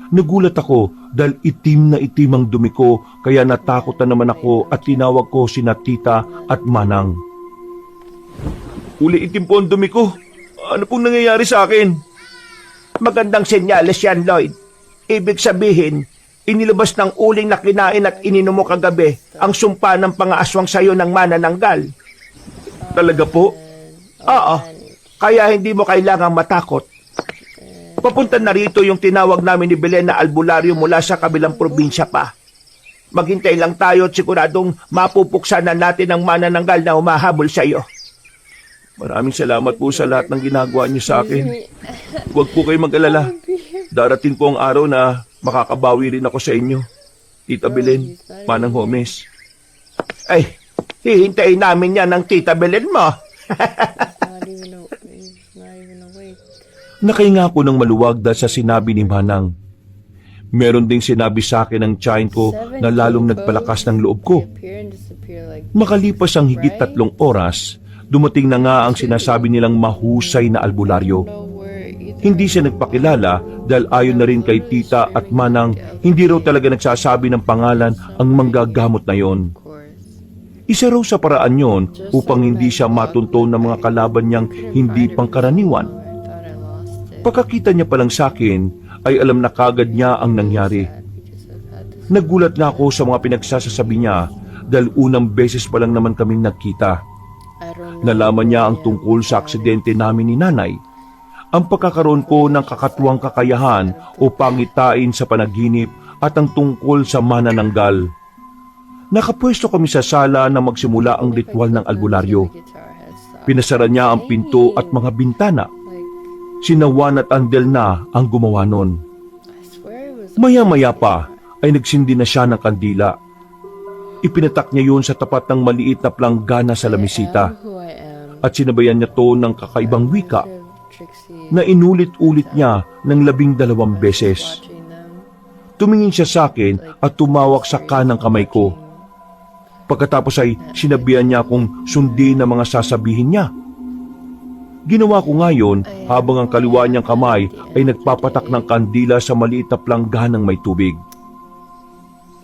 Nagulat ako dahil itim na itim ang dumi ko kaya natakot na naman ako at tinawag ko sina Tita at Manang. Uli itim po ang dumi ko. Ano pong nangyayari sa akin? Magandang senyales yan, Lloyd. Ibig sabihin, inilabas ng uling na kinain at ininom mo kagabi ang sumpa ng pangaaswang sayo ng manananggal. Talaga po? Oo, kaya hindi mo kailangang matakot. Papunta na rito yung tinawag namin ni Belen na albularyo mula sa kabilang probinsya pa. Maghintay lang tayo at siguradong mapupuksan na natin ang manananggal na humahabol sa iyo. Maraming salamat po sa lahat ng ginagawa niyo sa akin. Huwag po kayo mag-alala. Darating po ang araw na makakabawi rin ako sa inyo. Tita Belen, Manang Homes. Ay, hihintayin namin yan ng Tita Belen mo. He's not even awake. Nakahinga ako ng maluwag dahil sa sinabi ni Manang. Meron ding sinabi sa akin ng tiyahin ko na lalong nagpalakas ng loob ko. Appear and disappear like Makalipas ang higit 3 oras, dumating na nga ang sinasabi nilang mahusay na albularyo. nowhere either. Hindi siya nagpakilala dahil ayon na rin kay Tita at Manang, hindi raw talaga nagsasabi ng pangalan ang manggagamot na yon. Of course. Isa raw sa paraan yon upang hindi siya matunto ng mga kalaban niyang hindi pangkaraniwan. I thought I lost it. Pagkakita niya pa lang sa akin, ay alam na kagad niya ang nangyari. Because I've had this Nagulat nga ako sa mga pinagsasasabi niya dahil unang beses pa lang naman kaming nagkita. I don't know. Nalaman niya ang tungkol sa aksidente namin ni Nanay. Ang pagkakaroon ko ng kakatuwang kakayahan o pangitain sa panaginip at ang tungkol sa manananggal. Nakapwesto kami sa sala na magsimula ang ritual ng albularyo. Guitar has stopped. Pinasara niya ang pinto at mga bintana. Like, Sina Juan at Andel na ang gumawa nun. I swear it was Maya-maya pa ay nagsindi na siya ng kandila. Ipinatak niya yun sa tapat ng maliit na planggana sa lamisita who I am. at sinabayan niya to ng kakaibang wika Trixie na inulit-ulit niya ng 12 beses. watching them. Tumingin siya sa akin at tumawak sa kanang kamay ko. Pagkatapos ay sinabihan niya akong sundin ang mga sasabihin niya. Ginawa ko ngayon habang ang kaliwa niyang kamay ay nagpapatak ng kandila sa maliit na plangganang may tubig.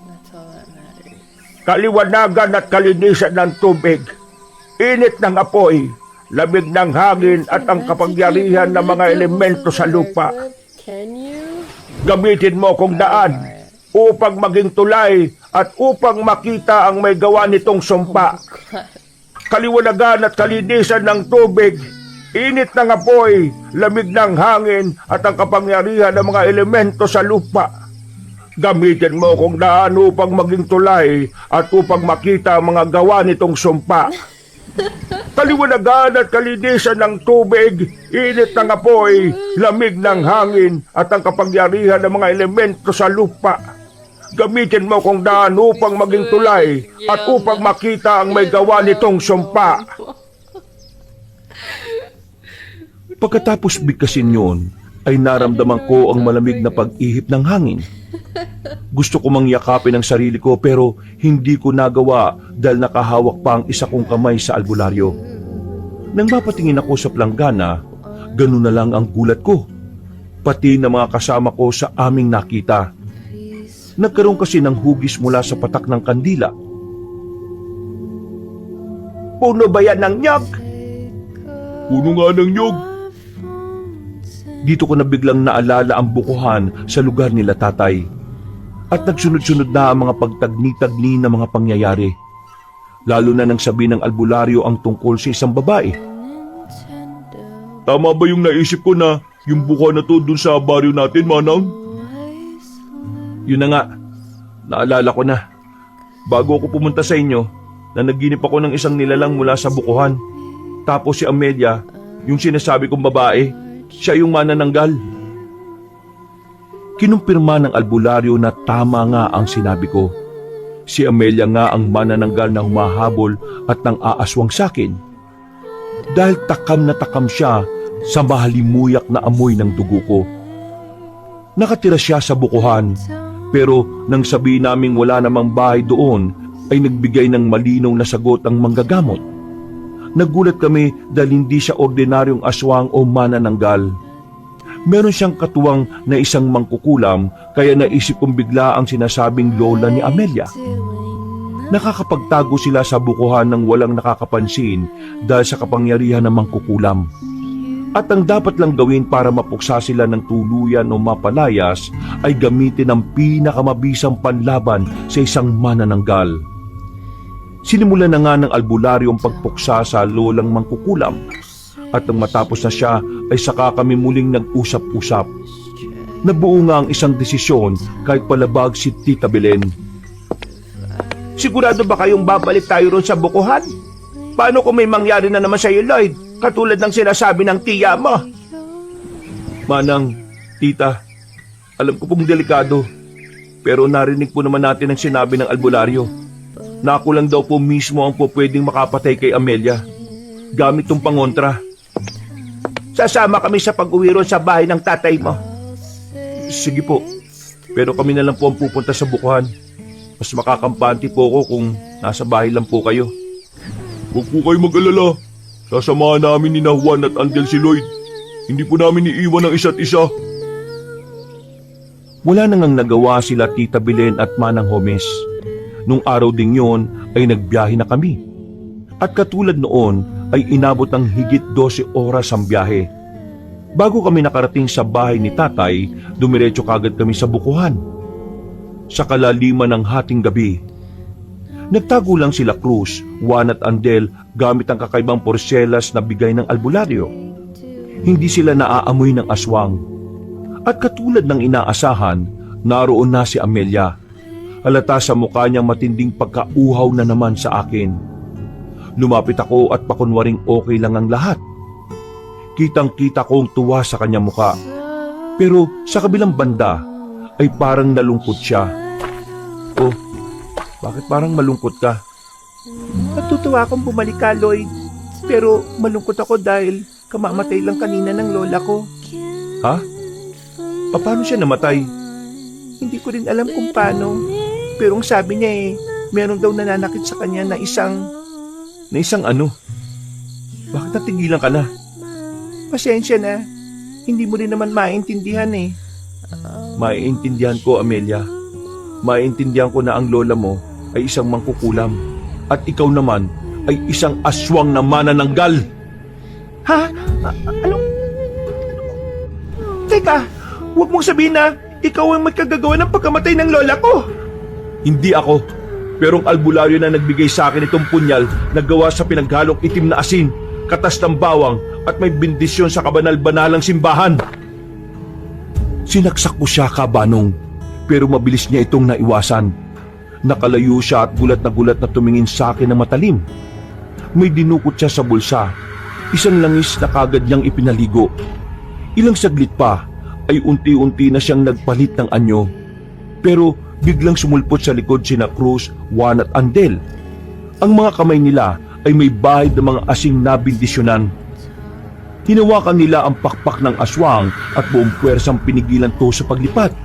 That's all that matters. Kaliwanagan at kalinisan ng tubig, init ng apoy, lamig ng hangin at ang kapangyarihan ng mga elemento sa lupa. Can you? Gamitin mo kung daan upang maging tulay at upang makita ang may gawa nitong sumpa. Kaliwanagan at kalinisan ng tubig, init ng apoy, lamig ng hangin at ang kapangyarihan ng mga elemento sa lupa. Gamitin mo kung daan upang maging tulay at upang makita ang mga gawa nitong sumpa. Kaliwanagan at kalinisan ng tubig, init ng apoy, lamig ng hangin at ang kapangyarihan ng mga elemento sa lupa. Gamitin mo kung daan upang maging tulay at upang makita ang may gawa nitong sumpa. Pagkatapos bigkasin yun, ay naramdaman ko ang malamig na pag-ihip ng hangin. Gusto ko mangyakapin ang sarili ko pero hindi ko nagawa dahil nakahawak pa ang isa kong kamay sa albularyo. Nang mapatingin ako sa planggana, ganun na lang ang gulat ko. Pati na mga kasama ko sa aming nakita. Nagkaroon kasi ng hugis mula sa patak ng kandila. Puno ba yan ng nyog? Puno nga ng nyog. Dito ko na biglang naalala ang bukuhan sa lugar nila tatay. At nagsunod-sunod na ang mga pagtagni-tagni na mga pangyayari. Lalo na nang sabi ng albularyo ang tungkol sa isang babae. Tama ba yung naisip ko na yung bukuhan na to dun sa baryo natin, Manang? Yun na nga, naalala ko na. Bago ako pumunta sa inyo, na naginip ako ng isang nilalang mula sa bukuhan. Tapos si Amelia, yung sinasabi kong babae, siya yung manananggal. Kinumpirma ng albularyo na tama nga ang sinabi ko. Si Amelia nga ang manananggal na humahabol at nang aaswang sa akin. Dahil takam na takam siya sa mahalimuyak na amoy ng dugo ko. Nakatira siya sa bukuhan, pero nang sabi naming wala namang bahay doon, ay nagbigay ng malinaw na sagot ang manggagamot. Nagulat kami dahil hindi siya ordinaryong aswang o manananggal. Meron siyang katuwang na isang mangkukulam kaya naisip kong bigla ang sinasabing lola ni Amelia. Nakakapagtago sila sa bukuhan ng walang nakakapansin dahil sa kapangyarihan ng mangkukulam. At ang dapat lang gawin para mapuksa sila ng tuluyan o mapalayas ay gamitin ang pinakamabisang panlaban sa isang manananggal. Sinimulan na nga ng albularyo ang pagpuksa sa lolang mangkukulam at nang matapos na siya ay saka kami muling nag-usap-usap. Nabuo nga ang isang desisyon kahit palabag si Tita Belen. Sigurado ba kayong babalik tayo ron sa bukuhan? Paano kung may mangyari na naman sa'yo, Lloyd? Katulad ng sinasabi ng tiya mo. Manang, tita, alam ko pong delikado. Pero narinig po naman natin ang sinabi ng albularyo. Na ako lang daw po mismo ang po pwedeng makapatay kay Amelia. Gamit tong pangontra. Sasama kami sa pag-uwi ron sa bahay ng tatay mo. Sige po, pero kami na lang po ang pupunta sa bukuhan. Mas makakampante po ako kung nasa bahay lang po kayo. Huwag po kayo mag-alala. Sasamahan namin ni Juan at Andel si Lloyd. Hindi po namin iiwan ang isa't isa. Wala nang nagawa sila Tita Belen at Manang Homes. Nung araw ding yon ay nagbiyahe na kami. At katulad noon ay inabot ng higit 12 oras ang biyahe. Bago kami nakarating sa bahay ni tatay, dumiretso kagad kami sa bukuhan. Sa kalaliman ng hating gabi, nagtago lang sila Cruz, Juan at Andel gamit ang kakaibang porselas na bigay ng albularyo. Hindi sila naaamoy ng aswang. At katulad ng inaasahan, naroon na si Amelia. Halata sa mukha niyang matinding pagkauhaw na naman sa akin. Lumapit ako at pakunwaring okay lang ang lahat. Kitang-kita ko ang tuwa sa kanyang mukha. Pero sa kabilang banda ay parang nalungkot siya. Oh, bakit parang malungkot ka? Natutuwa akong bumalik ka, Lloyd. Pero malungkot ako dahil kamamatay lang kanina ng lola ko. Ha? Paano siya namatay? Hindi ko rin alam kung paano. Pero ang sabi niya meron daw nananakit sa kanya na isang... Na isang ano? Bakit natigilan ka na? Pasensya na. Hindi mo rin naman maintindihan eh. Maiintindihan ko, Amelia. Maiintindihan ko na ang lola mo ay isang mangkukulam. At ikaw naman ay isang aswang na manananggal. Ha? Anong... Teka, huwag mong sabihin na ikaw ang magkagagawa ng pagkamatay ng lola ko. Hindi ako. Pero ang albularyo na nagbigay sa akin itong punyal na gawa sa pinaghalong itim na asin, katas ng bawang at may bendisyon sa kabanal-banalang simbahan. Sinaksak ko siya, Kabanong, pero mabilis niya itong naiwasan. Nakalayo siya at gulat na tumingin sa akin ng matalim. May dinukot siya sa bulsa. Isang langis na kagad niyang ipinaligo. Ilang saglit pa ay unti-unti na siyang nagpalit ng anyo. Pero biglang sumulpot sa likod sina Cruz, Juan at Andel. Ang mga kamay nila ay may bahid ng mga asing nabindisyonan. Hinawakan nila ang pakpak ng aswang at buong puwersang pinigilan to sa paglipat.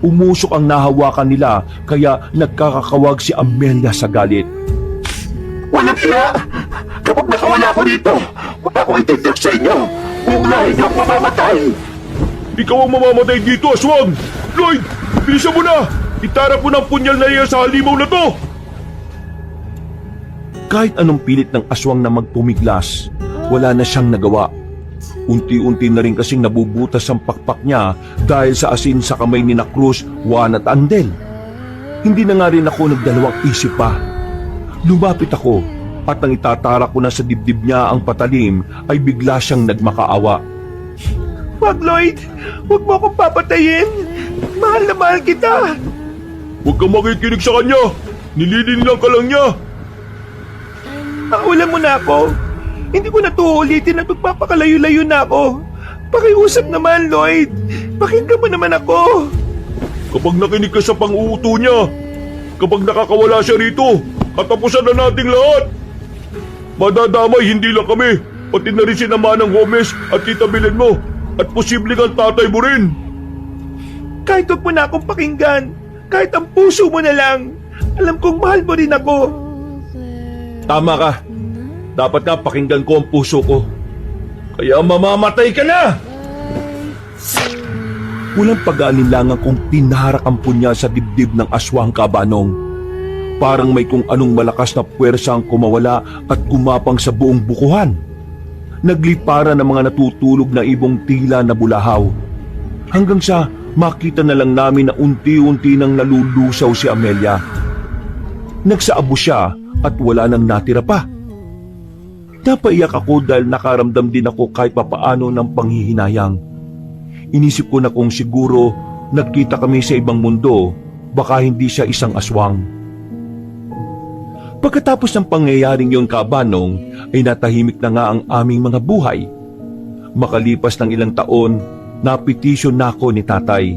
Umusok ang nahawakan nila kaya nagkakakawag si Amelia sa galit. Walang iya! Kapag nakawala ko dito, wala akong ititik sa inyo. Uunahin niyo ang mamamatay. Ikaw ang mamamatay dito, aswang! Lloyd, bilisan mo na! Itarap mo ng punyal na iyan sa halimaw na to! Kahit anong pilit ng aswang na magpumiglas, wala na siyang nagawa. Unti-unti na rin kasing nabubutas ang pakpak niya dahil sa asin sa kamay ni na Cruz, Juan at Andel. Hindi na nga rin ako nagdalawang isip pa. Lumapit ako at nang itatara ko na sa dibdib niya ang patalim ay bigla siyang nagmakaawa. Wag, Lloyd! Huwag mo akong papatayin! Mahal na mahal kita! Huwag kang makikinig sa kanya! Nililinilang ka lang niya! Paulan mo na ako! Hindi ko na to ulitin at magpapakalayo-layo na ako! Pakiusap naman, Lloyd! Pakinggan mo naman ako! Kapag nakinig ka sa pang-uuto niya, kapag nakakawala siya rito, katapusan na nating lahat! Madadamay hindi lang kami, pati na rin si Manang Gomez at Tita Belen mo, at posibleng ang tatay mo rin! Kahit huwag mo na akong pakinggan, kahit ang puso mo na lang, alam kong mahal mo rin ako. Tama ka. Dapat nga pakinggan ko ang puso ko. Kaya mamamatay ka na! Walang pag-aalinlangan kung pinaharak ang punya sa dibdib ng aswang kabanong. Parang may kung anong malakas na puwersa ang kumawala at kumapang sa buong bukuhan. Naglipara ng mga natutulog na ibong tila na bulahaw. Hanggang sa makita na lang namin na unti-unti nang nalulusaw si Amelia. Nagsaabo siya at wala nang natira pa. Napaiyak ako dahil nakaramdam din ako kahit papaano ng panghihinayang. Inisip ko na kung siguro nagkita kami sa ibang mundo, baka hindi siya isang aswang. Pagkatapos ng pangyayaring yon kabanong, ay natahimik na nga ang aming mga buhay. Makalipas ng ilang taon, napetisyon na ako ni tatay.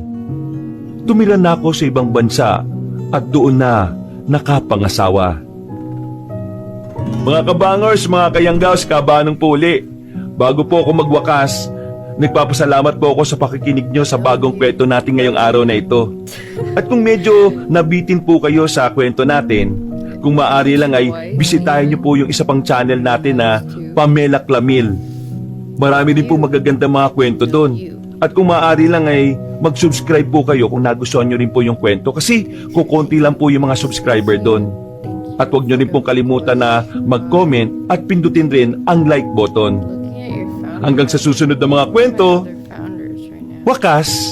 Tumira na ako sa ibang bansa at doon na nakapangasawa. Mga kabangers, mga kayanggaws, kabanong puli. Bago po ako magwakas, nagpapasalamat po ako sa pakikinig nyo sa bagong kwento natin ngayong araw na ito. At kung medyo nabitin po kayo sa kwento natin, kung maaari lang ay bisitahin nyo po yung isa pang channel natin na Pamela Clamil. Marami din po magagandang mga kwento doon. At kung maaari lang ay mag-subscribe po kayo kung nagustuhan nyo rin po yung kwento kasi kukonti lang po yung mga subscriber doon. At huwag nyo rin pong kalimutan na mag-comment at pindutin rin ang like button. Looking at your founders. Hanggang sa susunod na mga kwento, They're founders right now. wakas!